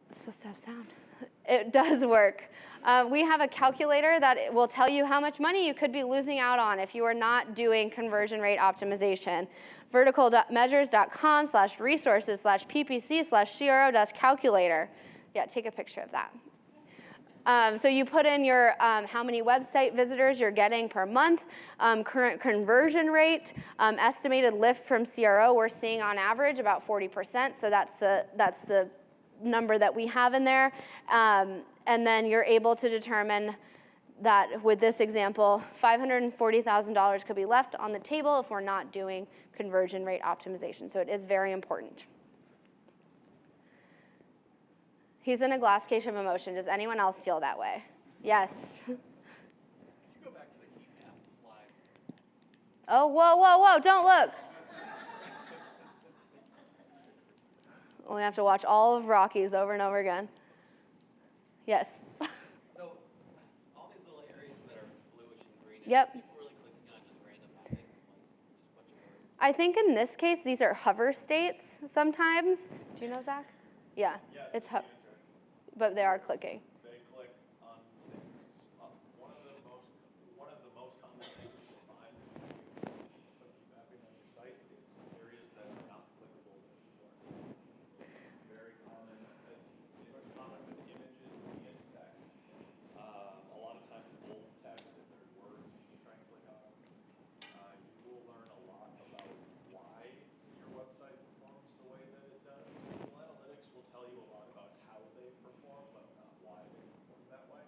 It's supposed to have sound. It does work. We have a calculator that will tell you how much money you could be losing out on if you are not doing conversion rate optimization. vertical.measures.com/resources/ppc/CRO-calculator. Yeah, take a picture of that. So you put in your how many website visitors you're getting per month, current conversion rate, estimated lift from CRO. We're seeing on average about 40%, so that's the number that we have in there. And then you're able to determine that with this example, $540,000 could be left on the table if we're not doing conversion rate optimization. So it is very important. He's in a glass case of emotion. Does anyone else feel that way? Yes. Could you go back to the heat map slide? Oh, whoa, don't look. We have to watch all of Rockies over and over again. Yes. So all these little areas that are bluish and greenish, Yep. people really clicking on just random nothing, like just a bunch of words. I think in this case, these are hover states sometimes. Do you know, Zach? Yeah. Yes, It's that's the answer. but they are clicking. They click on things. One of the most common things you'll find when you put heat mapping on your site is areas that are not clickable anymore. Very common. It's common with images and text. A lot of times bold text, if there's words you try and click on. You will learn a lot about why your website performs the way that it does. Google Analytics will tell you a lot about how they perform, but not why they perform that way.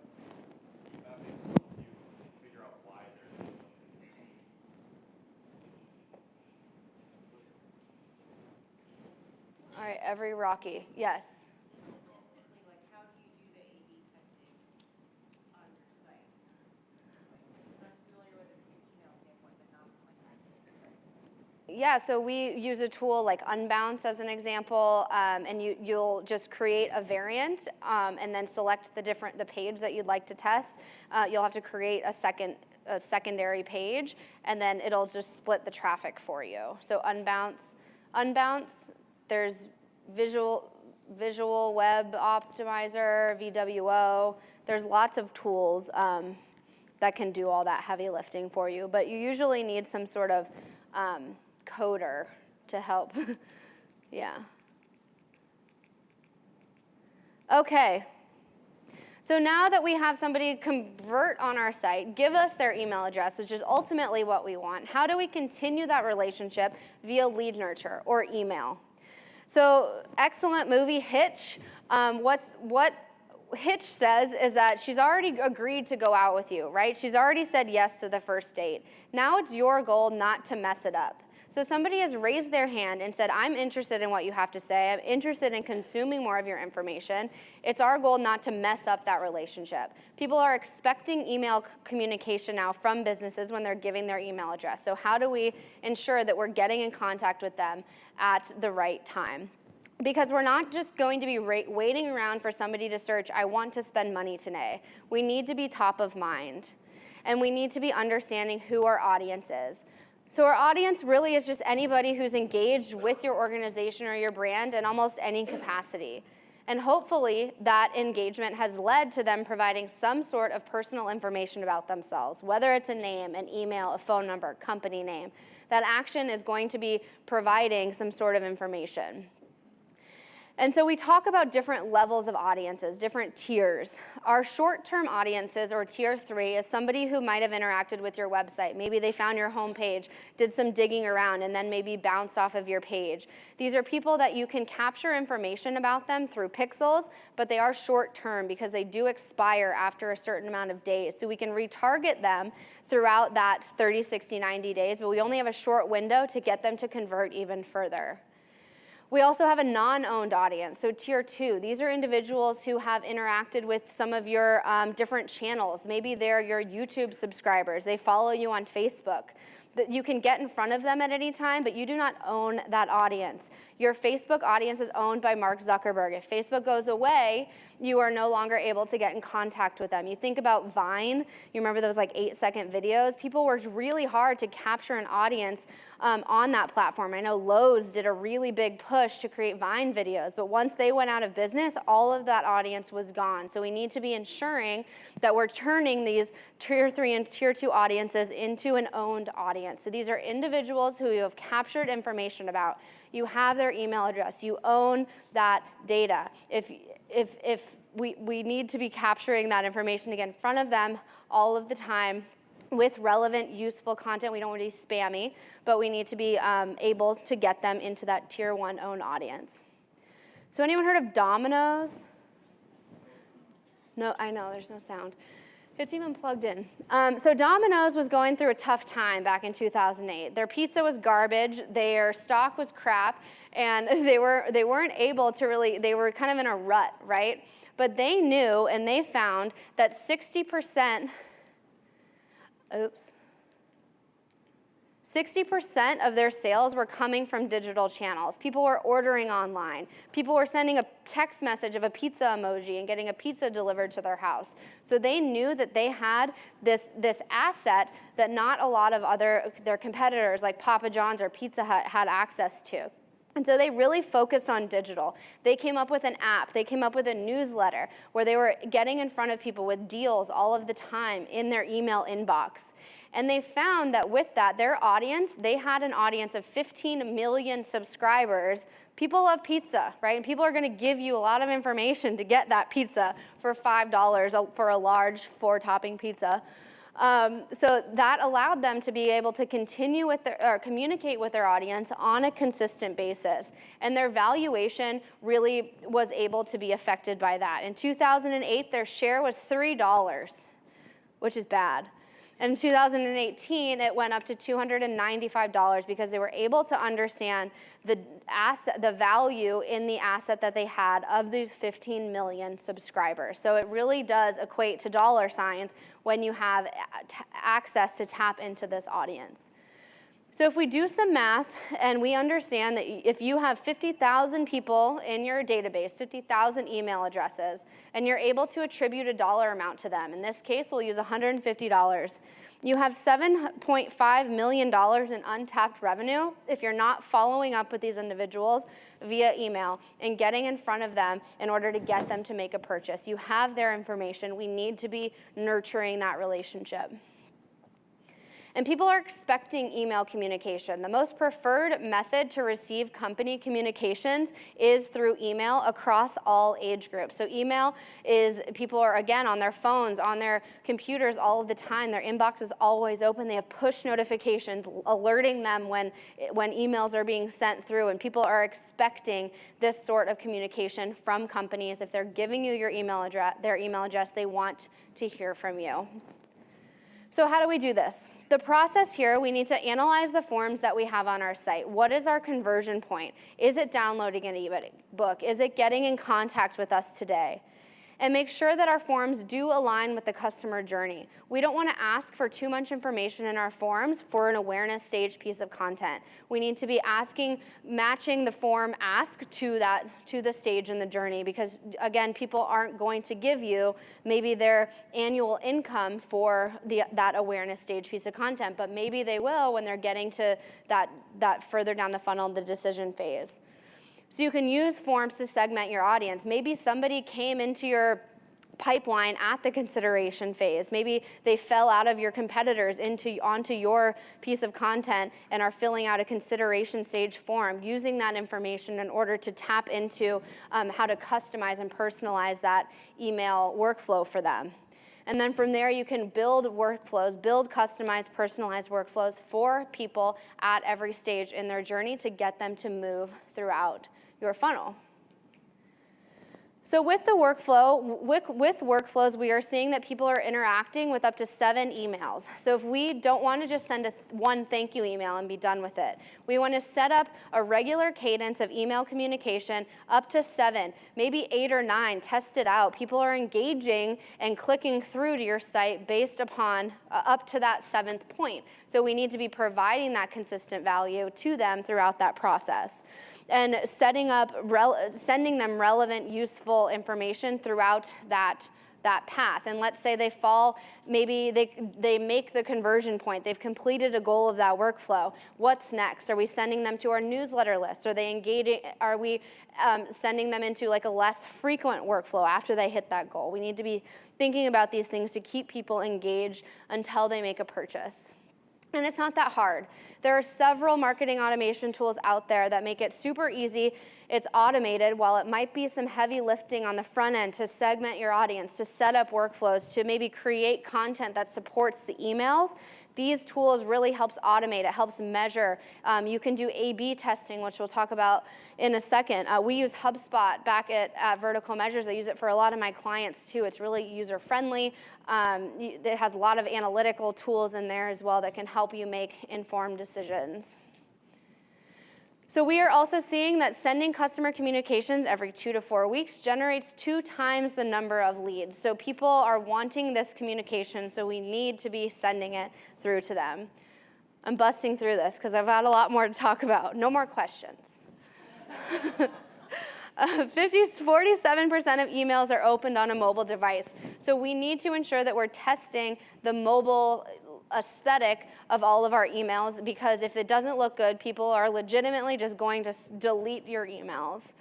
Heat mapping will help you figure out why they're doing what they do. All right, every Rocky. Yes. Like, how do you do the A/B testing on your site? I'm familiar with it from an email standpoint, but not from like actual site. Yeah, so we use a tool like Unbounce as an example, and you'll just create a variant and then select the page that you'd like to test. You'll have to create a secondary page, and then it'll just split the traffic for you. So Unbounce, there's Visual Web Optimizer, VWO. There's lots of tools that can do all that heavy lifting for you, but you usually need some sort of coder to help. Yeah. Okay. So now that we have somebody convert on our site, give us their email address, which is ultimately what we want. How do we continue that relationship via lead nurture or email? So excellent movie, Hitch. What Hitch says is that she's already agreed to go out with you, right? She's already said yes to the first date. Now it's your goal not to mess it up. So somebody has raised their hand and said, I'm interested in what you have to say. I'm interested in consuming more of your information. It's our goal not to mess up that relationship. People are expecting email communication now from businesses when they're giving their email address. So how do we ensure that we're getting in contact with them at the right time? Because we're not just going to be waiting around for somebody to search, I want to spend money today. We need to be top of mind. And we need to be understanding who our audience is. So our audience really is just anybody who's engaged with your organization or your brand in almost any capacity. And hopefully that engagement has led to them providing some sort of personal information about themselves, whether it's a name, an email, a phone number, company name. That action is going to be providing some sort of information. And so we talk about different levels of audiences, different tiers. Our short-term audiences, or tier 3, is somebody who might have interacted with your website. Maybe they found your homepage, did some digging around, and then maybe bounced off of your page. These are people that you can capture information about them through pixels, but they are short-term because they do expire after a certain amount of days. So we can retarget them throughout that 30, 60, 90 days, but we only have a short window to get them to convert even further. We also have a non-owned audience, so tier 2. These are individuals who have interacted with some of your different channels. Maybe they're your YouTube subscribers. They follow you on Facebook. You can get in front of them at any time, but you do not own that audience. Your Facebook audience is owned by Mark Zuckerberg. If Facebook goes away, you are no longer able to get in contact with them. You think about Vine. You remember those like 8-second videos? People worked really hard to capture an audience on that platform. I know Lowe's did a really big push to create Vine videos, but once they went out of business, all of that audience was gone. So we need to be ensuring that we're turning these tier 3 and tier 2 audiences into an owned audience. So these are individuals who you have captured information about. You have their email address. You own that data. If we need to be capturing that information to get in front of them all of the time with relevant, useful content. We don't want to be spammy, but we need to be able to get them into that tier 1 owned audience. So anyone heard of Domino's? No, I know, there's no sound. It's even plugged in. So Domino's was going through a tough time back in 2008. Their pizza was garbage, their stock was crap, and they weren't able to really, they were kind of in a rut, right? But they knew and they found that 60% of their sales were coming from digital channels. People were ordering online. People were sending a text message of a pizza emoji and getting a pizza delivered to their house. So they knew that they had this asset that not a lot of their competitors like Papa John's or Pizza Hut had access to. And so they really focused on digital. They came up with an app. They came up with a newsletter where they were getting in front of people with deals all of the time in their email inbox. And they found that with that, their audience, they had an audience of 15 million subscribers. People love pizza, right? And people are going to give you a lot of information to get that pizza for $5 for a large 4-topping pizza. So that allowed them to be able to continue with or communicate with their audience on a consistent basis. And their valuation really was able to be affected by that. In 2008, their share was $3, which is bad. In 2018, it went up to $295 because they were able to understand the value in the asset that they had of these 15 million subscribers. So it really does equate to dollar signs when you have access to tap into this audience. So if we do some math and we understand that if you have 50,000 people in your database, 50,000 email addresses, and you're able to attribute a dollar amount to them, in this case we'll use $150, you have $7.5 million in untapped revenue if you're not following up with these individuals via email and getting in front of them in order to get them to make a purchase. You have their information. We need to be nurturing that relationship. And people are expecting email communication. The most preferred method to receive company communications is through email across all age groups. So email is, people are, again, on their phones, on their computers all of the time. Their inbox is always open. They have push notifications alerting them when emails are being sent through. And people are expecting this sort of communication from companies. If they're giving you your their email address, they want to hear from you. So how do we do this? The process here, we need to analyze the forms that we have on our site. What is our conversion point? Is it downloading an ebook? Is it getting in contact with us today? And make sure that our forms do align with the customer journey. We don't want to ask for too much information in our forms for an awareness stage piece of content. We need to be matching the form ask to the stage in the journey because, again, people aren't going to give you maybe their annual income for that awareness stage piece of content, but maybe they will when they're getting to that further down the funnel, the decision phase. So you can use forms to segment your audience. Maybe somebody came into your pipeline at the consideration phase. Maybe they fell out of your competitors onto your piece of content and are filling out a consideration stage form, using that information in order to tap into how to customize and personalize that email workflow for them. And then from there, you can build workflows, build customized, personalized workflows for people at every stage in their journey to get them to move throughout your funnel. So with the workflow, with workflows, we are seeing that people are interacting with up to 7 emails. So if we don't want to just send one thank you email and be done with it, we want to set up a regular cadence of email communication up to 7, maybe 8 or 9, test it out. People are engaging and clicking through to your site based upon up to that 7th point. So we need to be providing that consistent value to them throughout that process. And sending them relevant, useful information throughout that path. And let's say they fall, maybe they make the conversion point. They've completed a goal of that workflow. What's next? Are we sending them to our newsletter list? Are they engaging? Are we sending them into like a less frequent workflow after they hit that goal? We need to be thinking about these things to keep people engaged until they make a purchase. And it's not that hard. There are several marketing automation tools out there that make it super easy. It's automated. While it might be some heavy lifting on the front end to segment your audience, to set up workflows, to maybe create content that supports the emails, these tools really helps automate. It helps measure. You can do A/B testing, which we'll talk about in a second. We use HubSpot back at Vertical Measures. I use it for a lot of my clients too. It's really user-friendly. It has a lot of analytical tools in there as well that can help you make informed decisions. So we are also seeing that sending customer communications every 2 to 4 weeks generates 2 times the number of leads. So people are wanting this communication, so we need to be sending it through to them. I'm busting through this because I've got a lot more to talk about. No more questions. 47% of emails are opened on a mobile device. So we need to ensure that we're testing the mobile aesthetic of all of our emails, because if it doesn't look good, people are legitimately just going to delete your emails.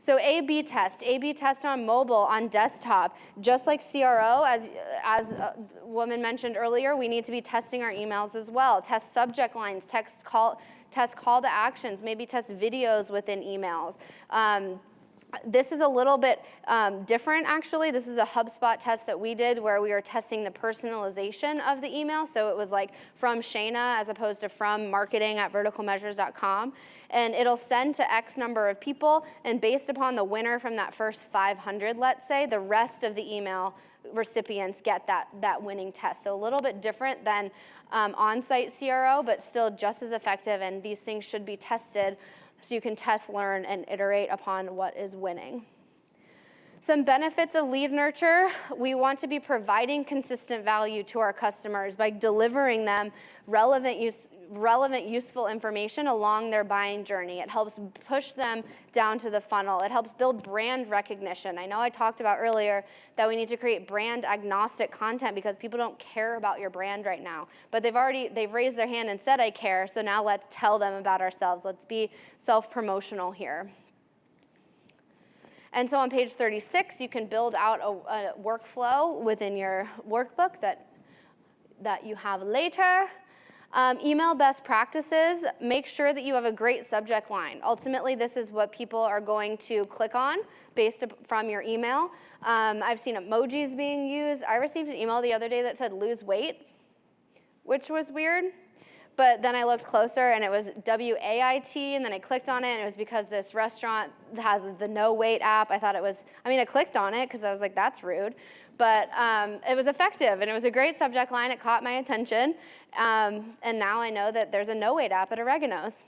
So A/B test on mobile, on desktop, just like CRO, as a woman mentioned earlier, we need to be testing our emails as well. Test subject lines, test call to actions, maybe test videos within emails. This is a little bit different, actually. This is a HubSpot test that we did where we were testing the personalization of the email. So it was like from Shayna as opposed to from marketing@verticalmeasures.com. And it'll send to X number of people. And based upon the winner from that first 500, let's say, the rest of the email recipients get that winning test. So a little bit different than on-site CRO, but still just as effective. And these things should be tested so you can test, learn, and iterate upon what is winning. Some benefits of lead nurture. We want to be providing consistent value to our customers by delivering them relevant, useful information along their buying journey. It helps push them down to the funnel. It helps build brand recognition. I know I talked about earlier that we need to create brand agnostic content because people don't care about your brand right now. But they've raised their hand and said, I care, so now let's tell them about ourselves. Let's be self-promotional here. And so on page 36, you can build out a workflow within your workbook that you have later. Email best practices. Make sure that you have a great subject line. Ultimately, this is what people are going to click on based from your email. I've seen emojis being used. I received an email the other day that said lose weight, which was weird. But then I looked closer, and it was WAIT, and then I clicked on it, and it was because this restaurant has the No Wait app. I clicked on it because I was like, that's rude. But it was effective, and it was a great subject line. It caught my attention, and now I know that there's a No Wait app at Oregano's.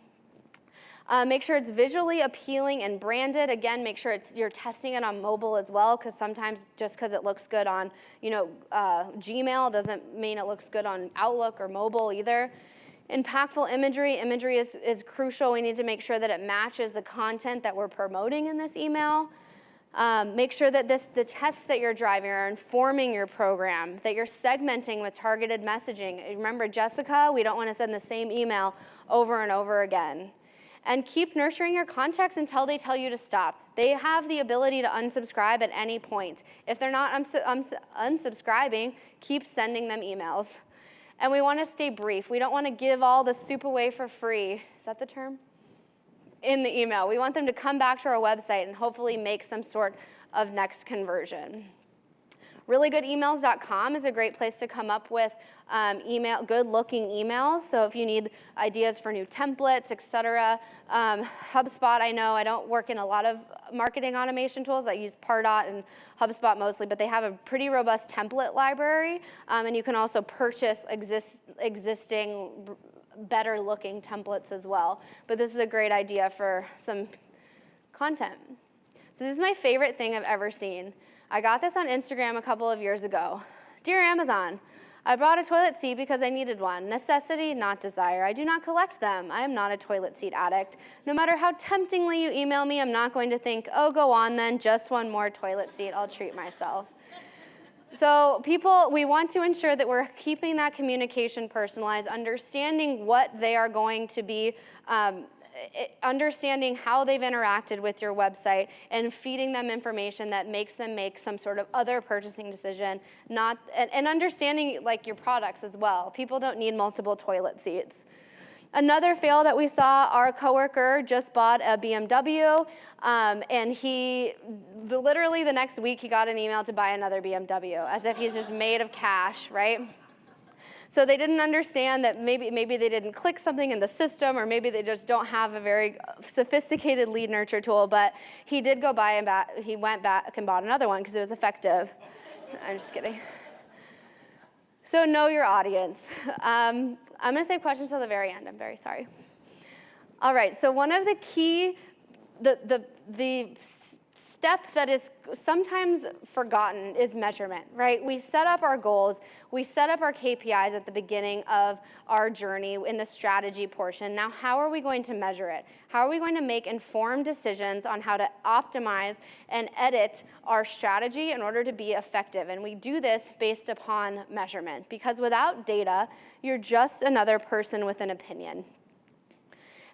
Make sure it's visually appealing and branded. Again, make sure you're testing it on mobile as well, because sometimes just because it looks good on Gmail doesn't mean it looks good on Outlook or mobile either. Impactful imagery. Imagery is crucial. We need to make sure that it matches the content that we're promoting in this email. Make sure that the tests that you're driving are informing your program, that you're segmenting with targeted messaging. Remember, Jessica, we don't want to send the same email over and over again. And keep nurturing your contacts until they tell you to stop. They have the ability to unsubscribe at any point. If they're not unsubscribing, keep sending them emails. And we want to stay brief. We don't want to give all the soup away for free. Is that the term? In the email. We want them to come back to our website and hopefully make some sort of next conversion. Reallygoodemails.com is a great place to come up with good-looking emails. So if you need ideas for new templates, etc. HubSpot, I know I don't work in a lot of marketing automation tools. I use Pardot and HubSpot mostly, but they have a pretty robust template library, and you can also purchase existing better-looking templates as well. But this is a great idea for some content. So this is my favorite thing I've ever seen. I got this on Instagram a couple of years ago. Dear Amazon, I bought a toilet seat because I needed one. Necessity, not desire. I do not collect them. I am not a toilet seat addict. No matter how temptingly you email me, I'm not going to think, oh, go on then, just one more toilet seat. I'll treat myself. So people, we want to ensure that we're keeping that communication personalized, understanding what they are going to be, understanding how they've interacted with your website, and feeding them information that makes them make some sort of other purchasing decision, and understanding like your products as well. People don't need multiple toilet seats. Another fail that we saw, our coworker just bought a BMW, and he, literally the next week, he got an email to buy another BMW, as if he's just made of cash, right? So they didn't understand that maybe they didn't click something in the system, or maybe they just don't have a very sophisticated lead nurture tool, but he did go buy and he went back and bought another one because it was effective. I'm just kidding. So know your audience. I'm going to save questions till the very end. I'm very sorry. All right, so one of the key, the step that is sometimes forgotten is measurement, right? We set up our goals, we set up our KPIs at the beginning of our journey in the strategy portion. Now, how are we going to measure it? How are we going to make informed decisions on how to optimize and edit our strategy in order to be effective? And we do this based upon measurement, because without data, you're just another person with an opinion.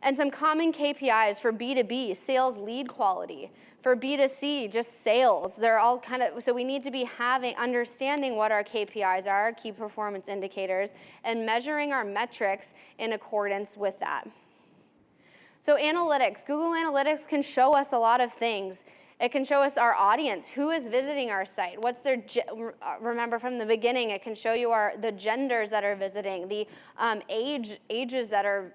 And some common KPIs for B2B, sales lead quality. For B2C, just sales. They're all kind of, so we need to be understanding what our KPIs are, our key performance indicators, and measuring our metrics in accordance with that. So analytics, Google Analytics can show us a lot of things. It can show us our audience, who is visiting our site, what's their, remember from the beginning, it can show you the genders that are visiting, the ages that are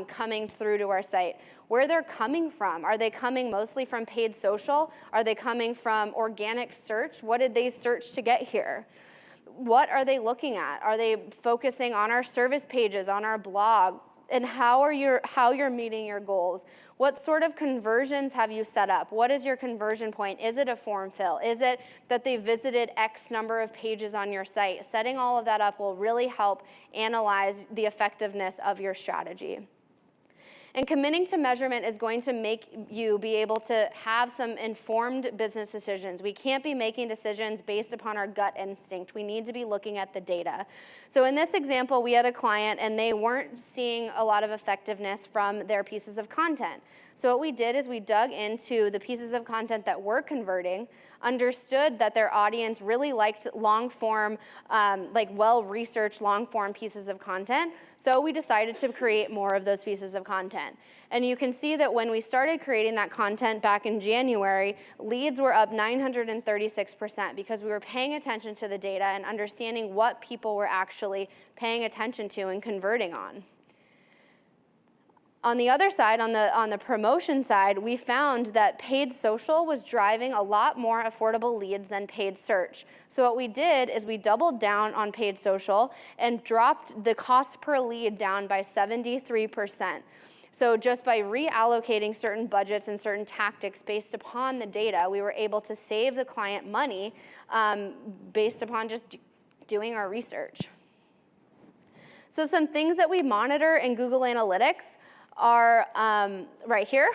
coming through to our site, where they're coming from. Are they coming mostly from paid social? Are they coming from organic search? What did they search to get here? What are they looking at? Are they focusing on our service pages, on our blog? And how you're meeting your goals? What sort of conversions have you set up? What is your conversion point? Is it a form fill? Is it that they visited X number of pages on your site? Setting all of that up will really help analyze the effectiveness of your strategy. And committing to measurement is going to make you be able to have some informed business decisions. We can't be making decisions based upon our gut instinct. We need to be looking at the data. So in this example, we had a client, and they weren't seeing a lot of effectiveness from their pieces of content. So what we did is we dug into the pieces of content that were converting, understood that their audience really liked long-form, like well-researched long-form pieces of content. So we decided to create more of those pieces of content. And you can see that when we started creating that content back in January, leads were up 936% because we were paying attention to the data and understanding what people were actually paying attention to and converting on. On the other side, on the promotion side, we found that paid social was driving a lot more affordable leads than paid search. So what we did is we doubled down on paid social and dropped the cost per lead down by 73%. So just by reallocating certain budgets and certain tactics based upon the data, we were able to save the client money based upon just doing our research. So some things that we monitor in Google Analytics are right here.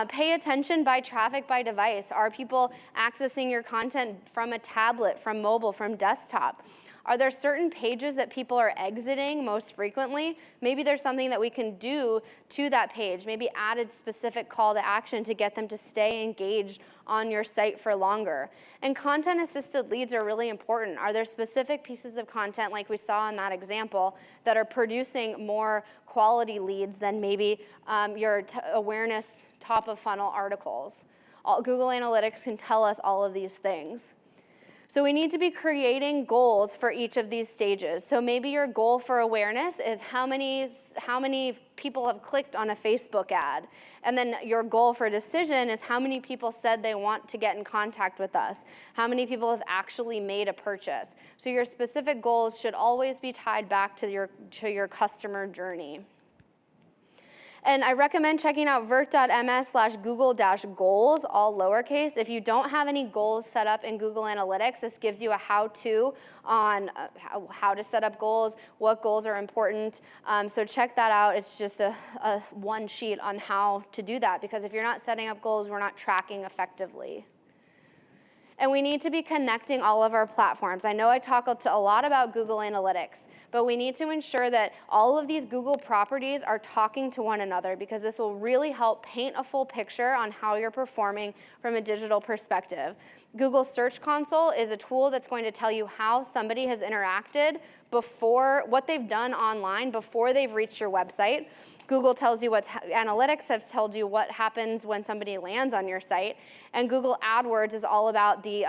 Pay attention by traffic by device. Are people accessing your content from a tablet, from mobile, from desktop? Are there certain pages that people are exiting most frequently? Maybe there's something that we can do to that page. Maybe add a specific call to action to get them to stay engaged on your site for longer. And content-assisted leads are really important. Are there specific pieces of content, like we saw in that example, that are producing more quality leads than maybe your awareness top-of-funnel articles? Google Analytics can tell us all of these things. So we need to be creating goals for each of these stages. So maybe your goal for awareness is how many people have clicked on a Facebook ad. And then your goal for decision is how many people said they want to get in contact with us. How many people have actually made a purchase. So your specific goals should always be tied back to your customer journey. And I recommend checking out vert.ms/google-goals, all lowercase. If you don't have any goals set up in Google Analytics, this gives you a how-to on how to set up goals, what goals are important. So check that out. It's just a one sheet on how to do that, because if you're not setting up goals, we're not tracking effectively. And we need to be connecting all of our platforms. I know I talked a lot about Google Analytics, but we need to ensure that all of these Google properties are talking to one another, because this will really help paint a full picture on how you're performing from a digital perspective. Google Search Console is a tool that's going to tell you how somebody has interacted before, what they've done online before they've reached your website. Google tells you Analytics has told you what happens when somebody lands on your site. And Google AdWords is all about the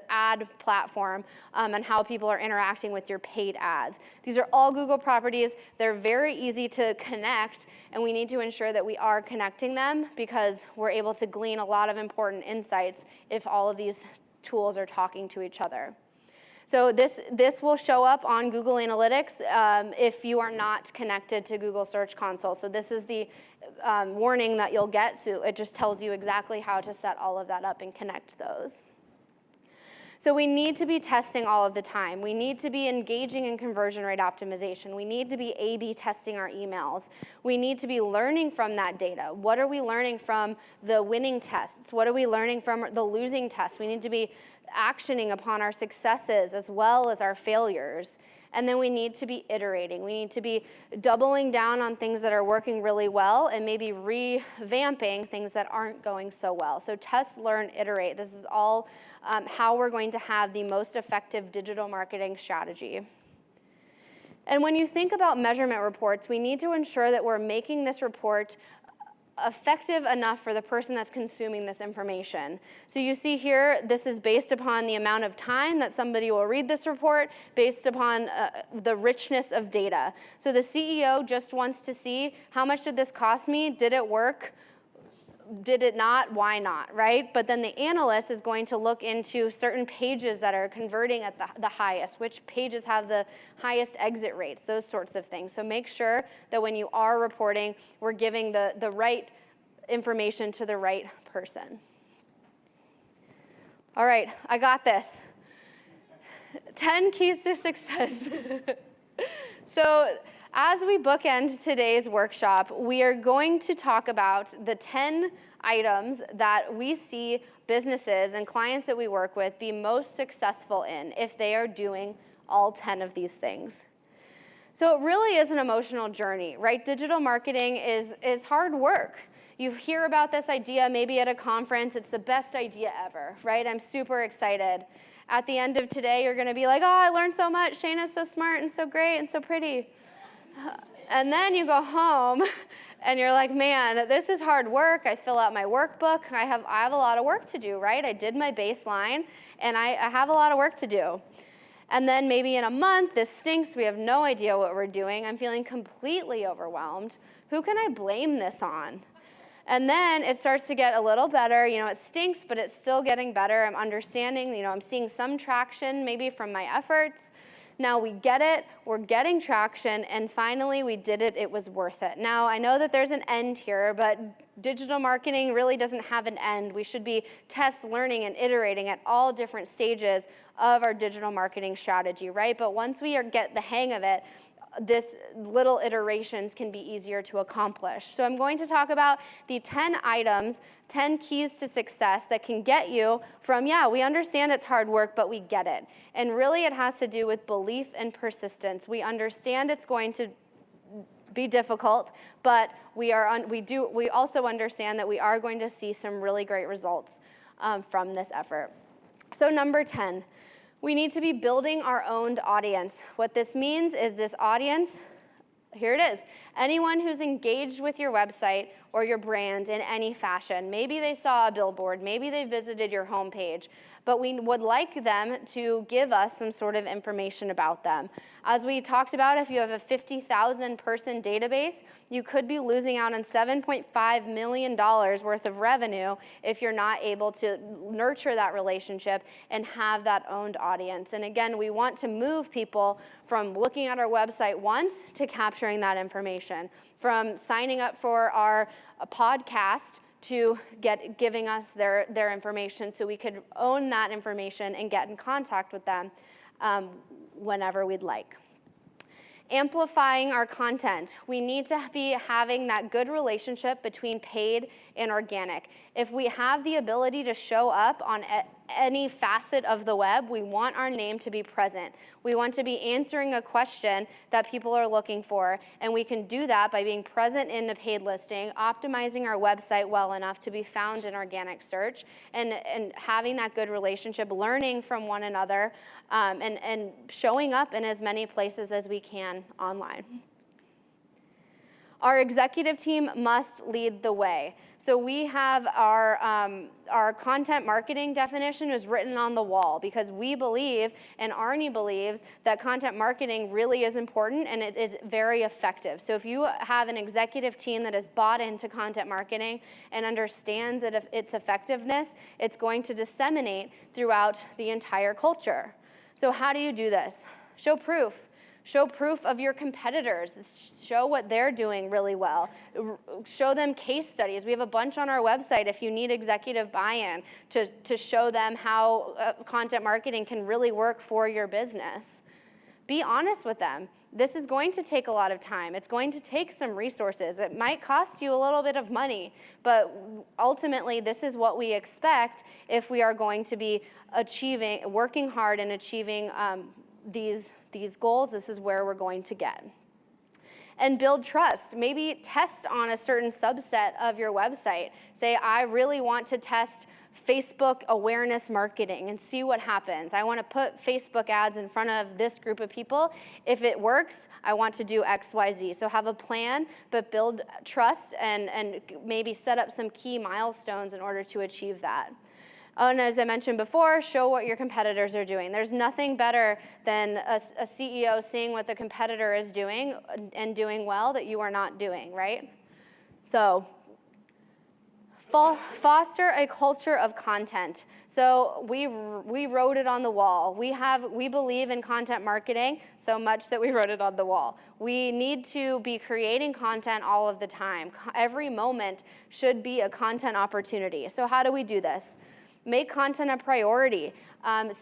ad platform and how people are interacting with your paid ads. These are all Google properties. They're very easy to connect, and we need to ensure that we are connecting them, because we're able to glean a lot of important insights if all of these tools are talking to each other. So this will show up on Google Analytics if you are not connected to Google Search Console. So this is the warning that you'll get. So it just tells you exactly how to set all of that up and connect those. So we need to be testing all of the time. We need to be engaging in conversion rate optimization. We need to be A/B testing our emails. We need to be learning from that data. What are we learning from the winning tests? What are we learning from the losing tests? We need to be actioning upon our successes as well as our failures. And then we need to be iterating. We need to be doubling down on things that are working really well and maybe revamping things that aren't going so well. So test, learn, iterate. This is all how we're going to have the most effective digital marketing strategy. And when you think about measurement reports, we need to ensure that we're making this report effective enough for the person that's consuming this information. So you see here, this is based upon the amount of time that somebody will read this report, based upon the richness of data. So the CEO just wants to see, how much did this cost me? Did it work? Did it not? Why not, right? But then the analyst is going to look into certain pages that are converting at the highest, which pages have the highest exit rates, those sorts of things. So make sure that when you are reporting, we're giving the right information to the right person. All right, I got this. 10 keys to success. So as we bookend today's workshop, we are going to talk about the 10 items that we see businesses and clients that we work with be most successful in if they are doing all 10 of these things. So it really is an emotional journey, right? Digital marketing is hard work. You hear about this idea maybe at a conference. It's the best idea ever, right? I'm super excited. At the end of today, you're going to be like, oh, I learned so much. Shayna's so smart and so great and so pretty. And then you go home and you're like, man, this is hard work. I fill out my workbook. I have a lot of work to do, right? I did my baseline, and I have a lot of work to do. And then maybe in a month, this stinks. We have no idea what we're doing. I'm feeling completely overwhelmed. Who can I blame this on? And then it starts to get a little better. You know, it stinks, but it's still getting better. I'm understanding, I'm seeing some traction maybe from my efforts. Now we get it, we're getting traction, and finally we did it, it was worth it. Now I know that there's an end here, but digital marketing really doesn't have an end. We should be learning and iterating at all different stages of our digital marketing strategy, right? But once we get the hang of it, this little iterations can be easier to accomplish. So I'm going to talk about the 10 items, 10 keys to success that can get you from, yeah, we understand it's hard work, but we get it. And really it has to do with belief and persistence. We understand it's going to be difficult, but we also understand that we are going to see some really great results from this effort. So number 10, we need to be building our own audience. What this means is this audience, here it is, anyone who's engaged with your website or your brand in any fashion. Maybe they saw a billboard, maybe they visited your homepage, but we would like them to give us some sort of information about them. As we talked about, if you have a 50,000 person database, you could be losing out on $7.5 million worth of revenue if you're not able to nurture that relationship and have that owned audience. And again, we want to move people from looking at our website once to capturing that information, from signing up for our podcast to giving us their information so we could own that information and get in contact with them whenever we'd like. Amplifying our content. We need to be having that good relationship between paid and organic. If we have the ability to show up on any facet of the web, we want our name to be present. We want to be answering a question that people are looking for, and we can do that by being present in the paid listing, optimizing our website well enough to be found in organic search, and having that good relationship, learning from one another, and showing up in as many places as we can online. Our executive team must lead the way. So we have our content marketing definition is written on the wall because we believe, and Arnie believes, that content marketing really is important and it is very effective. So if you have an executive team that is bought into content marketing and understands its effectiveness, it's going to disseminate throughout the entire culture. So how do you do this? Show proof. Show proof of your competitors. Show what they're doing really well. Show them case studies. We have a bunch on our website if you need executive buy-in to show them how content marketing can really work for your business. Be honest with them. This is going to take a lot of time. It's going to take some resources. It might cost you a little bit of money, but ultimately this is what we expect if we are going to be working hard and achieving these goals. This is where we're going to get. And build trust. Maybe test on a certain subset of your website. Say, I really want to test Facebook awareness marketing and see what happens. I want to put Facebook ads in front of this group of people. If it works, I want to do X, Y, Z. So have a plan, but build trust and maybe set up some key milestones in order to achieve that. Oh, and as I mentioned before, show what your competitors are doing. There's nothing better than a CEO seeing what the competitor is doing and doing well that you are not doing, right? So foster a culture of content. So we wrote it on the wall. We believe in content marketing so much that we wrote it on the wall. We need to be creating content all of the time. Every moment should be a content opportunity. So how do we do this? Make content a priority.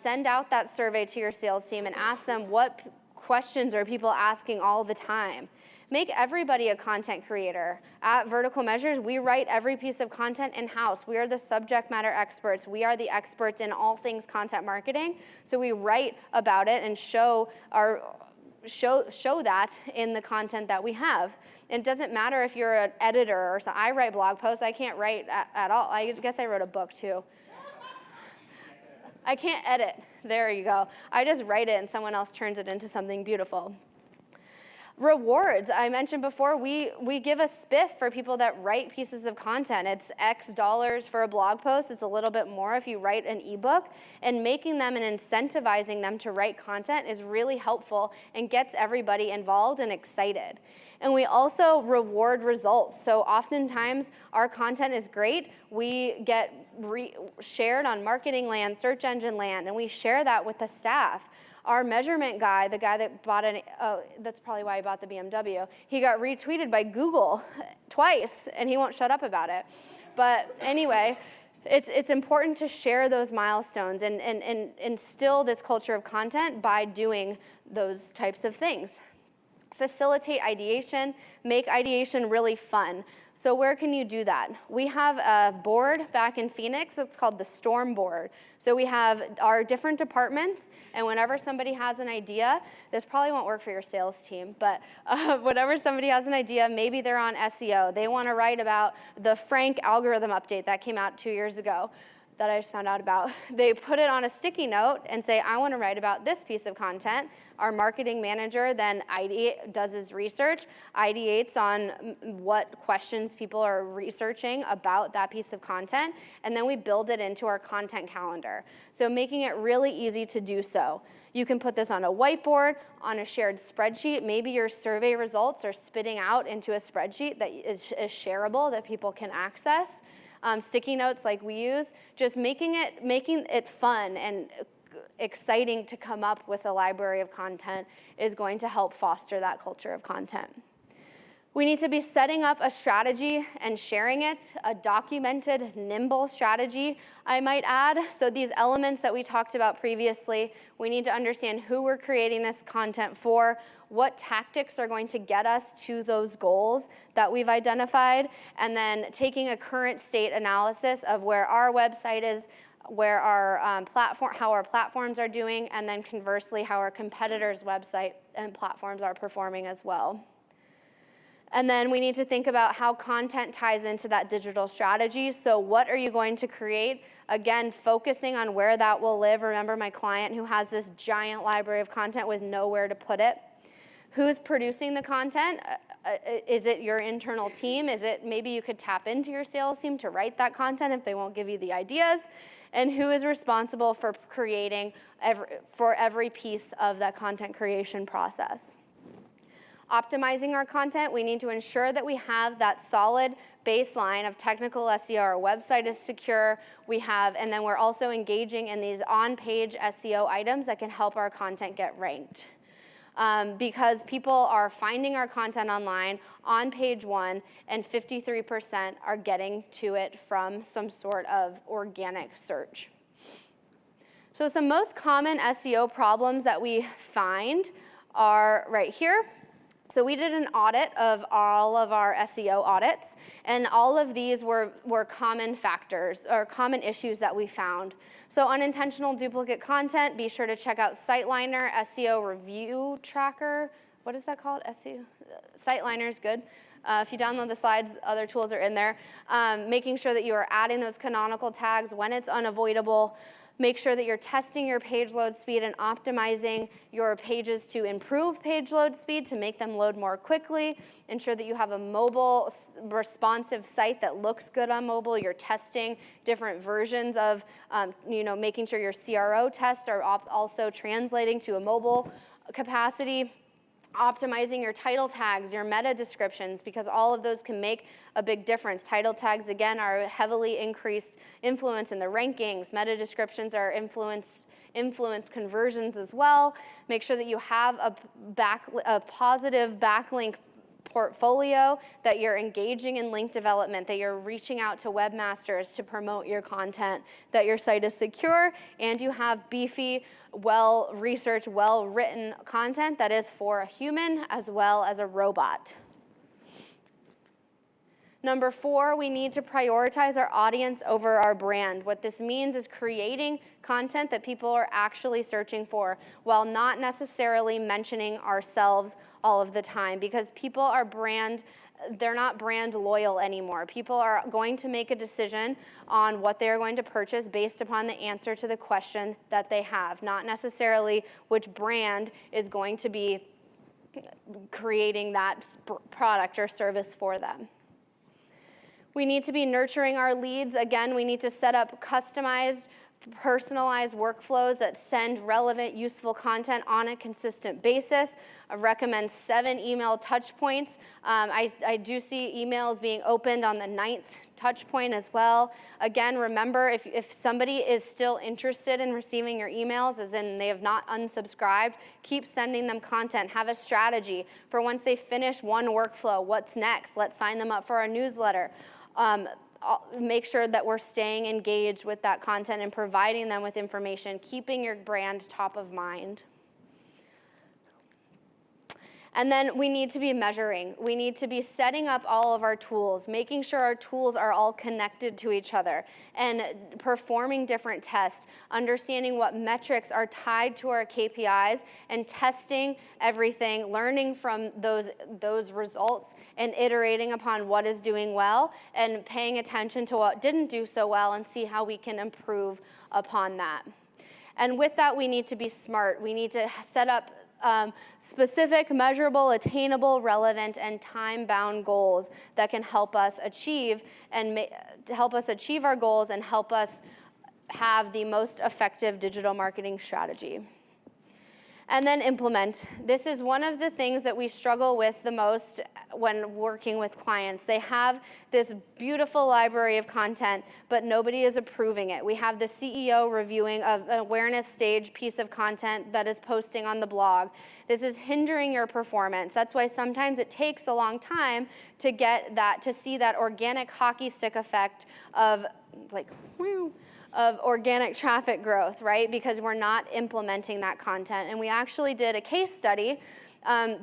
Send out that survey to your sales team and ask them what questions are people asking all the time. Make everybody a content creator. At Vertical Measures, we write every piece of content in-house. We are the subject matter experts. We are the experts in all things content marketing. So we write about it and show that in the content that we have. It doesn't matter if you're an editor or something. I write blog posts. I can't write at all. I guess I wrote a book too. I can't edit. There you go. I just write it and someone else turns it into something beautiful. Rewards. I mentioned before, we give a spiff for people that write pieces of content. It's X dollars for a blog post. It's a little bit more if you write an ebook. And making them and incentivizing them to write content is really helpful and gets everybody involved and excited. And we also reward results. So oftentimes our content is great. We get shared on marketing land, search engine land, and we share that with the staff. Our measurement guy, the guy that bought that's probably why he bought the BMW, he got retweeted by Google twice, and he won't shut up about it. But anyway, it's important to share those milestones and instill this culture of content by doing those types of things. Facilitate ideation, make ideation really fun. So where can you do that? We have a board back in Phoenix. It's called the Storm Board. So we have our different departments, and whenever somebody has an idea, this probably won't work for your sales team, but whenever somebody has an idea, maybe they're on SEO. They want to write about the Frank algorithm update that came out 2 years ago that I just found out about. They put it on a sticky note and say, I want to write about this piece of content. Our marketing manager then does his research, ideates on what questions people are researching about that piece of content, and then we build it into our content calendar. So making it really easy to do so. You can put this on a whiteboard, on a shared spreadsheet. Maybe your survey results are spitting out into a spreadsheet that is shareable, that people can access. Sticky notes like we use, just making it fun and exciting to come up with a library of content is going to help foster that culture of content. We need to be setting up a strategy and sharing it, a documented, nimble strategy, I might add. So these elements that we talked about previously, we need to understand who we're creating this content for, what tactics are going to get us to those goals that we've identified, and then taking a current state analysis of where our website is, where our how our platforms are doing, and then conversely how our competitors' website and platforms are performing as well. And then we need to think about how content ties into that digital strategy. So what are you going to create? Again, focusing on where that will live. Remember my client who has this giant library of content with nowhere to put it. Who's producing the content? Is it your internal team? Is it maybe you could tap into your sales team to write that content if they won't give you the ideas? And who is responsible for creating for every piece of that content creation process? Optimizing our content, we need to ensure that we have that solid baseline of technical SEO. Our website is secure. And then we're also engaging in these on-page SEO items that can help our content get ranked. Because people are finding our content online on page 1, and 53% are getting to it from some sort of organic search. So some most common SEO problems that we find are right here. So we did an audit of all of our SEO audits, and all of these were common factors or common issues that we found. So unintentional duplicate content, be sure to check out SiteLiner, SEO Review Tracker. What is that called? SEO? SiteLiner is good. If you download the slides, other tools are in there. Making sure that you are adding those canonical tags when it's unavoidable. Make sure that you're testing your page load speed and optimizing your pages to improve page load speed to make them load more quickly. Ensure that you have a mobile responsive site that looks good on mobile. You're testing different versions of, making sure your CRO tests are also translating to a mobile capacity. Optimizing your title tags, your meta descriptions, because all of those can make a big difference. Title tags, again, are heavily increased influence in the rankings. Meta descriptions are influence conversions as well. Make sure that you have a positive backlink portfolio, that you're engaging in link development, that you're reaching out to webmasters to promote your content, that your site is secure, and you have beefy, well-researched, well-written content that is for a human as well as a robot. Number 4, we need to prioritize our audience over our brand. What this means is creating content that people are actually searching for while not necessarily mentioning ourselves all of the time, because people are they're not brand loyal anymore. People are going to make a decision on what they're going to purchase based upon the answer to the question that they have, not necessarily which brand is going to be creating that product or service for them. We need to be nurturing our leads. Again, we need to set up customized, personalized workflows that send relevant, useful content on a consistent basis. I recommend 7 email touch points. I do see emails being opened on the 9th touch point as well. Again, remember, if somebody is still interested in receiving your emails, as in they have not unsubscribed, keep sending them content. Have a strategy for once they finish one workflow, what's next? Let's sign them up for our newsletter. Make sure that we're staying engaged with that content and providing them with information, keeping your brand top of mind. And then we need to be measuring. We need to be setting up all of our tools, making sure our tools are all connected to each other, and performing different tests, understanding what metrics are tied to our KPIs, and testing everything, learning from those results, and iterating upon what is doing well, and paying attention to what didn't do so well, and see how we can improve upon that. And with that, we need to be smart. We need to set up specific, measurable, attainable, relevant, and time-bound goals that can help us achieve our goals and help us have the most effective digital marketing strategy. And then implement. This is one of the things that we struggle with the most when working with clients. They have this beautiful library of content, but nobody is approving it. We have the CEO reviewing an awareness stage piece of content that is posting on the blog. This is hindering your performance. That's why sometimes it takes a long time to get that, to see that organic hockey stick effect of like, whew, of organic traffic growth, right? Because we're not implementing that content. And we actually did a case study.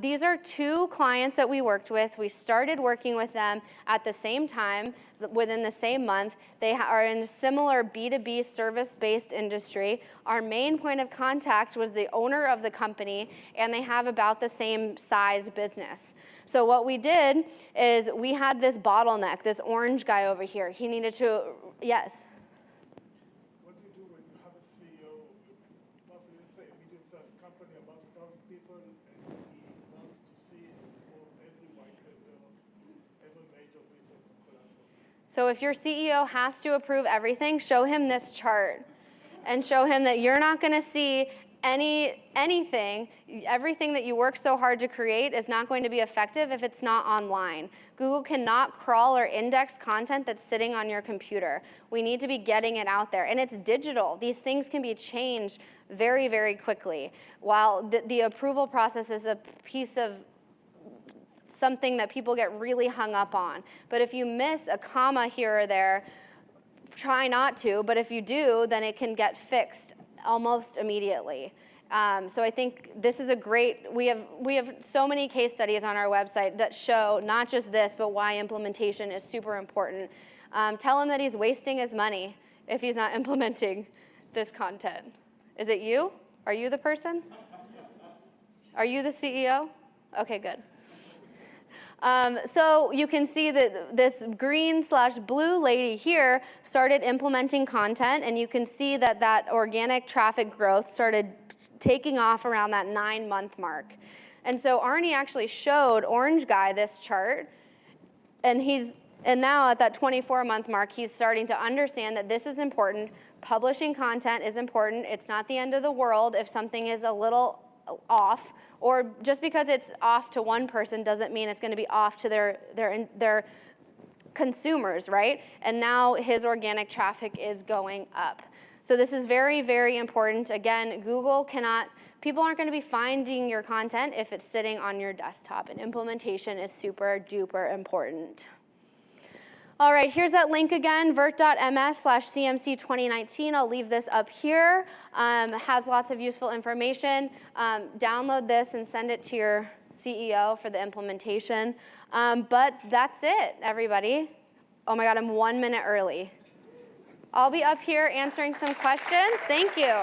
These are 2 clients that we worked with. We started working with them at the same time, within the same month. They are in a similar B2B service-based industry. Our main point of contact was the owner of the company, and they have about the same size business. So what we did is we had this bottleneck, this orange guy over here. He needed to, yes? What do you do when you have a CEO of roughly, let's say, a medium-sized company, about 1,000 people, and he wants to see every white paper, every major piece of collateral? So if your CEO has to approve everything, show him this chart and show him that you're not going to see anything, everything that you work so hard to create is not going to be effective if it's not online. Google cannot crawl or index content that's sitting on your computer. We need to be getting it out there. And it's digital. These things can be changed very, very quickly. While the approval process is a piece of something that people get really hung up on. But if you miss a comma here or there, try not to. But if you do, then it can get fixed almost immediately. So I think this is a great, we have so many case studies on our website that show not just this, but why implementation is super important. Tell him that he's wasting his money if he's not implementing this content. Is it you? Are you the person? Are you the CEO? Okay, good. So you can see that this green/blue lady here started implementing content, and you can see that that organic traffic growth started taking off around that 9-month mark. And so Arnie actually showed Orange Guy this chart, and now at that 24-month mark, he's starting to understand that this is important. Publishing content is important. It's not the end of the world if something is a little off, or just because it's off to one person doesn't mean it's going to be off to their consumers, right? And now his organic traffic is going up. So this is very, very important. Again, people aren't going to be finding your content if it's sitting on your desktop, and implementation is super duper important. All right, here's that link again, vert.ms/CMC 2019. I'll leave this up here. Has lots of useful information. Download this and send it to your CEO for the implementation. But that's it, everybody. Oh my God, I'm 1 minute early. I'll be up here answering some questions. Thank you.